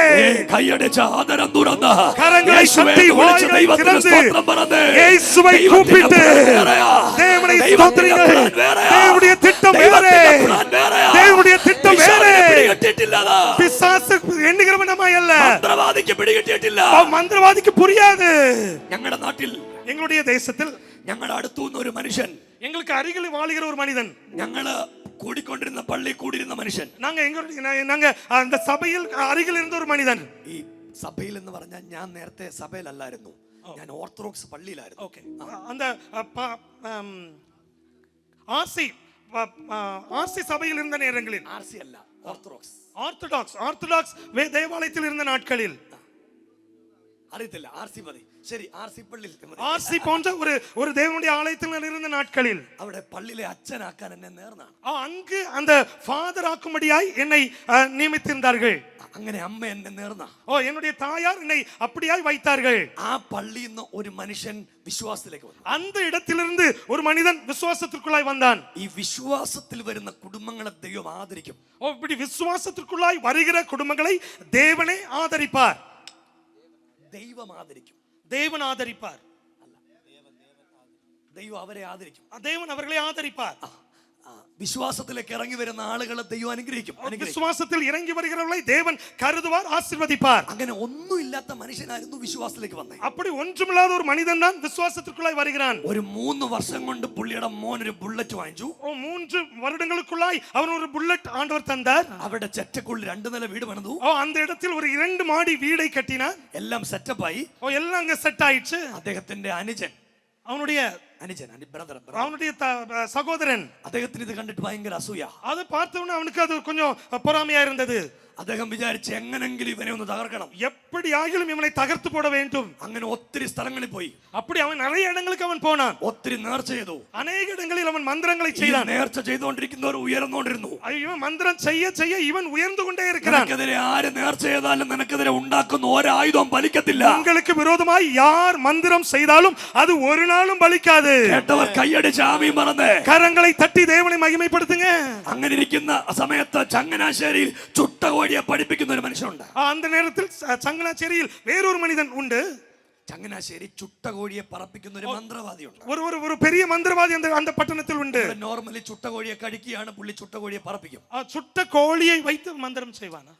കൈയടിച്ച ആദരം തുറന്ന கரங்களை தட்டி வாய்களை திறந்து இயேசுவை கூப்பிட்டு தேவனை ஸ்தோத்திரிங்கள். தேவனுடைய திட்டம் வேறே. தேவனுடைய திட்டம் வேறே. பிசாசு எண்ணுகிறவன் நம்ம அல்ல. മന്ത്രവാദിക്ക് പിടികിട്ടിയിട്ടില്ല. மந்திரவாதிக்கு புரியாது. ഞങ്ങളുടെ നാട്ടിൽ, எங்களுடைய தேசத்தில் ഞങ്ങളുടെ അടുത്തുനിന്ന് ഒരു മനുഷ്യൻ, எங்களுக்கு அருகில் வாழுகிற ஒரு மனிதன், ഞങ്ങള് കൂടിക്കൊണ്ടിരുന്ന പള്ളി കൂടിയിരുന്ന മനുഷ്യൻ, நாங்க அந்த சபையில் அருகில் இருந்த ஒரு மனிதன். ഈ സഭയിൽ എന്ന് പറഞ്ഞാൽ ഞാൻ നേരത്തെ സഭയിലല്ലായിരുന്നു, ഞാൻ ഓർത്തഡോക്സ് പള്ളിയിലായിരുന്നു. ஓகே, அந்த ஆர்சி சபையில் இருந்த நேரங்களில், ആർസി അല്ല, ഓർത്തഡോക്സ്, ஆர்த்தடாக்ஸ் தேவாலயத்தில் இருந்த நாட்களில், അറിയത്തില്ല, ആർസി മതി, ശരി, ആർസി പള്ളിയിൽ ஆர்சி போன்ற ஒரு தேவனுடைய ஆலயத்தில் இருந்த நாட்களில் അവിടെ പള്ളിയിലെ അച്ഛനാക്കാൻ എന്നെ നേർന്നാണ്. அங்கு அந்த ஃபாதர் ஆக்கும்படியாய் என்னை நியமித்திருந்தார்கள். അങ്ങനെ അമ്മ എന്നെ നേർന്ന. என்னுடைய தாயார் என்னை அப்படியாய் வைத்தார்கள். ആ പള്ളിയിൽ നിന്ന് ഒരു മനുഷ്യൻ വിശ്വാസത്തിലേക്ക് വന്നു. அந்த இடத்திலிருந்து ஒரு மனிதன் விசுவாசத்திற்குள்ளாய் வந்தான். ഈ വിശ്വാസത്തിൽ വരുന്ന കുടുംബങ്ങളെ ദൈവം ആദരിക്കും. இப்படி விசுவாசத்திற்குள்ளாய் வருகிற குடும்பங்களை தேவனே ஆதரிப்பார். ദൈവം ആദരിക്കും. தேவன் ஆதரிப்பார். ദൈവം അവരെ ആദരിക്കും. தேவன் அவர்களை ஆதரிப்பார். വിശ്വാസത്തിലേക്ക് ഇറങ്ങി വരുന്ന ആളുകളെ ദൈവം അനുഗ്രഹിക്കും. விசுவாசத்தில் இறங்கி வருகிறவர்களை தேவன் கருதுவார், ஆசீர்வதிப்பார். അങ്ങനെ ഒന്നുമില്ലാത്ത മനുഷ്യനായിരുന്നു വിശ്വാസത്തിലേക്ക് വന്നത്. அப்படி ஒன்றுமில்லாத ஒரு மனிதன் தான் விசுவாசத்திற்குள்ளாய் வருகிறான். ഒരു 3 വർഷം കൊണ്ട് പുള്ളിയുടെ മോൻ ഒരു ബുള്ളറ്റ് വാങ്ങിച്ചു. 3 வருடங்களுக்குள்ளாய் அவன் ஒரு புல்லட் ஆண்டவர் தந்தார். അവിടെ ചെറ്റക്കുള്ളിൽ 2 നില വീട് പണിതു. அந்த இடத்தில் ஒரு 2 மாடி வீடை கட்டினார். എല്ലാം സെറ്റപ്പായി. எல்லாம் அங்க செட் ஆயிடுச்சு. അദ്ദേഹത്തിന്റെ അനുജൻ, அவனுடைய சகோதரன், അദ്ദേഹത്തിന് ഇത് കണ്ടിട്ട് ഭയങ്കര അസൂയ. அதை பார்த்தவன அவனுக்கு அது கொஞ்சம் பொறாமையா இருந்தது. അദ്ദേഹം വിചാരിച്ച് എങ്ങനെങ്കിലും ഇവനെ ഒന്ന് തകർക്കണം, எப்படி ஆகிலும் இவனை தகர்த்து போட வேண்டும். അങ്ങനെ ഒത്തിരി സ്ഥലങ്ങളിൽ പോയി. அப்படி அவன் நிறைய இடங்களுக்கு அவன் போனான். ഒത്തിരി നേർച്ച ചെയ്തു. அநேக இடங்களில் அவன் மந்திரங்களை செய்தான். നേർച്ച ചെയ്തുകൊണ്ടിരിക്കുന്നവർ ഉയർന്നുകൊണ്ടിരുന്നു. இவன் மந்திரம் செய்ய செய்ய இவன் உயர்ந்து கொண்டே இருக்கிறான். നിനക്കെതിരെ ആര് നേർച്ച ചെയ്താലും നിനക്കെതിരെ ഉണ്ടാക്കുന്ന ഒരായുധം ഫലിക്കത്തില്ല. உங்களுக்கு விரோதமாய் யார் மந்திரம் செய்தாலும் அது ஒரு நாளும் பலிக்காது. കേട്ടവർ കൈയടിച്ച് ആമീൻ പറഞ്ഞേ. கரங்களை தட்டி தேவனை மகிமைப்படுத்துங்க. അങ്ങനെ ഇരിക്കുന്ന സമയത്ത് ചങ്ങനാശ്ശേരിയിൽ ചുട്ട പഠിപ്പിക്കുന്ന ഒരു മനുഷ്യനുണ്ട്. அந்த நேரத்தில் ചങ്ങനാശ്ശേരിയിൽ വേറൊരു മനുഷ്യൻ ഉണ്ട്. ചങ്ങനാശ്ശേരി ചുട്ട കോഴിയെ പറപ്പിക്കുന്ന ഒരു മന്ത്രവാദിയുണ്ട്. ഒരു பெரிய மந்திரவாதி அந்த பட்டணத்தில் உண்டு. നോർമലി ചുട്ട കോഴിയെ കടിക്കുകയാണ്, പുള്ളി ചുട്ട കോഴിയെ പറപ്പിക്കും. ചുട്ട കോഴിയെ வைத்து மந்திரம் செய்வானா?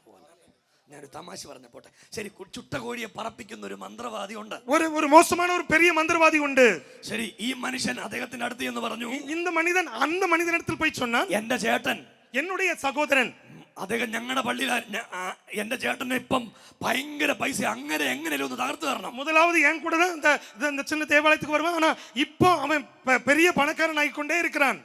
ഞാനൊരു തമാശ പറഞ്ഞ പോട്ടെ. ശരി, ചുട്ട കോഴിയെ പറപ്പിക്കുന്ന ഒരു മന്ത്രവാദി ഉണ്ട്. ഒരു മോശமான ഒരു பெரிய மந்திரவாதி உண்டு. ശരി, ഈ മനുഷ്യൻ അദ്ദേഹത്തിന്റെ അടുത്ത് എന്ന് പറഞ്ഞു, இந்த மனிதன் அந்த மனிதனிடத்தில் போய் சொன்னான், എന്റെ ചേട്ടൻ, என்னுடைய சகோதரன், അദ്ദേഹം ഞങ്ങളുടെ പള്ളിയിൽ, എന്റെ ചേട്ടന് ഇപ്പം ഭയങ്കര പൈസ, അങ്ങനെ എങ്ങനെയും ഒന്ന് തകർത്ത് തരണം. முதலாவது என் கூட தான் இந்த சின்ன தேவாலயத்துக்கு வருவான். ஆனா இப்போ அவன் பெரிய பணக்காரன் ஆகிக்கொண்டே இருக்கிறான்.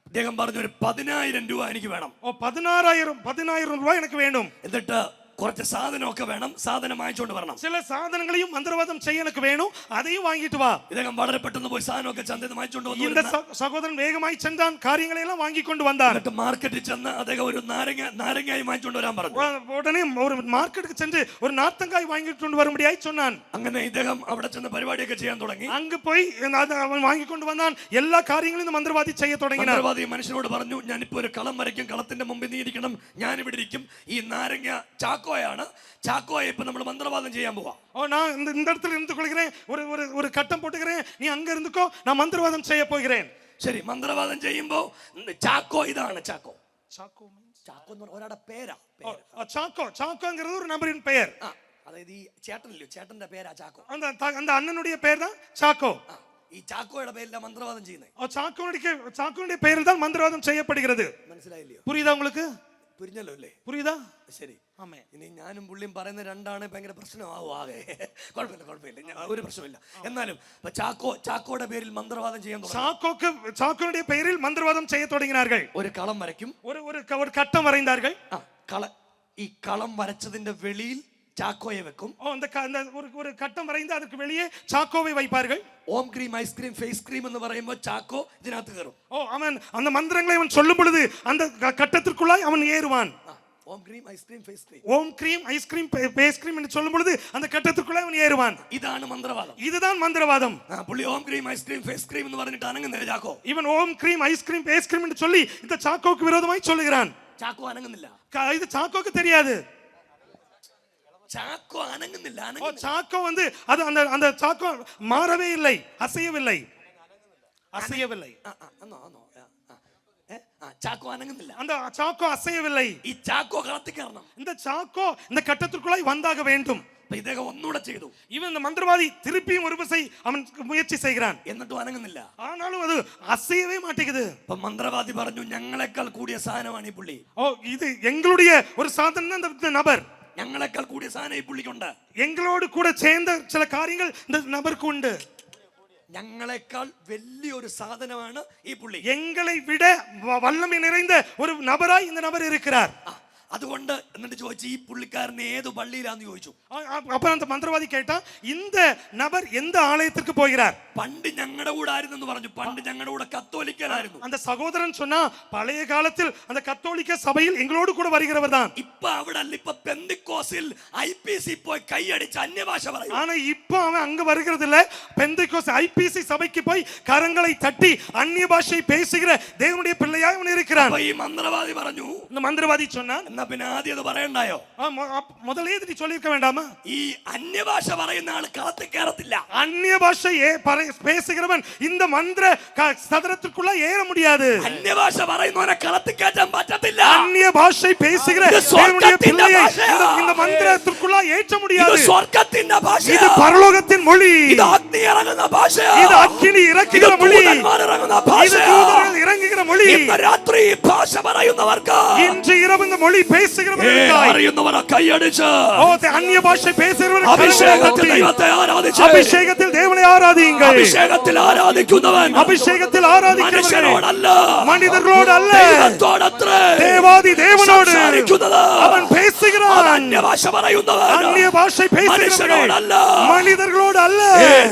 അദ്ദേഹം പറഞ്ഞു ഒരു 10,000 രൂപ എനിക്ക് വേണം. ഓ 16,000 രൂപ എനിക്ക് വേണം. എന്നിട്ട് കുറച്ച് സാധനമൊക്കെ വേണം, സാധനം വാങ്ങിച്ചോണ്ട് വരണം. சில சாதனங்களையும் மந்திரவாதம் செய்ய எனக்கு வேணும், அதையும் வாங்கிட்டு வா. ഇദ്ദേഹം വളരെ പെട്ടെന്ന് പോയി സാധനമൊക്കെ ചന്തയിൽ നിന്ന് വാങ്ങിച്ചോണ്ട് இந்த വന്നു. சகோதரன் வேகமாய் சென்றான், காரியங்களை எல்லாம் வாங்கி கொண்டு வந்தான். എന്നിട്ട് മാർക്കറ്റിൽ ചെന്ന് അദ്ദേഹം ഒരു നാരങ്ങായി വാങ്ങിച്ചോണ്ട് വരാൻ പറഞ്ഞു. உடனே ஒரு மார்க்கெட்டுக்கு சென்று ஒரு நார்த்தங்காய் வாங்கிட்டு கொண்டு வரும்படியாய் சொன்னான். അങ്ങനെ ഇദ്ദേഹം അവിടെ ചെന്ന് പരിപാടിയൊക്കെ ചെയ്യാൻ തുടങ്ങി. அங்கு போய் அவன் வாங்கி கொண்டு வந்தான். எல்லா காரியங்களையும் இந்த மந்திரவாதி செய்ய தொடங்கினான். മന്ത്രവാദി മനുഷ്യനോട് പറഞ്ഞു, ഞാനിപ്പോ ഒരു കളം വരയ്ക്കും, കളത്തിന്റെ മുമ്പിൽ നീ ഇരിക്കണം, ഞാൻ ഇവിടെ ഇരിക്കും. ഈ നാരങ്ങ ചാക്കോയാണ്, ചാക്കോയെ ഇപ്പൊ നമ്മൾ മന്ത്രവാദം ചെയ്യാൻ പോവാ. ஓ நான் இந்த இடத்துல இருந்து கொள்கிறேன், ஒரு ஒரு ஒரு கட்டம் போட்டுக்கிறேன், நீ அங்க இருந்துக்கோ, நான் மந்திரவாதம் செய்ய போகிறேன். ശരി, മന്ത്രവാദം ചെയ്യുമ്പോ ചാക്കോ ഇതാണ്. ചാക്കോ சாக்கோ ചാക്കോ എന്ന് പറഞ്ഞ ഒരാളുടെ പേരാ. சாக்கோங்கிறது ஒரு நபரின் பெயர். അതായത് ഈ ചേട്ടനില്ലേ, ചേട്ടന്റെ പേരാ ചാക്കോ. அந்த அண்ணனுடைய பெயர் தான் சாக்கோ. ഈ ചാക്കോയുടെ പേരിലാണ് മന്ത്രവാദം ചെയ്യുന്നത്. சாக்கோனுடைய பெயரில் தான் மந்திரவாதம் செய்யப்படுகிறது. മനസ്സിലായില്ലയോ? புரியுதா உங்களுக்கு? പുരിഞ്ഞല്ലോ അല്ലേ? புரியுதா? ശരി. ഇനി ഞാനും പുള്ളിയും പറയുന്ന രണ്ടാണ് ഭയങ്കര പ്രശ്നമാവും ആകെ. കുഴപ്പമില്ല, ഒരു പ്രശ്നമില്ല. എന്നാലും ചാക്കോയുടെ പേരിൽ മന്ത്രവാദം ചെയ്യാൻ சாக்கோனுடைய பெயரில் மந்திரவாதம் செய்ய தொடங்கினார்கள். ഒരു കളം വരയ്ക്കും, ஒரு கட்டம் வரைந்தார்கள். ഈ കളം വരച്ചതിന്റെ വെളിയിൽ ചാക്കോയെ വെക്കും. ஒரு கட்டம் வரைந்து அதுக்கு வெளியே சாக்கோவை வைப்பார்கள். ഓം ക്രീം ഐസ്ക്രീം ഫേസ് ക്രീം എന്ന് പറയുമ്പോൾ ചാക്കോ ഇതിനകത്ത് കയറും. அவன் அந்த மந்திரங்களை அவன் சொல்லும் பொழுது அந்த கட்டத்திற்குள்ளாய் அவன் ஏறுவான். ഓം ക്രീം ഐസ്ക്രീം ഫേസ് ക്രീം, ஓம் கிரீம் ஐஸ்கிரீம் ஃபேஸ் கிரீம் என்று சொல்லும் பொழுது அந்த கட்டத்திற்குள்ளே அவன் ஏறுவான். ഇതാണ് മന്ത്രവാദം. இதுதான் மந்திரவாதம். പുള്ളി ഓം ക്രീം ഐസ്ക്രീം ഫേസ് ക്രീം എന്ന് പറഞ്ഞിട്ട് അനങ്ങുന്നില്ല ചാക്കോ. இவன் ஓம் கிரீம் ஐஸ்கிரீம் ஃபேஸ் கிரீம் என்று சொல்லி இந்த சாக்கோவுக்கு விரோதமாய் சொல்லுகிறான். ചാക്കോ അനങ്ങുന്നില്ല. இது சாக்கோவுக்கு தெரியாது. ചാക്കോ അനങ്ങുന്നില്ല. சாக்கோ அது அந்த சாக்கோ மாறவே இல்லை, அசையவில்லை. ചാക്കോ അനങ്ങുന്നില്ല. அந்த சாக்கோ அசையவில்லை. ഈ ചാക്കോ കളത്തിൽ കയറണം. இந்த சாக்கோ இந்த கட்டத்திற்குள்ளாய் வந்தாக வேண்டும். ഇദ്ദേഹം ഒന്നുകൂടെ ചെയ്തു. இவன் இந்த மந்திரவாதி திருப்பியும் ஒரு விசை அவன் முயற்சி செய்கிறான். എന്നിട്ടും അനങ്ങുന്നില്ല. ஆனாலும் அது அசையவே மாட்டேங்குது. അപ്പൊ മന്ത്രവാദി പറഞ്ഞു, ഞങ്ങളെക്കാൾ കൂടിയ സാധനമാണ് ഈ പുള്ളി. இது எங்களுடைய ஒரு சாதனை. அந்த நபர் ഞങ്ങളെക്കാൾ കൂടിയ സാധനം ഈ പുള്ളിക്കുണ്ട്. எங்களோடு கூட சேர்ந்த சில காரியங்கள் இந்த நபருக்கு உண்டு. ഞങ്ങളെക്കാൾ വലിയൊരു സാധനമാണ് ഈ പുള്ളി. எங்களை விட வல்லமை நிறைந்த ஒரு நபராய் இந்த நபர் இருக்கிறார். അതുകൊണ്ട് എന്നിട്ട് ചോദിച്ചു, ഈ പുള്ളിക്കാരൻ ഏത് പള്ളിയിലാന്ന് ചോദിച്ചു. அப்ப அந்த மந்திரவாதி கேட்டா, இந்த நபர் எந்த ஆலயத்திற்கு போகிறார்? പണ്ട് ഞങ്ങളുടെ കൂടെ ആയിരുന്നു പറഞ്ഞു. പണ്ട് ഞങ്ങളുടെ കൂടെ കത്തോലിക്കലായിരുന്നു. அந்த சகோதரன் சொன்னா, பழைய காலத்தில் அந்த கத்தோலிக்க சபையில் எங்களோடு கூட வருகிறவர் தான். ഇപ്പൊ അവിടെ അല്ല, ഇപ്പൊ പെന്തിക്കോസിൽ IPC പോയി കൈയടിച്ച് അന്യഭാഷ പറയും. ஆனா இப்போ அவன் அங்க வருகிறது இல்ல, பெந்தேகோஸ்து IPC சபைக்கு போய் கரங்களை தட்டி அந்நிய பாஷை பேசுகிற தேவனுடைய பிள்ளையாய் அவன் இருக்கிறான். അപ്പൊ ഈ മന്ത്രവാദി പറഞ്ഞു, இந்த மந்திரவாதி சொன்னான், എന്നാ പിന്നെ ആദ്യം അത് പറയണ്ടായോ? முதலே இது சொல்லிருக்க வேண்டாமா? ഈ അന്യഭാഷ പറയുന്ന ആൾ കളത്തിൽ കയറത്തില്ല. அந்நிய பாஷை பேசுகிறவன் இந்த மந்திர சதுரத்திற்குள்ள ஏற முடியாது. അന്യഭാഷ പറയുന്നവനെ കളത്തിൽ കയറ്റാൻ പറ്റത്തില്ല. அந்நிய பாஷை பேசுகிற தேவனுடைய பிள்ளையை இந்த மந்திரத்திற்குள்ள ஏற்ற முடியாது. ഇത് സ്വർഗ്ഗത്തിന്റെ ഭാഷ. இது பரலோகத்தின் மொழி. ഇത് അഗ്നി ഇറങ്ങുന്ന ഭാഷ. இது അഗ്നി ഇറങ്ങുന്ന മൊഴി. ഇറങ്ങുന്ന ഭാഷ. இது தூதர்கள் ഇറങ്ങുന്ന മൊഴി. ഇന്ന് രാത്രി ഭാഷ പറയുന്നവർക്ക്, இன்று இரவு இந்த மொழி பேசுகிறவர்களுக்கு അറിയുന്നവരെ കൈയടിച്ച് அந்நிய பாஷை பேசுகிறவர்கள் അഭിഷേകത്തിൽ ദൈവത്തെ ആരാധിച്ച്, அபிஷேகத்தில் தேவனை ஆராதியுங்கள். അഭിഷേകത്തിൽ ആരാധിക്കുന്നവൻ அபிஷேகத்தில் ஆராதிக்கிறவர்கள் മനുഷ്യരോടല്ല, மனிதர்களோடு அல்ல, ദൈവത്തോടത്രേ தேவாதி தேவனோடு സംസാരിക്കുന്നത്. அவன் பேசுகிறான். അന്യഭാഷ പറയുന്നവൻ அந்நிய பாஷை பேசுகிறவர்கள் മനുഷ്യരോടല്ല, மனிதர்களோடு அல்ல.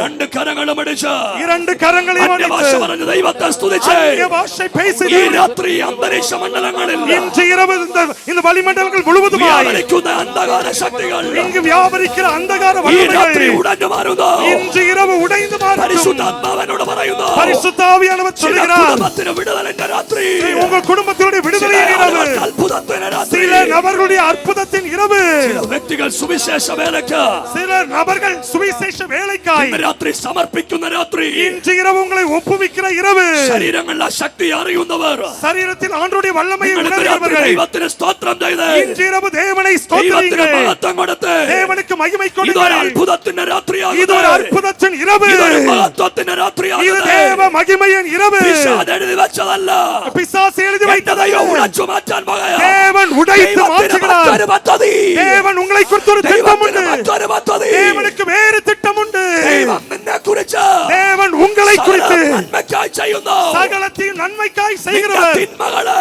രണ്ട് കരങ്ങളും അടിച്ച് இரண்டு കരങ്ങളെയും അന്യഭാഷ അടിച്ച് പറഞ്ഞ ദൈവത്തെ സ്തുതിച്ച് அந்நிய பாஷை ഈ பேசுகிறவர்கள் രാത്രി അന്തരീക്ഷ മണ്ഡലങ്ങളിൽ இன்று இரவு இந்த வளிமண்டலங்கள் முழுவதுமாய் വ്യാപരിക്കുന്ന അന്ധകാര ശക്തികൾ இங்கு வியாபரிக்கிற அந்தகார ഈ രാത്രി வல்லமைகள் ഉടഞ്ഞു മാറുന്നു. இன்று இரவு உடைந்து மாறும். പരിശുദ്ധാത്മാവനോട് പറയുന്നു, பரிசுத்த ஆவியானவர் சொல்கிறார், കുടുംബത്തിന് വിടുതലിന്റെ രാത്രി, உங்கள் குடும்பத்தினுடைய விடுதலையின் இரவு, അത്ഭുതത്തിന്റെ രാത്രി, சில நபர்களுடைய அற்புதத்தின் இரவு, ചില വ്യക്തികൾ സുവിശേഷ വേലയ്ക്ക് சில நபர்கள் சுவிசேஷ வேலைக்காய் ഇന്ന് രാത്രി സമർപ്പിക്കുന്ന രാത്രി, இன்று இரவு உங்களை ஒப்புவிக்கிற இரவு, ശരീരങ്ങളിലെ ശക്തി അറിയുന്നവർ, சரீரத்தில் ஆண்டவருடைய வல்லமையை ഇന്ന് രാത്രി உணர்கிறவர்கள் ദൈവത്തിന് സ്തോത്രം ചെയ്ത് இன்று இரவு தேவனை ദൈവത്തിന് ஸ்தோத்திரியுங்கள். മഹത്വം കൊടുത്ത് தேவனுக்கு மகிமை ഇതൊരു கொடுங்கள். അത്ഭുതത്തിന്റെ இது ஒரு രാത്രിയാകുന്നു. அற்புதத்தின் இரவு. ഇതൊരു മഹത്വത്തിന്റെ இது രാത്രിയാകുന്നു. தேவ மகிமையின் இரவு. പിശാച് എഴുതി വെച്ചതല്ല. பிசாசு எழுதி എന്റെ வைத்ததை ദൈവം ഉടച്ചു മാറ്റാൻ പോകുകയാ. தேவன் உடைத்து ദൈവത്തിന് மாற்றுகிறார். മറ്റൊരു പദ്ധതി. தேவன் உங்களை குறித்து ஒரு திட்டமுண்டு. ദൈവത്തിന് മറ്റൊരു പദ്ധതി. தேவனுக்கு வேறு திட்டமுண்டு. ദൈവം നിന്നെക്കുറിച്ച് தேவன் உங்களை குறித்து സകല നന്മയ്ക്കായി ചെയ്യുന്നു. சகலத்தையும் நன்மைக்காய் നിന്റെ செய்கிறவர். തിന്മകളെ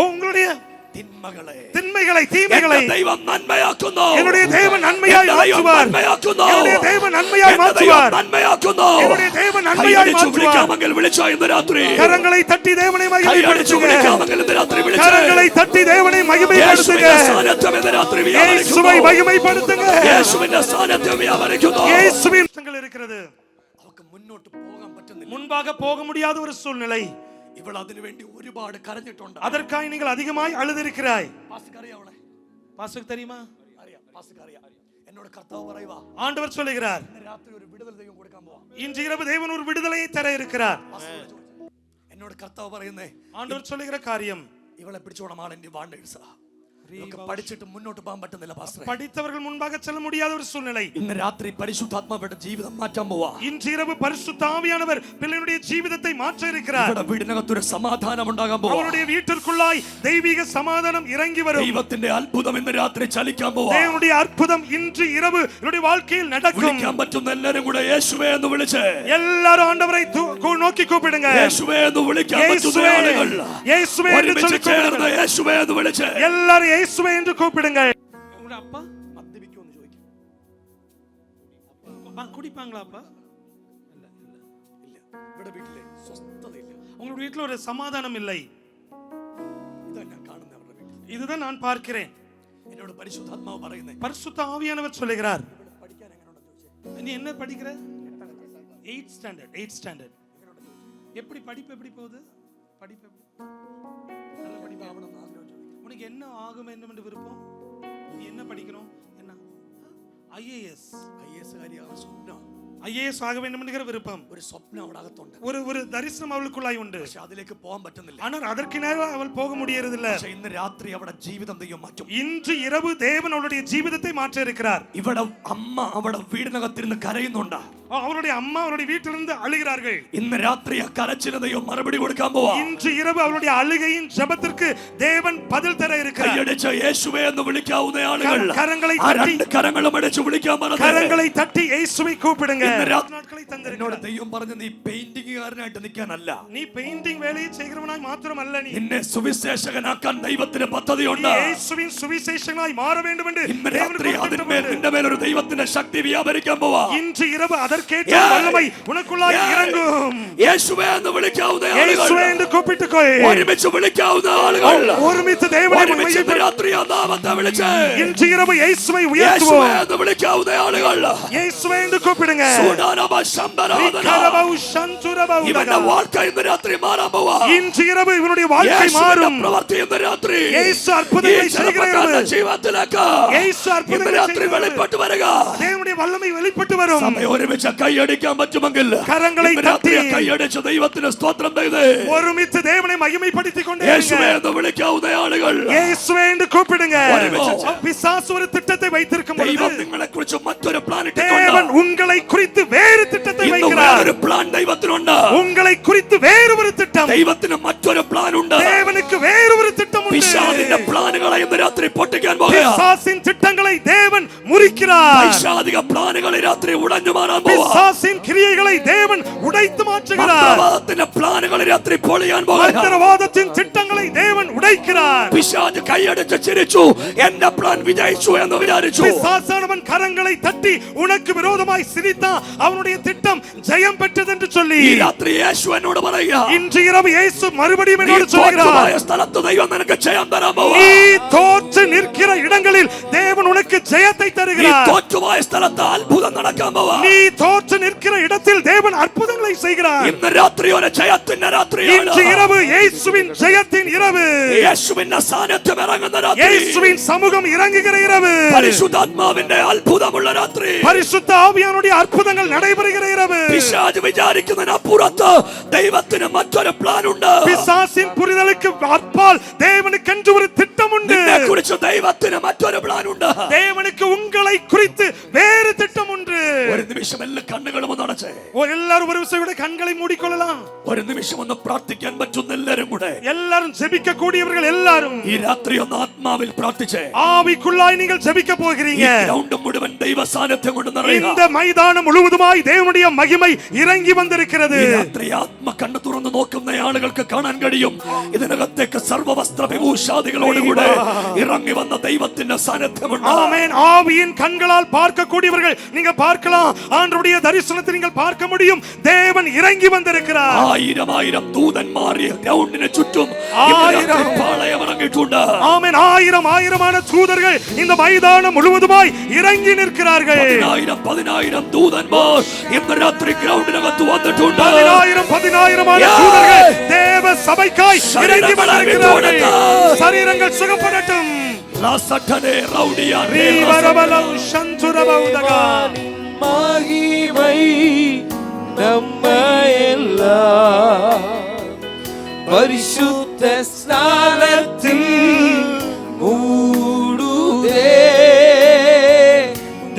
உங்களுடைய തിന്മകളെ தின்மைகளை தீமைகளை എന്റെ ദൈവം നന്മയാക്കുന്നു. என்னுடைய தேவன் நன்மையாய் എന്റെ ദൈവം மாற்றுவார். നന്മയാക്കുന്നു. என்னுடைய தேவன் நன்மையாய் എന്റെ ദൈവം மாற்றுவார். നന്മയാക്കുന്നു. என்னுடைய தேவன் நன்மையாய் കൈയടിച്ചു மாற்றுவார். വിളിക്കാമെങ്കിൽ വിളിച്ചോ ഇന്ന് രാത്രി. கரங்களை தட்டி தேவனை കൈയടിച്ചു மகிமைப்படுத்துங்க. വിളിക്കാമെങ്കിൽ ഇന്ന് രാത്രി വിളിച്ചോ. கரங்களை தட்டி தேவனை மகிமைப்படுத்துங்க. യേശുവിന്റെ സാന്നിധ്യം ഇന്ന് രാത്രി இயேசுவை വ്യാപരിക്കുന്നു. மகிமைப்படுத்துங்க. യേശുവിന്റെ സാന്നിധ്യം വ്യാപരിക്കുന്നു. இயேசுவின் சத்தங்கள் இருக்கிறது. അവർക്ക് മുന്നോട്ട് പോകാൻ പറ്റുന്നില്ല. முன்பாக போக முடியாத ஒரு சூழ்நிலை. ഇവൾ അതിനു വേണ്ടി ഒരുപാട് കരഞ്ഞിട്ടുണ്ട്. அதற்காக நீங்கள் அதிகமாய் அழுதிருக்கிறாய். പാസ്റ്റർക്ക് അറിയാം അവളെ? பாஸ்டருக்கு தெரியுமா? അറിയാം, പാസ്റ്റർക്ക് അറിയാം. എന്നോട് കർത്താവ് പറയുവാ, ஆண்டவர் சொல்லுகிறார், ഇന്ന് രാത്രി ഒരു വിടുതൽ ദൈവം കൊടുക്കാൻ പോവാ. இன்று இரவு தேவன் ஒரு விடுதலையை தர இருக்கிறார். എന്നോട് കർത്താവ് പറയുന്നേ, ஆண்டவர் சொல்லுகிற காரியம், ഇവളെ പിടിച്ചോണം ആളെന്റെ വാണ്ടേഴ്സാ. ഇവർക്ക് പഠിച്ചിട്ട് മുന്നോട്ട് പോകാൻ പറ്റുന്നില്ല പാസ്റ്ററെ. படித்தவர்கள் முன்பாக செல்ல முடியாத ஒரு சூழ்நிலை. ഇന്ന് രാത്രി പരിശുദ്ധാത്മാവിന്റെ ജീവിതം മാറ്റാൻ പോവാ. இன்று இரவு பரிசுத்த ஆவியானவர் பிள்ளைகளுடைய ஜீவிதத்தை மாற்ற இருக்கிறார். ഇവിടെ വീടിനകത്തൊരു സമാധാനം ഉണ്ടാകാൻ പോവാ. அவருடைய வீட்டிற்குள்ளாய் தெய்வீக சமாதானம் இறங்கி வரும். ദൈവത്തിന്റെ അത്ഭുതം ഇന്ന് രാത്രി ചലിക്കാൻ പോവാ. தேவனுடைய அற்புதம் இன்று இரவு என்னுடைய வாழ்க்கையில் நடக்கும். വിളിക്കാൻ പറ്റുന്ന എല്ലാരും കൂടെ യേശുവേ എന്ന് വിളിച്ച് எல்லாரும் ஆண்டவரை நோக்கி கூப்பிடுங்க. യേശുവേ എന്ന് വിളിക്കാൻ പറ്റുന്ന ആളുകൾ இயேசுவே என்று சொல்லி ഒരുമിച്ച് ചേർന്ന് கூப்பிடுங்க. യേശുവേ എന്ന് വിളിച്ച് எல்லாரும் இயேசுவே என்று கூப்பிடுங்க. உங்க அப்பா മദ്യപിക്കുമെന്ന് ചോദിക്കും. குடிப்பாங்களா அப்பா? ഇല്ല. ഇവിടെ വീട്ടിലെ സ്വസ്ഥതയില്ല. உங்க வீட்டில் ஒரு சமாதானம் இல்லை. ഇതാ ഞാൻ കാണുന്നത് അവരുടെ വീട്ടിൽ. இதுதான் நான் பார்க்கிறேன். എന്നോട് പരിശുദ്ധാത്മാവ് പറയുന്നേ, பரிசுத்த ஆவியானவர் சொல்லுகிறார், പഠിക്കാൻ എങ്ങനെയുണ്ടെന്ന് ചോദിച്ചേ. நீ என்ன படிக்கிற? 8th standard. எப்படி படிப்பு எப்படி போகுது? படிப்பு எப்படி? നല്ല പഠിപ്പാവണമെന്ന് ആഗ്രഹം ചോദിക്കും. உனக்கு என்ன ஆகும் என்று விருப்பம்? நீ என்ன படிக்கணும்? என்ன? IAS. IAS കാര്യമാണ് സ്വപ്നം. IAS ஆக வேண்டும் என்கிற விருப்பம். ഒരു സ്വപ്നം അവിടെ അകത്തുണ്ട്. ஒரு தரிசனம் அவளுக்குள்ளாய் உண்டு. പക്ഷെ അതിലേക്ക് പോകാൻ പറ്റുന്നില്ല. ஆனால் அதற்கு நேரம் அவள் போக முடியறதில்லை. പക്ഷെ ഇന്ന് രാത്രി അവിടെ ജീവിതം ദൈവം മാറ്റും. இன்று இரவு தேவன் அவளுடைய ஜீவிதத்தை மாற்ற இருக்கிறார். ഇവിടെ അമ്മ അവിടെ വീടിനകത്തിരുന്ന് കരയുന്നുണ്ട്. அவளுடைய அம்மா அவருடைய வீட்டிலிருந்து அழுகிறார்கள். ഇന്ന് രാത്രി ആ കരച്ചിന് ദൈവം മറുപടി കൊടുക്കാൻ പോവാ. இன்று இரவு அவளுடைய அழுகையின் ஜெபத்திற்கு தேவன் பதில் தர இருக்கிறார். കൈയടിച്ച് യേശുവേ എന്ന് വിളിക്കാവുന്ന ആളുകൾ கரங்களை ആ தட்டி രണ്ട് കരങ്ങളും അടിച്ച് വിളിക്കാൻ മറക്കരുത്. கரங்களை தட்டி இயேசுவை கூப்பிடுங்க. ഇന്ന് രാത്രി நாட்களை എന്നോട് தந்திருக்கிறார். ദൈവം പറഞ്ഞു, നീ പെയിന്റിംഗുകാരനായിട്ട് നിൽക്കാനല്ല, நீ பெயிண்டிங் வேலையை செய்கிறவனாய் மாத்திரமல்ல, நீ നിന്നെ സുവിശേഷകനാക്കാൻ ദൈവത്തിന് പദ്ധതിയുണ്ട്. இயேசுவின் சுவிசேஷகனாய் மாற வேண்டும் என்று ഇന്ന് தேவனுக்கு രാത്രി ஒரு திட்டம் അതിന്മേൽ உண்டு. നിന്റെ മേൽ ഒരു ദൈവത്തിന്റെ ശക്തി വ്യാപരിക്കാൻ പോവാ. இன்று இரவு அதற்கேற்ற வல்லமை உனக்குள்ளாய் இறங்கும். യേശുവേ എന്ന് വിളിക്കാവുന്ന இயேசுவே ആളുകൾ, என்று கூப்பிட்டுக்கொள். ഒരുമിച്ച് വിളിക്കാവുന്ന ആളുകൾ, ஒருமித்து தேவனை ഒരുമിച്ച് மகிமைப்படுத்து. രാത്രി ആ നാമത്തെ വിളിച്ച് இன்று இரவு இயேசுவை യേശുവേ உயர்த்துவோம். എന്ന് വിളിക്കാവുന്ന ആളുകൾ இயேசுவே என்று கூப்பிடுங்க. സൂടാനമ ശംബരാധന. விக்கரபவு சந்துரபவு ഇവന്റെ வாழ்க்கை ഇന്ന് രാത്രി മാറാൻ പോവാ. இன்று இரவு இவனுடைய வாழ்க்கை യേശുവിന്റെ மாறும். പ്രവൃത്തി ഇന്ന് രാത്രി യേശു അത്ഭുതങ്ങളെ ഈ ചെറുപ്പക്കാരന്റെ ചെയ്യുകയാണ്. ജീവിതത്തിലേക്ക് യേശു അത്ഭുതങ്ങളെ ഇന്ന് രാത്രി ചെയ്യുകയാണ്. വെളിപ്പെട്ട് വരിക. தேவனுடைய வல்லமை வெளிப்பட்டு வரும். സഭ ഒരുമിച്ച് കൈയടിക്കാൻ പറ്റുമെങ്കിൽ കരങ്ങളെ ഇന്ന് രാത്രി തട്ടി കൈയടിച്ച് ദൈവത്തിന് സ്തോത്രം ചെയ്ത് ஒருமித்து தேவனை மகிமைப்படுத்திக் கொண்டே യേശുവേ இருங்க. എന്ന് വിളിക്കാവുന്ന ആളുകൾ இயேசுவே என்று கூப்பிடுங்க. ഒരുമിച്ച് பிசாசு ஒரு திட்டத்தை வைத்திருக்கும் ദൈവം பொழுது നിങ്ങളെ കുറിച്ച് മറ്റൊരു പ്ലാൻ தேவன் ഇട്ടിട്ടുണ്ട്. உங்களை குறித்து வேறு திட்டத்தை ഇന്ന് வைக்கிறார். വേറൊരു പ്ലാൻ ദൈവത്തിനുണ്ട്. உங்களை குறித்து வேறு ஒரு திட்டம். ദൈവത്തിന് മറ്റൊരു പ്ലാൻ ഉണ്ട്. தேவனுக்கு வேறு ஒரு திட்டம் உண்டு. പിശാചിന്റെ പ്ലാനുകളെ ഇന്ന് രാത്രി പൊട്ടിക്കാൻ പോകുകയാണ്. பிசாசின் திட்டங்களை தேவன் முறிக்கிறார். പൈശാചിക പ്ലാനുകൾ ഈ രാത്രി ഉടഞ്ഞു മാറാൻ പോവാ. பிசாசின் கிரியைகளை தேவன் உடைத்து மாற்றுகிறார். മന്ത്രവാദത്തിന്റെ പ്ലാനുകൾ ഈ രാത്രി പൊളിയാൻ പോകുകയാണ്. மந்திரவாதத்தின் திட்டங்களை தேவன் உடைக்கிறார். പിശാച് കൈയടിച്ച് ചിരിച്ചു, എന്റെ പ്ലാൻ വിജയിച്ചു എന്ന് വിചാരിച്ചു. பிசாசானவன் கரங்களை தட்டி உனக்கு விரோதமாய் சிரித்தான். அவனுடைய திட்டம் ஜெயம் பெற்றது என்று சொல்லி ഈ രാത്രി യേശു എന്നോട് പറയുക, இன்று இரவு இயேசு மறுபடியும் നീ என்னோடு തോറ്റുപോയ சொல்கிறார், സ്ഥലത്ത് ദൈവം നിനക്ക് ജയം തരാൻ പോവാ. நீ தோற்று நிற்கிற இடங்களில் தேவன் உனக்கு ஜெயத்தை നീ தருகிறார். തോറ്റുപോയ സ്ഥലത്ത് അത്ഭുതം നടക്കാൻ പോവാ. நீ தோற்று நிற்கிற இடத்தில் தேவன் அற்புதங்களை செய்கிறார். ഇന്ന് രാത്രി ഒരു ജയത്തിന്റെ രാത്രിയാണ്. இன்று இரவு இயேசுவின் ஜெயத்தின் இரவு. യേശുവിന്റെ സാന്നിധ്യം ഇറങ്ങുന്ന രാത്രി. இயேசுவின் சமூகம் இறங்குகிற இரவு. പരിശുദ്ധാത്മാവിന്റെ അത്ഭുതമുള്ള രാത്രി. பரிசுத்த ஆவியானுடைய அற்புதங்கள் நடைபெறுகிற இரவு. പിശാച് വിചാരിക്കുന്നതിനപ്പുറത്ത് ദൈവത്തിന് മറ്റൊരു പ്ലാൻ ഉണ്ട്. பிசாசின் புரிதலுக்கு அப்பால் தேவனுக்கென்று ஒரு திட்டம் உண்டு. നിന്നെക്കുറിച്ച് ദൈവത്തിന് മറ്റൊരു പ്ലാൻ ഉണ്ട്. தேவனுக்கு உங்களை குறித்து வேறு திட்டம் உண்டு. ഒരു നിമിഷം എല്ലാ കണ്ണുകളും ഒന്ന് അടച്ച് അടച്ചേ. எல்லாரும் ஒரு விசையோட கண்களை மூடிக்கொள்ளலாம். ഒരു നിമിഷം ഒന്ന് പ്രാർത്ഥിക്കാൻ പറ്റുന്ന എല്ലാവരും കൂടെ எல்லாரும் ஜெபிக்க கூடியவர்கள் எல்லாரும் ഈ രാത്രി ഒന്ന് ആത്മാവിൽ പ്രാർത്ഥിച്ചേ. ஆவிக்குள்ளாய் நீங்கள் ஜெபிக்க ഈ போகிறீங்க. ഗ്രൗണ്ട് മുഴുവൻ ദൈവ സാന്നിധ്യം കൊണ്ട് നിറയുക. இந்த மைதானம் முழுவதுமாய் தேவனுடைய மகிமை இறங்கி வந்திருக்கிறது. ഈ രാത്രി ആത്മ കണ്ണ് തുറന്ന് നോക്കുന്ന ആളുകൾക്ക് കാണാൻ കഴിയും ഇതിനകത്തേക്ക് സർവവസ്ത്ര വിഭൂഷാദികളോടുകൂടെ ഇറങ്ങി വന്ന ദൈവത്തിന്റെ സാന്നിധ്യമുണ്ട്. ஆமென். ஆவியின் கண்களால் பார்க்கக்கூடியவர்கள் நீங்க பார்க்கலாம். ஆண்டவருடைய தரிசனத்தை நீங்கள் பார்க்க முடியும். தேவன் இறங்கி வந்திருக்கிறார். ആയിരം ആയിരം ദൂതന്മാർ ഈ ഗ്രൗണ്ടിന് ചുറ്റും പാളയമിറങ്ങിയിട്ടുണ്ട്. ஆமென். ஆயிரம் ஆயிரமான தூதர்கள் இந்த மைதானம் முழுவதுமாய் இறங்கி நிற்கிறார்கள். 10,000 ദൂതന്മാർ ഇന്ന് രാത്രി ഗ്രൗണ്ടിനകത്ത് വന്നിട്ടുണ്ട്. 10,000 தூதர்கள் தேவ சபைக்காய் இறங்கி வந்திருக்கிறார்கள். சரீரங்கள் சுகப்படட்டும். மகிமை நம்மையெல்லாம் பரிசுத்த ஸ்நானத்தில் மூடுதே.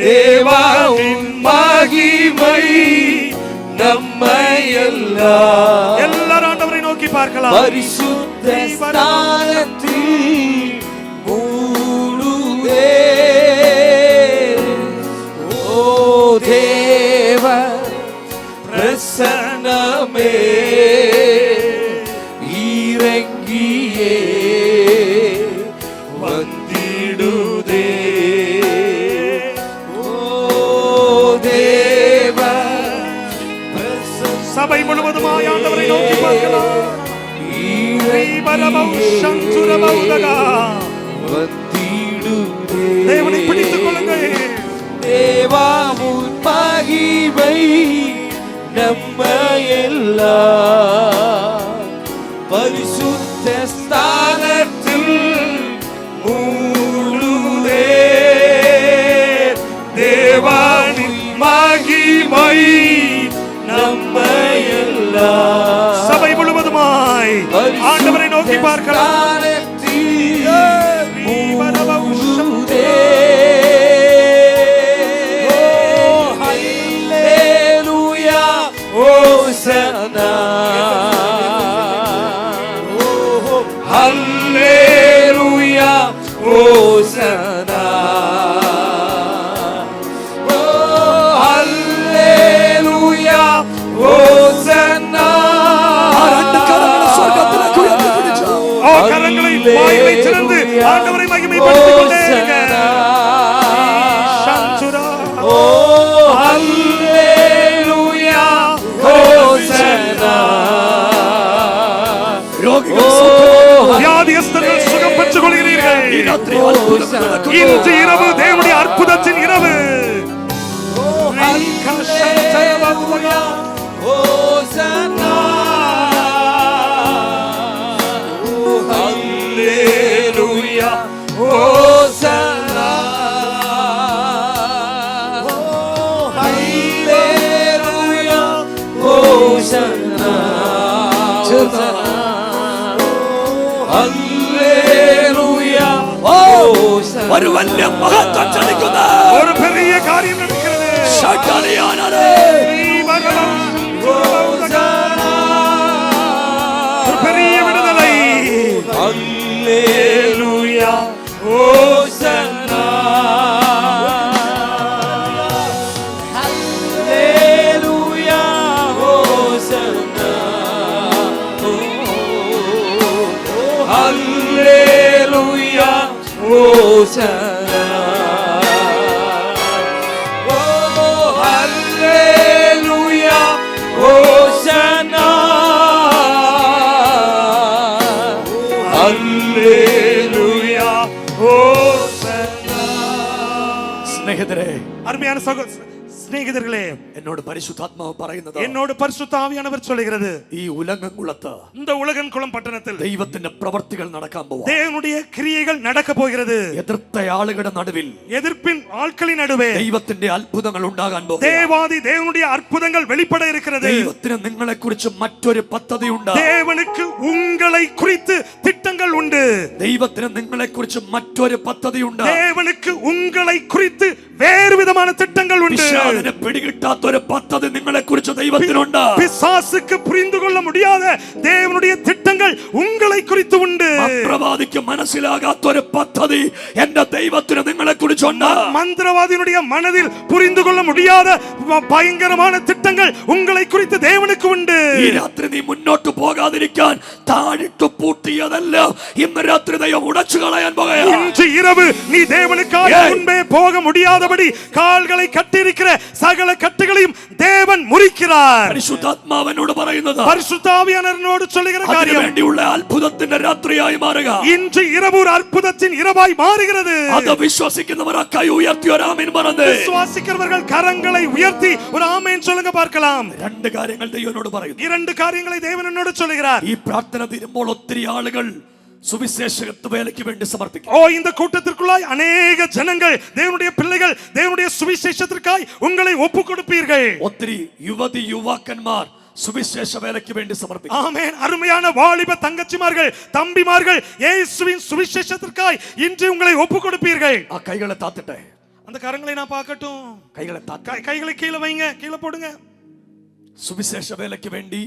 தேவாவின் மகிமை நம்மையெல்லாம் எல்லாரும் ஆண்டவரை நோக்கி பார்க்கலாம். பரிசுத்த ஸ்நானத்தில் மூடுதே. ஓ தேவ பிரசன்னமே இறங்கியே வந்திடுதே. ஓ தேவ சபை முழுவதுமாய் ஆண்டவரை நோக்கி பார்க்கலாம். தேவனை பிடித்துக் கொள்ளுங்கள். தேவாவுன் மகிமை நம்மையெல்லாம் பரிசுத்த ஸ்தானத்தில் மூடுதே. தேவானின் மகிமை நம்மையெல்லாம் சபை முழுவதுமாய் ஆண்டவரை நோக்கி பார்க்கலாம். Hallelujah, Hosanna. Oh, hallelujah, Hosanna. கரங்களை வாய்மை திறந்து ஆண்டவரை மகிமைப்படுத்திக் கொண்டே இருங்க. Oh, hallelujah, Hosanna. வியாதியஸ்தர்கள் சுகம் பெற்றுக் கொள்கிறீர்கள். இன்று இரவு தேவனுடைய அற்புதத்தின் இரவு. Hosanna. Hallelujah, Hosanna. Hallelujah, Hosanna. Hallelujah, Hosanna. ഒരു വലിയ മഹത്വം ചലിക്കുന്ന ഒരു പെരിയ കാര്യം നടക്കുന്നത്. ഒരു Periya വിടുതலை. Hallelujah, Hosanna. Hallelujah, Hosanna. Hallelujah, Hosanna. Oh, hallelujah, Hosanna. Hallelujah, Hosanna. സ്നേഹിതരെ, அருமையான சிநேகிதர்களே, എന്നോട് പരിശുദ്ധാത്മാവ് പറയുന്നത്, എന്നോട് പരിശുദ്ധ ആവിയാനവർ சொல்கிறது, ഈ ഉലകംകുളത്ത് இந்த உலகன்குளம் பட்டணத்தில் ദൈവത്തിന്റെ പ്രവർത്തികൾ നടക്കാൻ പോവാ. தேவனுடைய கிரியைகள் நடக்க போகிறது. എതിർത്ത ആളുകളുടെ നടുവിൽ எதிர்ப்பின் ஆட்களின் நடுவே ദൈവത്തിന്റെ അത്ഭുതങ്ങൾ ഉണ്ടാകാൻ പോകും. தேவாதி தேவனுடைய அற்புதங்கள் வெளிப்பட இருக்கிறது. ദൈവത്തിന് നിങ്ങളെ കുറിച്ച് മറ്റൊരു പദ്ധതിയുണ്ട്. தேவனுக்கு உங்களை குறித்து திட்டங்கள் உண்டு. ദൈവത്തിന് നിങ്ങളെ കുറിച്ച് മറ്റൊരു പദ്ധതിയുണ്ട്. தேவனுக்கு உங்களை குறித்து வேறு விதமான திட்டங்கள் உண்டு. പിശാചിനെ പിടികിട്ടാത്ത ഒരു പദ്ധതി നിങ്ങളെ കുറിച്ച് ദൈവത്തിനുണ്ട്. பிசாசுக்கு புரிந்து கொள்ள முடியாத தேவனுடைய திட்டங்கள் உங்களை குறித்து உண்டு. മന്ത്രവാദിക്ക് മനസ്സിലാകാത്ത ഒരു പദ്ധതി എന്റെ ദൈവത്തിന് നിങ്ങളെ കുറിച്ചുണ്ട്. மந்திரவாதியினுடைய மனதில் புரிந்து கொள்ள முடியாத பயங்கரமான திட்டங்கள் உங்களை குறித்து தேவனுக்கு உண்டு. ഈ രാത്രി നീ മുന്നോട്ട് പോകാതിരിക്കാൻ താഴിട്ട് പൂട്ടിയതെല്ലാം ഇന്ന് രാത്രി ദൈവം ഉടച്ചു കളയാൻ പോകുകയാണ്. இன்று இரவு நீ தேவனுக்காக முன்பே போக முடியாதபடி கால்களை கட்டியிருக்கிற சகல கட்டுகளையும் தேவன் முறிக்கிறார். പരിശുദ്ധാത്മാവനോട് പറയുന്നത്, பரிசுத்த ஆவியானவரோடு சொல்லுகிற காரியம், വേണ്ടിയുള്ള അത്ഭുതത്തിന്റെ രാത്രിയായി മാറുക. இன்று இரவு ஒரு அற்புதத்தின் இரவாய் மாறுகிறது. അത് വിശ്വസിക്കുന്നവർ കൈ ഉയർത്തി ഒരു ആമേൻ പറഞ്ഞ് விசுவாசிக்கிறவர்கள் கரங்களை உயர்த்தி ஒரு ஆமென் சொல்லுங்க பார்க்கலாம். രണ്ട് കാര്യങ്ങൾ ദൈവനോട് പറയുന്നു. இரண்டு காரியங்களை தேவன் என்னோடு சொல்லுகிறார். ഈ പ്രാർത്ഥന തീരുമ്പോൾ ഒത്തിരി ആളുകൾ சுவிசேஷத்து வேலைக்கு வேண்டி சமர்ப்பிக்கும். இந்த கூட்டத்திற்குள்ளாய் अनेक ஜனங்கள் தேவனுடைய பிள்ளைகள் தேவனுடைய சுவிசேஷத்திற்காய் உங்களை ஒப்பு கொடுப்பீர்கள். ഒത്തിരി യുവതി യുവാക്കന്മാർ சுவிசேஷ வேலைக்கு வேண்டி சமர்ப்பிக்கும். ஆமென். அருமையான வாலிப தங்கச்சிமார்கள் தம்பிமார்கள் இயேசுவின் சுவிசேஷத்திற்காய் இன்று உங்களை ஒப்பு கொடுப்பீர்கள். ആ കൈകളെ താത്തിട്ടെ. அந்த கரங்களை நான் பார்க்கட்டும். കൈകളെ താത്തി. கைகளை கீழே வைங்க, கீழே போடுங்க. സുവിശേഷ വേലയ്ക്ക് വേണ്ടി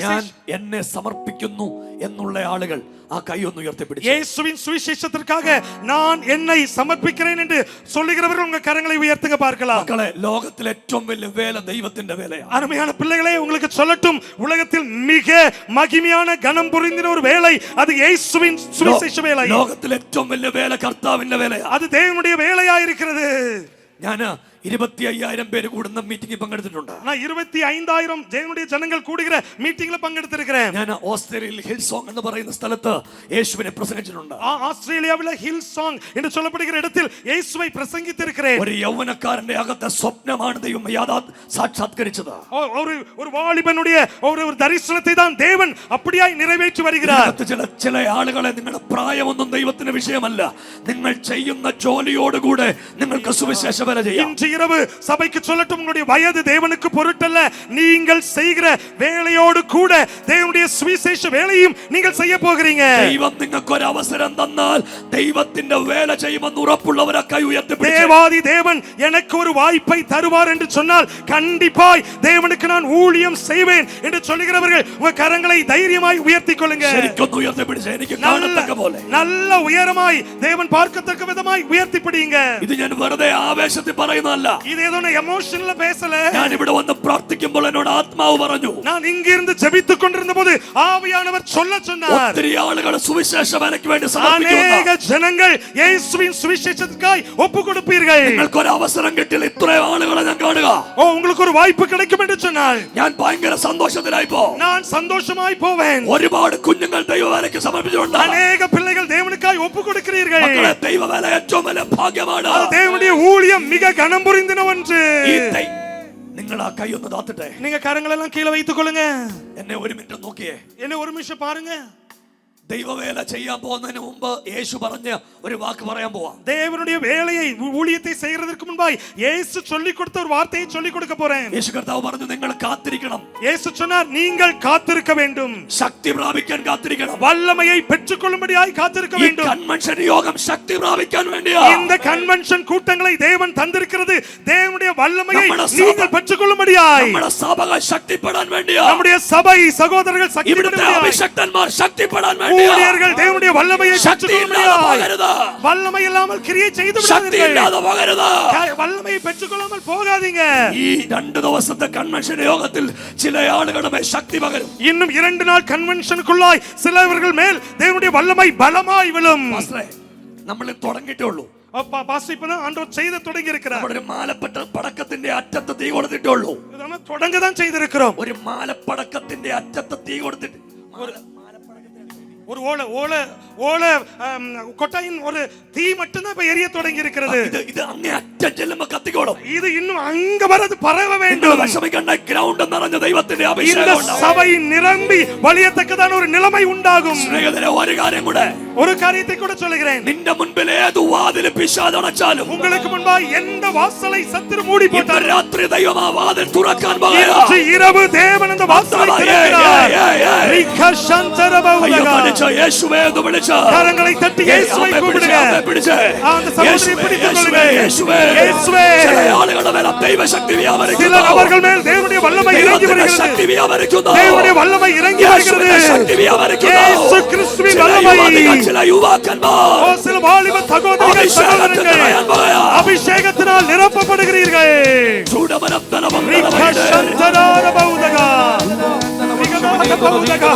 ഞാൻ എന്നെ സമർപ്പിക്കുന്നു എന്നുള്ള ആളുകൾ ആ കൈ ഒന്ന് ഉയർത്തിപ്പിടിച്ചു. இயேசுவின் சுவிசேஷத்திற்காக நான் என்னை சமர்ப்பிக்கிறேன் என்று சொல்லுகிறவர்கள் உங்க கரங்களை உயர்த்துங்க பார்க்கலாம். മക്കളെ, ലോകത്തിലെ ഏറ്റവും വലിയ വേല ദൈവത്തിന്റെ വേലയാണ്. அருமையான பிள்ளைகளே, உங்களுக்கு சொல்லட்டும், உலகத்தில் மிக மகிமையான கனம் புரிந்தின ஒரு வேலை அது இயேசுவின் சுவிசேஷ வேலை. ലോകത്തിലെ ഏറ്റവും വലിയ വേല കർത്താവിന്റെ വേലയാണ്. அது தேவனுடைய வேலையா இருக்கிறது. ഞാൻ 25,000 പേര് കൂടുന്ന മീറ്റിംഗിൽ പങ്കെടുത്തിട്ടുണ്ട്. நான் 25,000 தேவனுடைய ஜனங்கள் கூடுகிற மீட்டிங்ல பங்கெடுத்திருக்கிறேன். ഞാൻ ഓസ്ട്രേലിയയിൽ ഹിൽ സോങ് എന്ന് പറയുന്ന സ്ഥലത്ത് യേശുവിനെ പ്രസംഗിച്ചിട്ടുണ്ട്. ஆஸ்திரேலியாவில் ஹில் சாங் என்று சொல்லப்படுகிற இடத்தில் இயேசுவை பிரசங்கித்திருக்கிறேன். ഒരു യൗവനക്കാരന്റെ അകത്തെ സ്വപ്നമാണ് ദൈവം സാക്ഷാത്കരിച്ചത്. ஒரு வாலிபனுடைய ஒரு தரிசனத்தை தான் தேவன் அப்படியாய் நிறைவேற்றி வருகிறார். ചില ആളുകളെ നിങ്ങളുടെ പ്രായമൊന്നും ദൈവത്തിന് വിഷയമല്ല. നിങ്ങൾ ചെയ്യുന്ന ജോലിയോടുകൂടെ നിങ്ങൾക്ക് സുവിശേഷ വേല ചെയ്യാം. இரவு சபைக்கு சொல்லட்டும், உங்களுடைய வயது தேவனுக்கு பொருட்டல்ல. நீங்கள் செய்கிற வேலையோடு கூட தேவனுடைய சுவிசேஷ வேலையும் நீங்கள் செய்ய போகிறீங்க. ദൈവം നിങ്ങൾക്ക് ഒരു അവസരം തന്നാൽ ദൈവത്തിന്റെ വേല ചെയ്യുമെന്ന് ഉറപ്പുള്ളവരെ കൈ ഉയർത്തിപ്പിടിച്ച് தேவாதி தேவன் எனக்கு ஒரு வாய்ப்பை தருவார் என்று சொன்னால் கண்டிப்பாய் தேவனுக்கு நான் ஊழியம் செய்வேன் என்று சொல்லுகிறவர்கள் உங்க கரங்களை தைரியமாய் உயர்த்திக் கொள்ளுங்க. ശരിക്കൊന്ന് ഉയർത്തിപ്പിടിച്ച് എനിക്ക് കാണത്തക്ക പോലെ நல்ல உயரமாய் தேவன் பார்க்கத்தக்க விதமாய் உயர்த்தி பிடிங்க. ഇത് ഞാൻ വെറുതെ ആവേശത്തിൽ പറയുന്നതല്ല. இது ஏதோ எமோஷனல்ல பேசல. ഞാൻ ഇവിടെ വന്ന് പ്രാർത്ഥിക്കുമ്പോൾ എന്നോട് ആത്മാവ് പറഞ്ഞു, நான் இங்கிருந்து ஜெபித்துக் கொண்டிருந்த போது ஆவியானவர் சொன்னார், ഒത്തിരി ആളുകൾ സുവിശേഷ വേലയ്ക്ക് വേണ്ടി அநேக സമർപ്പിക്കുന്നു. ஜனங்கள் இயேசுவின் சுவிசேஷத்துக்காய் ஒப்பு கொடுப்பீர்கள். നിങ്ങൾക്ക് ഒരു അവസരം കിട്ടില്ല ഇത്രയും ആളുകളെ ഞാൻ കാണുക. உங்களுக்கு ஒரு வாய்ப்பு கிடைக்கும் என்று சொன்னால் ഞാൻ ഭയങ്കര സന്തോഷത്തിലായി പോ. நான் சந்தோஷமாய் போவேன். ഒരുപാട് കുഞ്ഞുങ്ങൾ ദൈവവേലയ്ക്ക് സമർപ്പിച്ചിട്ടുണ്ട്. அநேக பிள்ளைகள் தேவனுக்காய் ஒப்பு கொடுக்கிறீர்கள். മക്കളെ, ദൈവവേല ഏറ്റവും വലിയ ഭാഗ്യമാണ്. தேவனுடைய ஊழியம் மிக கனம் புரிந்தின ஒன்று. നിങ്ങൾ ആ കൈ ഒന്ന് താത്തിട്ടെ. நீங்க கரங்களை எல்லாம் கீழே வைத்துக் கொள்ளுங்க. എന്നെ ഒരു മിനിറ്റ് നോക്കിയേ. என்ன ஒரு நிமிஷம் பாருங்க. ദൈവവേല ചെയ്യാൻ പോകുന്നതിന് മുമ്പ് യേശു പറഞ്ഞ ഒരു വാക്ക് പറയാൻ പോവാം. தேவனுடைய வேலையை ஊழியத்தை செய்கிறதற்கு முன்பாய் இயேசு சொல்லிக் கொடுத்த ஒரு வார்த்தையை சொல்லிக் கொடுக்க போறேன். യേശു കർത്താവ് പറഞ്ഞു, നിങ്ങൾ കാത്തിരിക്കണം. இயேசு சொன்னார், நீங்கள் காத்திருக்க வேண்டும். ശക്തി പ്രാപിക്കാൻ കാത്തിരിക്കണം. வல்லமையை பெற்றுக்கொள்ளும்படியாய் காத்திருக்க வேண்டும். കൺവെൻഷൻ യോഗം ശക്തി പ്രാപിക്കാൻ വേണ്ടിയാ. இந்த கன்வென்ஷன் கூட்டங்களை தேவன் தந்திருக்கிறது தேவனுடைய வல்லமையை நீங்கள் பெற்றுக்கொள்ளும்படியாய். നമ്മുടെ സഭകൾ ശക്തിപ്പെടാൻ വേണ്ടിയാ. நம்முடைய சபை சகோதரர்கள் சக்திப்படும்படியாய். അഭിഷക്തന്മാർ ശക്തിപ്പെടാൻ വേണ്ടിയാ. ஊழியர்கள் தேவனுடைய வல்லமையை பெற்றுக்கொள்ளும்படியாய். வல்லமை இல்லாமல் கிரியை செய்து விடாதீர்கள். வல்லமையை பெற்றுக்கொள்ளாமல் போகாதீங்க. ഈ 2 ദിവസത്തെ കൺവെൻഷൻ യോഗത്തിൽ ചില ആളുകളുടെ മേൽ ശക്തി പകരും. இன்னும் 2 நாள் கன்வென்ஷனுக்குள்ளாய் சிலவர்கள் மேல் தேவனுடைய வல்லமை பலமாய் விழும். നമ്മൾ തുടങ്ങിയിട്ടേ ഉള്ളൂ. இப்பதான் ஆண்டவர் செய்து தொடங்கி இருக்கிறார். നമ്മുടെ ഒരു മാലപ്പെട്ട പടക്കത്തിന്റെ അറ്റത്ത് തീ കൊടുത്തിട്ടേ ഉള്ളൂ. நம்ம தொடங்க தான் செய்திருக்கிறோம். ഒരു മാലപ്പടക്കത്തിന്റെ അറ്റത്ത് തീ കൊടുത്തിട്ട് ஒரு ஓலை கொட்டாயின் ஒரு தீ மட்டும் தான் இப்ப எரிய தொடங்கி இருக்கிறது. ഇത് അങ്ങേ അറ്റം ചെല്ലുമ്പോൾ കത്തിക്കോളും. இது இன்னும் அங்க வரது பரவ வேண்டும். വിഷമിക്കണ്ട, ഗ്രൗണ്ട് നിറഞ്ഞ ദൈവത്തിന്റെ അഭിഷേകം இந்த சபை நிரம்பி வழியத்தக்கதான ஒரு நிலைமை உண்டாகும். സ്നേഹിതരെ, ഒരു കാര്യം കൂടെ, ஒரு காரியத்தை கூட சொல்லுகிறேன். നിന്റെ മുൻപിൽ ഏത് വാതിൽ പിശാച് അടച്ചാലും உங்களுக்கு முன்பாக எந்த வாசலை சத்துரு மூடி ഇന്ന് போட்டாலும் രാത്രി ദൈവം ആ വാതിൽ തുറക്കാൻ പോകുകയാ. இன்று இரவு தேவன் அந்த வாசலை திறக்கிறார். ரிகஷந்தரபௌதகா. അയ്യോ, യേശുവേ എന്ന് വിളിച്ച് கரங்களை தட்டி இயேசுவை கூப்பிடுங்க. அந்த சகோதரியை பிடித்துக் கொள்ளுங்கள். യേശുവേ, இயேசுவே. ചില ആളുകളുടെ മേൽ ദൈവശക്തി വ്യാപരിക്കുന്നു. சிலர் அவர்கள் மேல் தேவனுடைய வல்லமை இறங்கி வருகிறது. ശക്തി വ്യാപരിക്കുന്നു. தேவனுடைய வல்லமை இறங்கி வருகிறது. ശക്തി വ്യാപരിക്കുന്നു. இயேசு கிறிஸ்துவின் ചില வல்லமை. യുവതികൾ, ചില യുവാക്കന്മാർ ஓ, சில வாலிப சகோதரிகள் சகோதரர்கள் அபிஷேகத்தினால் நிரப்பப்படுகிறீர்கள். ചൂടമനത്തലമം ரிகஷந்தரபௌதகா. ரிகதாரபௌதகா.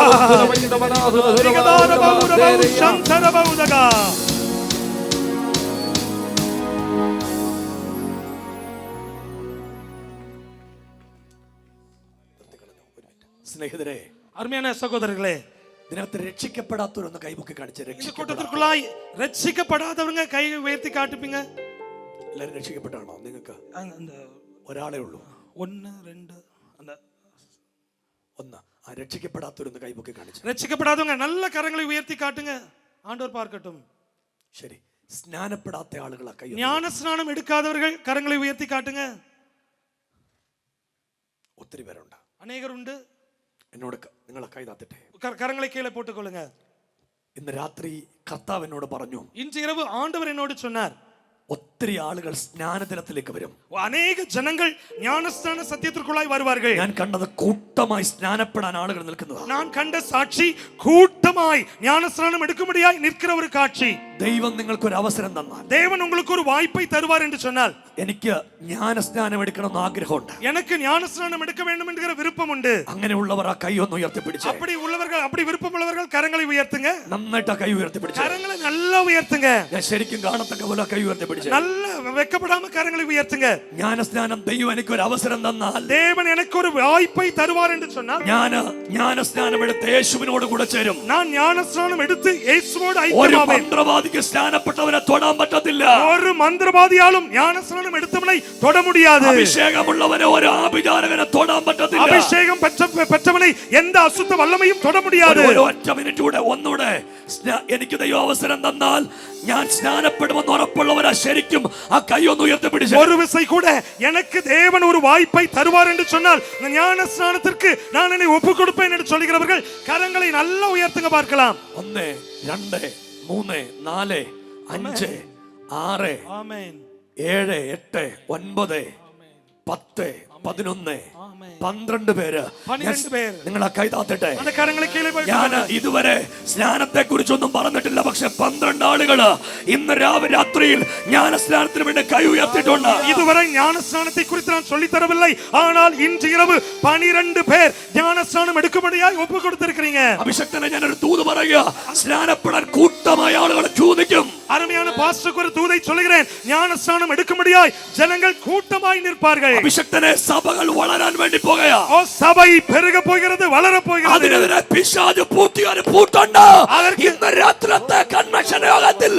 ரிகதாரபௌதகா. സ്നേഹിതരെ, அருமையான சகோதரர்களே, ഇതിനകത്ത് രക്ഷിക്കപ്പെടാത്തവരൊന്ന് കൈമുക്കി കാണിച്ച്. இந்த கூட்டத்திற்குள்ளாய் ரட்சிக்கப்படாதவங்க கை உயர்த்தி காட்டுப்பீங்க. എല്ലാവരും രക്ഷിക്കപ്പെട്ടാണോ? നിങ്ങൾക്ക് அந்த ഒരാളേ ഉള്ളൂ. 1 2 அந்த ഒന്ന്. ആ രക്ഷിക്കപ്പെടാത്തവരൊന്ന് കൈമുക്കി കാണിച്ച്. ரட்சிக்கப்படாதவங்க நல்ல കരங்களை உயர்த்தி காட்டுங்க. ஆண்டவர் பார்க்கட்டும். ശരി. സ്നാനപ്പെടാത്ത ആളുകളെ കൈ. ஞான ஸ்நானம் எடுக்காதவர்கள் கரங்களை உயர்த்தி காட்டுங்க. ഒത്തിരി പേരുണ്ട്. அநேகர் உண்டு. എന്നോട് നിങ്ങളെ കൈ താത്തിട്ടെ. கரங்களை கீழே போட்டுக்கொள்ளுங்க. ഇന്ന് രാത്രി കർത്താവ് എന്നോട് പറഞ്ഞു, இன்று இரவு ஆண்டவர் என்னோடு சொன்னார், ഒത്തിരി ആളുകൾ സ്നാനദിനത്തിലേക്ക് വരും. அநேக ஜனங்கள் ஞானஸ்நான சத்தியத்திற்குள்ளாய் வருவார்கள். ഞാൻ കണ്ടത് കൂട്ടമായി സ്നാനപ്പെടാൻ ആളുകൾ നിൽക്കുന്നതാണ്. நான் கண்ட சாட்சி கூட்டமாய் ஞானஸ்நானம் எடுக்கும்படியாய் நிற்கிற ஒரு காட்சி. ദൈവം നിങ്ങൾക്കൊരു അവസരം തന്നാൽ, தேவன் உங்களுக்கு ஒரு வாய்ப்பை தருவார் என்று சொன்னால், എനിക്ക് ജ്ഞാനസ്നാനം എടുക്കണമെന്ന് ആഗ്രഹമുണ്ട്. எனக்கு ஞானஸ்நானம் எடுக்க வேண்டும் என்கிற விருப்பம் உண்டு. അങ്ങനെയുള്ളവർ ആ കൈ ഒന്ന് ഉയർത്തിപ്പിടിച്ച്. அப்படி உள்ளவர்கள், அப்படி விருப்பம் உள்ளவர்கள் கரங்களை உயர்த்துங்க. നന്നായിട്ട് ആ കൈ ഉയർത്തിപ്പിടിച്ച്. கரங்களை நல்லா உயர்த்துங்க. ഞാൻ ശരിക്കും കാണത്തക്ക പോലെ ആ കൈ ഉയർത്തിപ്പിടിച്ച്. நல்ல வெட்கப்படாம கரங்களை உயர்த்துங்க. ജ്ഞാനസ്നാനം ദൈവം എനിക്ക് ഒരു അവസരം തന്നാൽ, தேவன் எனக்கு ஒரு வாய்ப்பை தருவார் என்று சொன்னால், ഞാൻ ജ്ഞാനസ്നാനം എടുത്ത് യേശുവിനോട് കൂടെ ചേരും. நான் ஞானஸ்நானம் எடுத்து இயேசுவோடு ഒരു ஐக்கியமாவேன். മന്ത്രവാദിക്ക് സ്നാനപ്പെട്ടവനെ തൊടാൻ പറ്റത്തില്ല. ஒரு மந்திரவாதியாலும் ஞானஸ்நானம் எடுத்தவனை தொட முடியாது. അഭിഷേകമുള്ളവനെ ഒരു ആഭിചാരകനെ തൊടാൻ പറ്റത്തില്ല. அபிஷேகம் பெற்றவனை எந்த அசுத்த வல்லமையும் தொட முடியாது. ഒരു ഒറ്റ മിനിറ്റ് കൂടെ ഒന്നുകൂടെ എനിക്ക് ദൈവം അവസരം തന്നാൽ ഞാൻ സ്നാനപ്പെടുമെന്ന് ഉറപ്പുള്ളവരാ ശരിക്കും ആ കൈ ഒന്ന് ഉയർത്തിപ്പിടിച്ച്. ஒரு விசை கூட எனக்கு தேவன் ஒரு வாய்ப்பை தருவார் என்று சொன்னால், ஞான ஸ்நானத்திற்கு நான் என்னை ஒப்புக் கொடுப்பேன் என்று சொல்கிறவர்கள் கரங்களை நல்லா உயர்த்துங்க பார்க்கலாம். 1 2 3 4 5 6 ஆமென். 7 8 9 10 11 12 പേര്. 12 പേര്. നിങ്ങൾ ആ കൈ താത്തിട്ടെ. அந்த கரங்களை கீழே போய் ഞാൻ ഇതുവരെ സ്നാനത്തെ കുറിച്ചൊന്നും പറഞ്ഞിട്ടില്ല. പക്ഷെ 12 ആളുകള് ഇന്ന് രാത്രിയിൽ ജ്ഞാനസ്നാനത്തിന് വേണ്ടി കൈ ഉയർത്തിയിട്ടുണ്ട്. இதுவரை ஞானஸ்நானத்தை குறித்து நான் சொல்லி தரவில்லை. ஆனால் இன்று இரவு 12 பேர் ஞானஸ்நானம் எடுக்கும்படியாய் ஒப்பு கொடுத்திருக்கிறீங்க. അഭിഷക്തനെ ഞാനൊരു തൂത് പറയുക. സ്നാനപ്പെടാൻ കൂട്ടമായ ആളുകൾ ചൂദിക്കും. அருமையான பாஸ்டருக்கு ஒரு தூதை சொல்கிறேன். ஞானஸ்நானம் எடுக்கும்படியாய் ஜனங்கள் கூட்டமாய் நிற்பார்கள். അഭിഷക്തനെ സഭകൾ വളരാൻ വേണ്ടി പോകുകയാ. ஓ, சபை பெருக போகிறது, வளர போகிறது. അതിനെതിരെ പിശാച് പൂട്ടിയാൽ പൂട്ടണ്ട. ഇന്ന് രാത്രിത്തെ കൺവെൻഷൻ യോഗത്തിൽ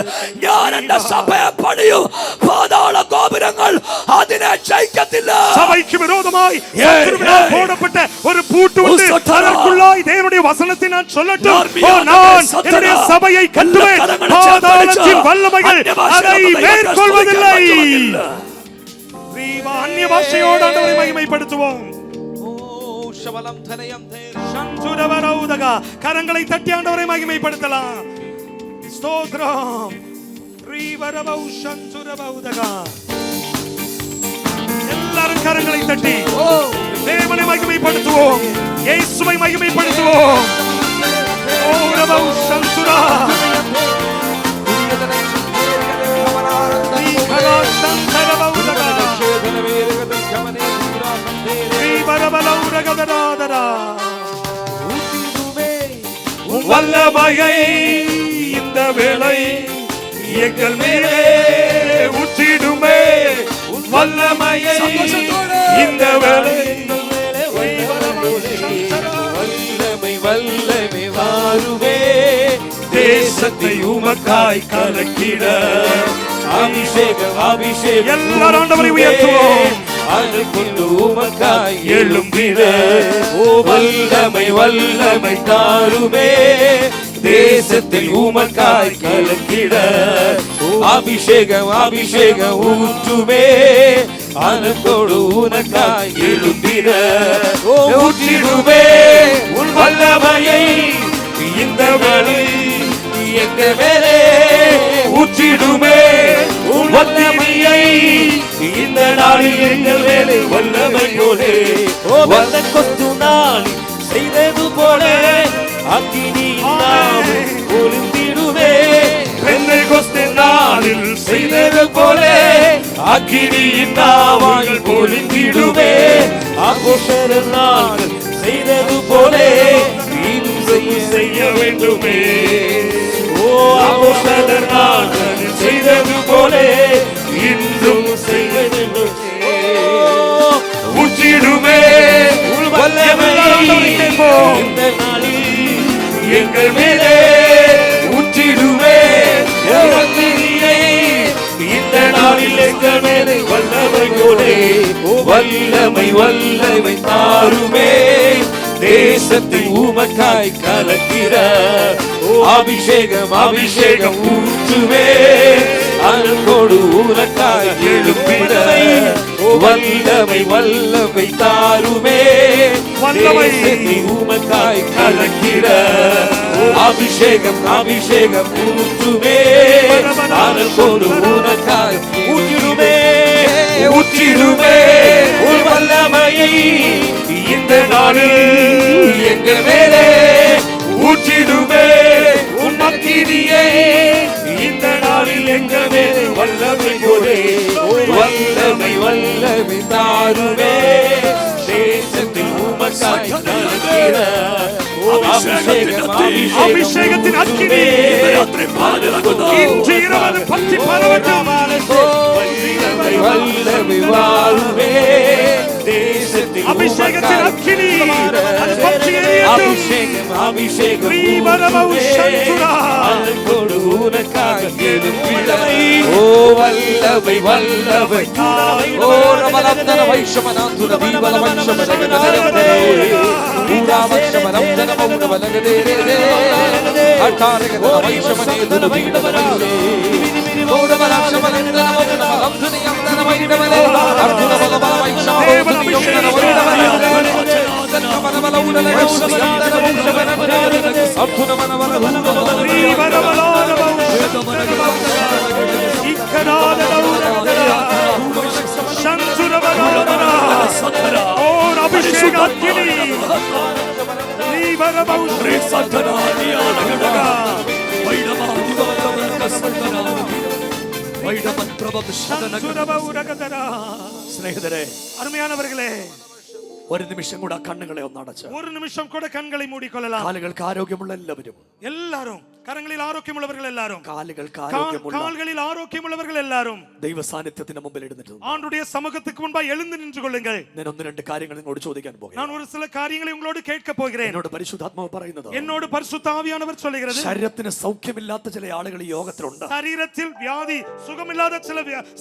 ഞാൻ എന്റെ സഭയെ പണിയും. പാതാള ഗോപുരങ്ങൾ അതിനെ ജയിക്കത്തില്ല. சபைக்கு விரோதமாய் சத்துருவினால் போடப்பட்ட ஒரு பூட்டு உண்டு. அதற்குள்ளாய் தேவனுடைய வசனத்தை நான் சொல்லட்டும். ஓ, நான் என்னுடைய சபையை கட்டுவேன். பாதாளத்தின் வல்லமைகள் அதை மேற்கொள்வதில்லை. அந்நிய பாஷையோடு ஆண்டவரை மகிமைப்படுத்துவோம். சந்துரவரௌதகா. கரங்களை தட்டி ஆண்டவரை மகிமைப்படுத்தலாம். ஸ்தோத்திரம். ரீவரவௌ சந்துரவௌதகா. எல்லாரும் கரங்களை தட்டி தேவனை மகிமைப்படுத்துவோம். இயேசுவை மகிமைப்படுத்துவோம். ஓ ரவௌ சந்துரா. ரீகலா சந்தரவௌதகா. ரீவரவலௌரகதராதரா. வல்லமையை இந்த வேளை எங்கள் மேலே ஊற்றிடுமே. வல்லமையை இந்த வேளை வல்லமை வாருவே. தேசத்தை உமக்காய் கலக்கிட அபிஷேகம் அபிஷேகம் எல்லாரும் ஆண்டவரை உயர்த்துவோம். அது கொண்டு உமக்காய் எழும்பிட ஓ வல்லமை வல்லமை தாருமே. தேசத்தில் உமக்காய் கலக்கிட அபிஷேகம் அபிஷேகம் ஊற்றுமே அனத்தோடு உனக்காய் எழுந்திட ஊற்றிடுமே உன் வல்லமையை இந்த வழி எங்க மேலே ஊற்றிடுமே உன் வல்லமையை இந்த நாளில் எங்கள் மேலே வல்லமை போலே வல்ல கொத்து நாள் செய்தது போல அக்கினி ஒளிந்திடுமே பெந்தைக்கோஸ்து நாளில் செய்தது போல அக்கினியின் நாவாயில் ஒளிந்திடுமே அப்போஸ்தலர் நாள் செய்தது போல இன்னும் செய்ய வேண்டுமே ஓ அப்போஸ்தலர் நாள் செய்தது போல இன்னும் செய்ய வேண்டுமே ஊற்றிடுமே வல்லமையை இந்த நாளில் எங்கள் மேலே ஊற்றிடுமே இந்த நாளில் எங்கள் மேலே வல்லமை போலே வல்லமை வல்லமை தாருமே தேசத்தில் உமக்காய் கலக்கிற அபிஷேகம் அபிஷேகம் ஊற்றுமே அன்போடு உனக்காய் எழுப்பிட வல்லமை வல்லமை தாருமே தேசத்தில் உமக்காய் கலக்கிற அபிஷேகம் அபிஷேகம் ஊற்றுமே அன்போடு உனக்காய் ஊற்றிடுமே ஊற்றிடுமே ஒரு வல்லமையை இந்த நாளில் எங்கள் மேலே ஊற்றிடுமே உன் அக்கினியை இந்த நாளில் எங்கள் மேலே வல்லமை போலே வல்லமை வல்லமை தாருமே தேசத்தில் உமக்காய் கலக்கிற அபிஷேகத்தின் அக்கினி இன்று இரவு பற்றி பரவட்டும் வல்லமை வாருமே தேசத்தில் அபிஷேகத்தின் அக்கினி அபிஷேகம் அபிஷேகம் அன்போடு உனக்காக எழுப்பிட ஓ வல்லமை வல்லமை ஓ ரமலந்தன வைஷமனாந்துர தீபல வைஷமனகதே ஊராவஷமனம் ஜனமௌன வலகதே அட்டாரகத வைஷமனே துனவீடவரே ஓரமலஷமனந்தன மௌன வலம்துனியந்தன வைடவலே அர்ஜுன வலப வைஷமனே സ്നേഹിതരെ அருமையானவர்களே ഒരു നിമിഷം കൂടെ കണ്ണുകളെ ഒന്നടച്ച് ஒரு நிமிஷம் கூட கண்களை மூடிக்கொள்ளலாம் കാലുകൾക്ക് ആരോഗ്യമുള്ള എല്ലാവരും எல்லாரும் கரங்களில் ஆரோக்கியமுள்ளவர்கள் எல்லாரும் കാലുകൾക്ക് ആരോഗ്യമുള്ള கால்களில் ஆரோக்கியமுள்ளவர்கள் எல்லாரும் ദൈവ സാന്നിധ്യത്തിന് മുമ്പിൽ എഴുന്നേറ്റ് ஆண்டுடைய சமூகத்துக்கு முன்பாக எழுந்து நின்று கொள்ளுங்கள் ഞാൻ ഒന്ന് രണ്ട് കാര്യങ്ങൾ നിങ്ങളോട് ചോദിക്കാൻ പോകുന്നു நான் ஒரு சில காரியங்களை உங்களோடு கேட்க போகிறேன் എന്നോട് പരിശുദ്ധാത്മാവ് പറയുന്നത് என்னோடு பரிசுத்த ஆவியானவர் சொல்லுகிறது ശരീരത്തിന് സൗഖ്യമില്ലാത്ത ചില ആളുകൾ ഈ യോഗത്തിലുണ്ട് சரீரத்தில் வியாதி சுகமில்லாத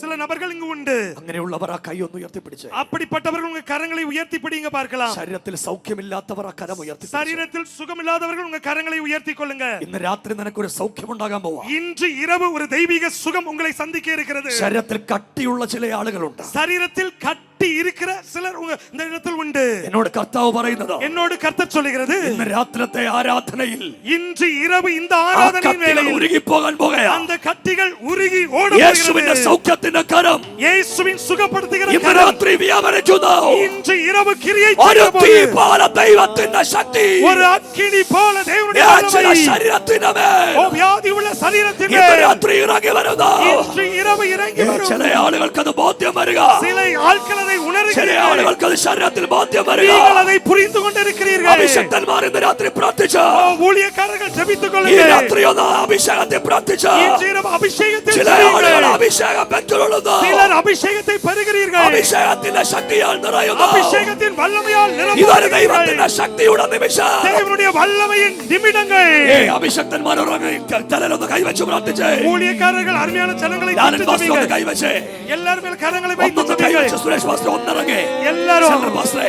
சில நபர்கள் இங்கு உண்டு അങ്ങനെയുള്ളവർ ആ കൈ ഒന്ന് ഉയർത്തിപ്പിടിച്ച് அப்படிப்பட்டவர்கள் உங்க கரங்களை உயர்த்தி பிடிங்க பார்க்கலாம் ശരീരത്തിൽ സൗഖ്യമില്ലാത്തവർ ആ കരം ഉയർത്തി சரீரத்தில் சுகமில்லாதவர்கள் உங்க கரங்களை உயர்த்தி கொள்ளுங்க ഇന്ന് രാത്രി നിനക്കൊരു സൗഖ്യമുണ്ടാകാൻ പോവാ இன்று இரவு ஒரு தெய்வீக சுகம் உங்களை சந்திக்க இருக்கிறது ശരീരത്തിൽ കട്ടിയുള്ള ചില ആളുകളുണ്ട് சரீரத்தில் கட்டி இருக்கிற சிலர் இந்த இடத்தில் உண்டு എന്നോട് കർത്താവ് പറയുന്നത് என்னோடு கர்த்தர் சொல்லுகிறது ഇന്ന് രാത്രിത്തെ ആരാധനയിൽ இன்று இரவு இந்த ஆராதனையின் வேளையில் ഉരുകി പോകാൻ പോകുകയാ அந்த கட்டிகள் உருகி ஓட യേശുവിന്റെ സൗഖ്യത്തിന്റെ കരം இயேசுவின் சுகப்படுத்துகிற ഇന്ന് രാത്രി വ്യാപരിക്കുന്നു இன்று இரவு கிரியை ഒരു செய்ய തീ പോലെ ദൈവത്തിന്റെ ശക്തി ஒரு அக்கினி போல தேவனுடைய യാചന ശരീരത്തിന്റെ മേൽ ஓ வியாதி உள்ள சரீரத்தின் ഇന്ന് மேல் രാത്രി ഇറങ്ങി വരുന്നു இன்று இரவு இறங்கி வரும் ചില ആളുകൾക്ക് അത് ബോധ്യം വരിക சில ஆட்கள் அதை ചില உணர்கிறீர்கள் ആളുകൾക്ക് അത് ശരീരത്തിൽ ബോധ്യം വരിക நீங்கள் அதை புரிந்து கொண்டிருக்கிறீர்கள் അഭിഷക്തന്മാർ ഇന്ന് രാത്രി പ്രാർത്ഥിച്ചു ஊழியக்காரர்கள் ஜெபித்துக் ഈ கொள்ளுங்கள் രാത്രി ഒന്ന് അഭിഷേകത്തെ പ്രാർത്ഥിച്ചു இன்று இரவு அபிஷேகத்தை ചില ആളുകൾ അഭിഷേകം പെറ്റുകൊള്ളുന്നു சிலர் அபிஷேகத்தை பெறுகிறீர்கள் അഭിഷേകത്തിന്റെ ശക്തിയാൽ നിറയുന്നു அபிஷேகத்தின் வல்லமையால் ഇതൊരു நிரம்புகிறீர்கள் ദൈവത്തിന്റെ ശക്തിയുടെ നിമിഷം தேவனுடைய வல்லமையின் நிமிடங்கள் അഭിഷക്തന്മാർ ഉറങ്ങി തലയിലൊന്ന് കൈവച്ച് പ്രാർത്ഥിച്ചേ ஊழியக்காரர்கள் அருமையான ஜனங்களை ഞാനും പാസ്റ്റർ ഒന്ന് കൈവച്ചേ எல்லாரும் மேல் கரங்களை வைத்து ഒന്നൊന്ന് ஜெபிங்கள் കൈവച്ച് സുരേഷ് പാസ്റ്റർ ഒന്നിറങ്ങി எல்லாரும் സെൻട്രൽ പാസ്റ്ററെ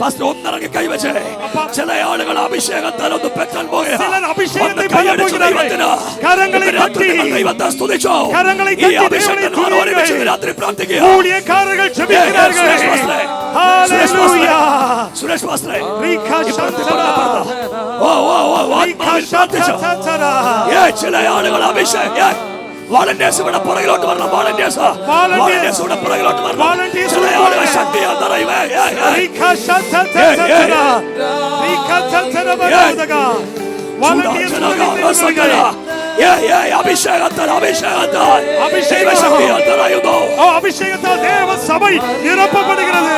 പാസ്റ്റർ ഒന്നിറങ്ങി കൈവച്ചേ. ചില ആളുകൾ അഭിഷേകത്താൽ ഒന്ന് പെറ്റാൻ പോവുകയാ. சிலர் அபிஷேகத்தை ഒന്ന് பெற കൈയടിച്ച് போகிறார்கள். ദൈവത്തിന് கரங்களை ഇന്ന് രാത്രി தட்டி നിങ്ങൾ ദൈവത്തെ സ്തുതിച്ചോ. கரங்களை ഈ தட்டி അഭിഷേകത്തിൽ தேவனை നാം ഒരുമിച്ച് துதியுங்கள். രാത്രി പ്രാർത്ഥിക്കുക. ஊழியக்காரர்கள் ஜெபிக்கிறார்கள். സുരേഷ് പാസ്റ്ററെ, ஹalleluya. സുരേഷ് പാസ്റ്ററെ, ரீகா சந்தரா ഓ ഓ ഓ ആത്മാവിൽ പ്രാർത്ഥിച്ചോ. ചില ആളുകൾ അഭിഷേകം വാളണ്ടിയേഴ്സ് ഇവിടെ പുറകിലോട്ട് വരണം. വാളണ്ടിയേഴ്സ് ഇവിടെ പുറകിലോട്ട് വരണം. ചില ആളുകൾ ശക്തിയാൽ നിറയുവേ. ரீகா சந்தரா ரீகா சந்தரா பரதகா அபிஷேகத்தால் தேவ சபை நிரப்பப்படுகிறது.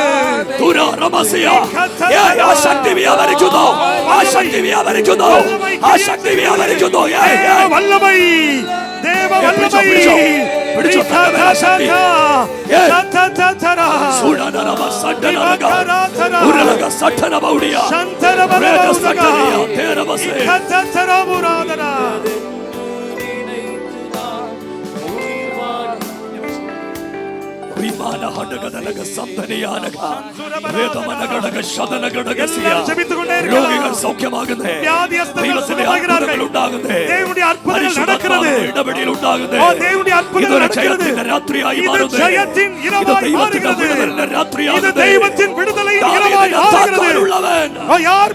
வல்லமை தேவ வல்லமை രോഗികൾ സൗഖ്യമാകുന്നേ, தேவனுடைய அற்புதங்கள் நடக்கிறது. ഇടപെടൽ ഉണ്ടാകുന്നേ. தேவனுடைய அற்புதங்கள் ഇതൊരു நடக்கிறது. ജയത്തിന്റെ രാത്രിയായി இது മാറുന്നേ. ஜெயத்தின் ഇത് இரவாய் ദൈവത്തിന്റെ மாறுகிறது. വിടുതലിന്റെ இது രാത്രിയാകുന്നേ. தெய்வத்தின் விடுதலையின் இரவாய் ദാവീദിന്റെ மாறுகிறது. താക്കോലുള്ളവൻ, யார்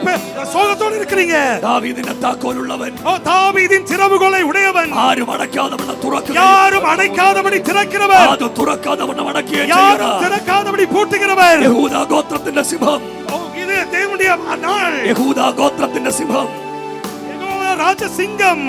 சோகத்தோடு இருக்கிறீங்க? ദാവീദിന്റെ താക്കോലുള്ളവൻ, தாவீதின் திறவுகோலை உடையவன், ആരും അടയ്ക്കാതവണ്ണം തുറക്കുക, யாரும் അടയ്ക്കാதபடி திறக்கிறவர், അത് തുറക്കാതവണ്ണം അടയ്ക്കുകയും யாரும் ചെയ്യുക. திறக்காதபடி பூட்டுகிறவர். യഹൂദ ഗോത്രത്തിന്റെ സിംഹം, இது தேவனுடைய நாள். യഹൂദ ഗോത്രത്തിന്റെ സിംഹം, யெகோவா ராஜசிங்கம்,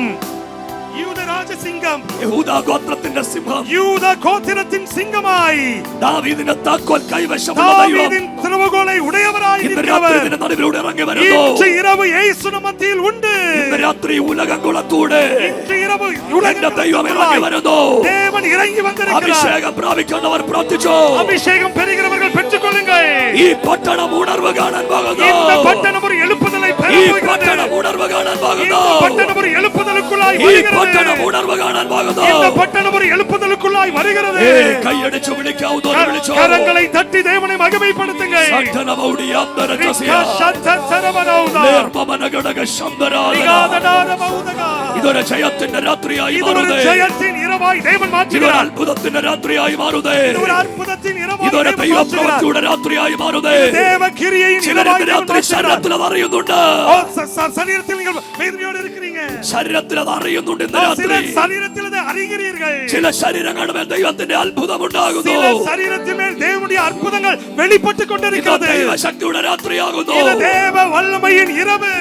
யூத ராஜசிங்கம், യഹൂദ ഗോത്രത്തിന്റെ സിംഹം, யூத கோத்திரத்தின் சிங்கமாய் ദാവീദിന്റെ താക്കോൽ കൈവശമുള്ള ദൈവം தாவீதின் திறவுகோலை உடையவராய் ഇന്ന് രാത്രി இருக்கிறவர் ഇതിന്റെ നടുവിലൂടെ ഇറങ്ങി വരുന്നു. இன்று இரவு இயேசு மத்தியில் உண்டு. ഇന്ന് രാത്രി ഉലകംകുളത്തൂടെ இன்று இரவு എന്റെ ദൈവം ഇറങ്ങി വരുന്നു. தேவன் இறங்கி வந்திருக்கிறார். അഭിഷേകം പ്രാപിക്കേണ്ടവർ പ്രാർത്ഥിച്ചോ. அபிஷேகம் பெறுகிறவர்கள் பெற்றுக்கொள்ளுங்கள். ഈ പട്ടണം ഉണർവ് കാണാൻ പോകുന്നു. இந்த பட்டணம் ஒரு எழுப்புதலை பெற ഈ போகிறது. പട്ടണം ഉണർവ് കാണാൻ இந்த പോകുന്നു. பட்டணம் ஒரு எழுப்புதலுக்குள்ளாய் ഈ வருகிறது. പട്ടണം ഉണർവ് കാണാൻ പോകുന്നു. இந்த பட்டணம் ஒரு எழுப்புதலுக்குள்ளாய் வருகிறது. കൈയടിച്ചു വിളിക്കാവുന്നവർ വിളിച്ചോ. கரங்களை தட்டி தேவனை மகிமைப்படுத்துங்கள். ഇതൊരു ജയത്തിന്റെ രാത്രിയായി இது ஒரு മാറുന്നേ. ஜெயத்தின் இரவாய் தேவன் ഇതൊരു மாற்றுகிறார். അത്ഭുതത്തിന്റെ രാത്രിയായി മാറുന്നേ. இது ஒரு அற்புதத்தின் இரவாய் ഇതൊരു தேவன் மாற்றுகிறார். ദൈവപ്രവൃത്തിയുടെ രാത്രിയായി മാറുന്നേ. தேவ கிரியையின் ചിലരുടെ இரவாய் தேவன் രാത്രി மாற்றுகிறார். ശരീരത്തിൽ അത് അറിയുന്നുണ്ട്. சரீரத்தில் நீங்கள் வேதனையோடு இருக்கிறீங்க. ശരീരത്തിൽ അത് അറിയുന്നുണ്ട്. ഇന്ന് രാത്രി சில சரீரத்தில் அதை அறிகிறீர்கள். ചില ശരീരങ്ങളുടെ മേൽ ദൈവത്തിന്റെ അത്ഭുതം ഉണ്ടാകുന്നു. சில சரீரத்தின் மேல் தேவனுடைய அற்புதங்கள் வெளிப்பட்டு ഇത് கொண்டிருக்கிறது. ദൈവശക്തിയുടെ രാത്രിയാകുന്നു. இது தேவ வல்லமையின் இரவு.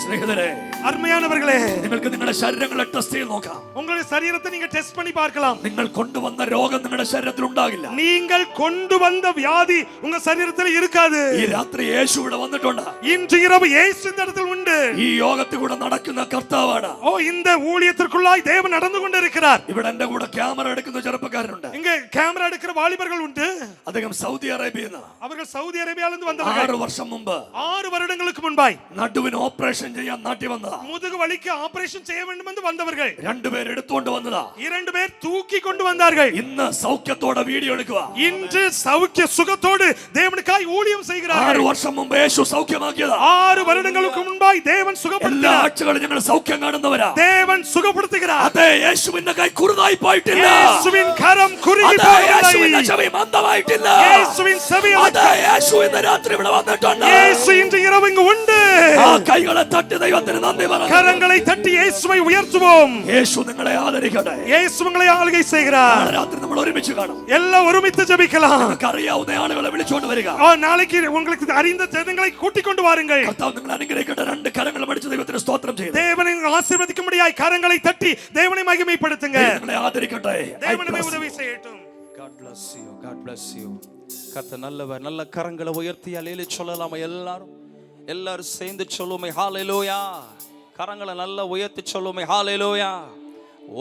സ്നേഹിതരെ, அருமையானவர்களே, നിങ്ങൾക്ക് നിങ്ങളുടെ ശരീരങ്ങളെ ടെസ്റ്റ് ചെയ്ത് നോക്കാം. உங்களுடைய சரீரத்தை நீங்க டெஸ்ட் பண்ணி பார்க்கலாம். നിങ്ങൾ കൊണ്ടുവന്ന രോഗം നിങ്ങളുടെ ശരീരത്തിൽ ഉണ്ടാകില്ല. நீங்கள் கொண்டு வந்த வியாதி உங்க சரீரத்தில் இருக்காது. ഈ രാത്രി യേശു ഇവിടെ വന്നിട്ടുണ്ട്. இன்று இரவு இயேசு இந்த இடத்தில் உண்டு. ഈ യോഗത്തിൽ കൂടെ നടക്കുന്ന കർത്താവാണ്. இந்த ஊழியத்திற்குள்ளாய் தேவன் நடந்து கொண்டிருக்கிறார். ഇവിടെ എന്റെ കൂടെ ക്യാമറ എടുക്കുന്ന ചെറുപ്പക്കാരുണ്ട്. இங்க கேமரா எடுக்கிற வாலிபர்கள் உண்டு. അദ്ദേഹം സൗദി അറേബ്യയിൽ നിന്ന് அவர்கள் சவுதி அரேபியாவிலிருந்து வந்தவர்கள். 6 വർഷം മുമ്പ് 6 வருடங்களுக்கு முன்பாய் നടുവിന് ഓപ്പറേഷൻ ചെയ്യാൻ നാട്ടി വന്നതാ. முதுகு வலிக்கு ஆபரேஷன் செய்ய வேண்டும் என்று வந்தவர்கள். 2 പേർ എടുത്തുകൊണ്ട് വന്നതാ. 2 பேர் தூக்கி கொண்டு வந்தார்கள். ഇന്ന് സൗഖ്യത്തോടെ വീഡിയോ എടുക്കുക. இன்று சௌக்கிய சுகத்தோடு தேவனுக்காய் ஊழியம் செய்கிறார்கள். 6 വർഷം മുമ്പ് യേശു സൗഖ്യമാക്കിയതാ. 6 வருடங்களுக்கு முன்பாய் தேவன் എല്ലാ சுகப்படுத்தினார். ആഴ്ചകളും ഞങ്ങൾ സൗഖ്യം കാണുന്നവരാ. தேவன் சுகப்படுத்துகிறார். അതെ, യേശുവിന്റെ കൈ കുറുതായി പോയിട്ടില്ല. இயேசுவின் கரம் குறுகி അതെ, യേശുവിന്റെ போகவில்லை. ചെവി മന്ദമായിട്ടില്ല. இயேசுவின் செவி അതെ, യേശു ഇന്ന് രാത്രി ഇവിടെ വന്നിട്ടുണ്ട്. இயேசு இன்று இரவு இங்கு உண்டு. ആ കൈകളെ തട്ടി ദൈവത്തിന് നന്ദി പറ. கரங்களை தட்டி இயேசுவை உயர்த்துவோம். യേശു നിങ്ങളെ ആദരിക്കട്ടെ. இயேசு உங்களை ஆளுகை செய்கிறார். നാളെ രാത്രി നമ്മൾ ഒരുമിച്ച് കാണും. எல்லாம் ஒருமித்து ஜெபிக்கலாம். നമുക്ക് അറിയാവുന്ന ആളുകളെ വിളിച്ചുകൊണ്ട് വരിക. நாளைக்கு உங்களுக்கு அறிந்த ஜனங்களை கூட்டிக் கொண்டு வாருங்கள். കർത്താവ് നിങ്ങളെ അനുഗ്രഹിക്കട്ടെ. 2 കരങ്ങൾ അടിച്ച് ദൈവത്തിന് സ്തോത്രം ചെയ്തു. தேவனை ஆசீர்வதிக்கும்படியாய் கரங்களை தட்டி தேவனை மகிமைப்படுத்துங்க. നിങ്ങളെ ആദരിക്കട്ടെ. தேவனுமே உதவி செய்யட்டும். God bless you. God bless you. கர்த்தர் நல்லவர். நல்ல கரங்களை உயர்த்தி அல்லேலூயா சொல்லலாமா? எல்லாரும் சேர்ந்து சொல்லுமே ஹalleluya. கரங்களை நல்லா உயர்த்தி சொல்லுமே ஹalleluya.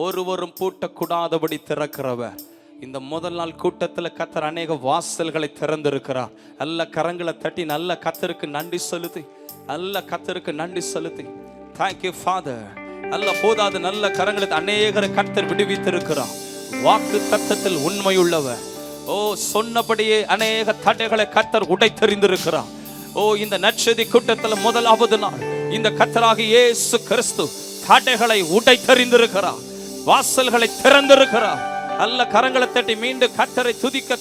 ஒருவரும் பூட்டக்கூடாதபடி திறக்கிறவர். இந்த முதல் நாள் கூட்டத்தில் கர்த்தர் அநேக வாசல்களை திறந்திருக்கிறார். நல்ல கரங்களை தட்டி நல்ல கர்த்தருக்கு நன்றி செலுத்தி, நல்ல கர்த்தருக்கு நன்றி செலுத்தி, thank you father. நல்ல போதாது நல்ல கரங்களை அநேகரை கர்த்தர் விடுவித்திருக்கிறார். வாக்கு தத்தத்தில் உண்மையுள்ளவர். ஓ, சொன்னபடியே அநேக தடைகளை கர்த்தர் உடைத்தெறிந்திருக்கிறார். ஓ இந்த நற்செய்தி கூட்டத்துல முதலாவது நாள் இந்த கர்த்தராகிய இயேசு கிறிஸ்து தடைகளை உடைத்தெறிந்திருக்கிறார், வாசல்களை திறந்திருக்கிறார். நல்ல கரங்களை தட்டி மீண்டும் கர்த்தரை துதிக்க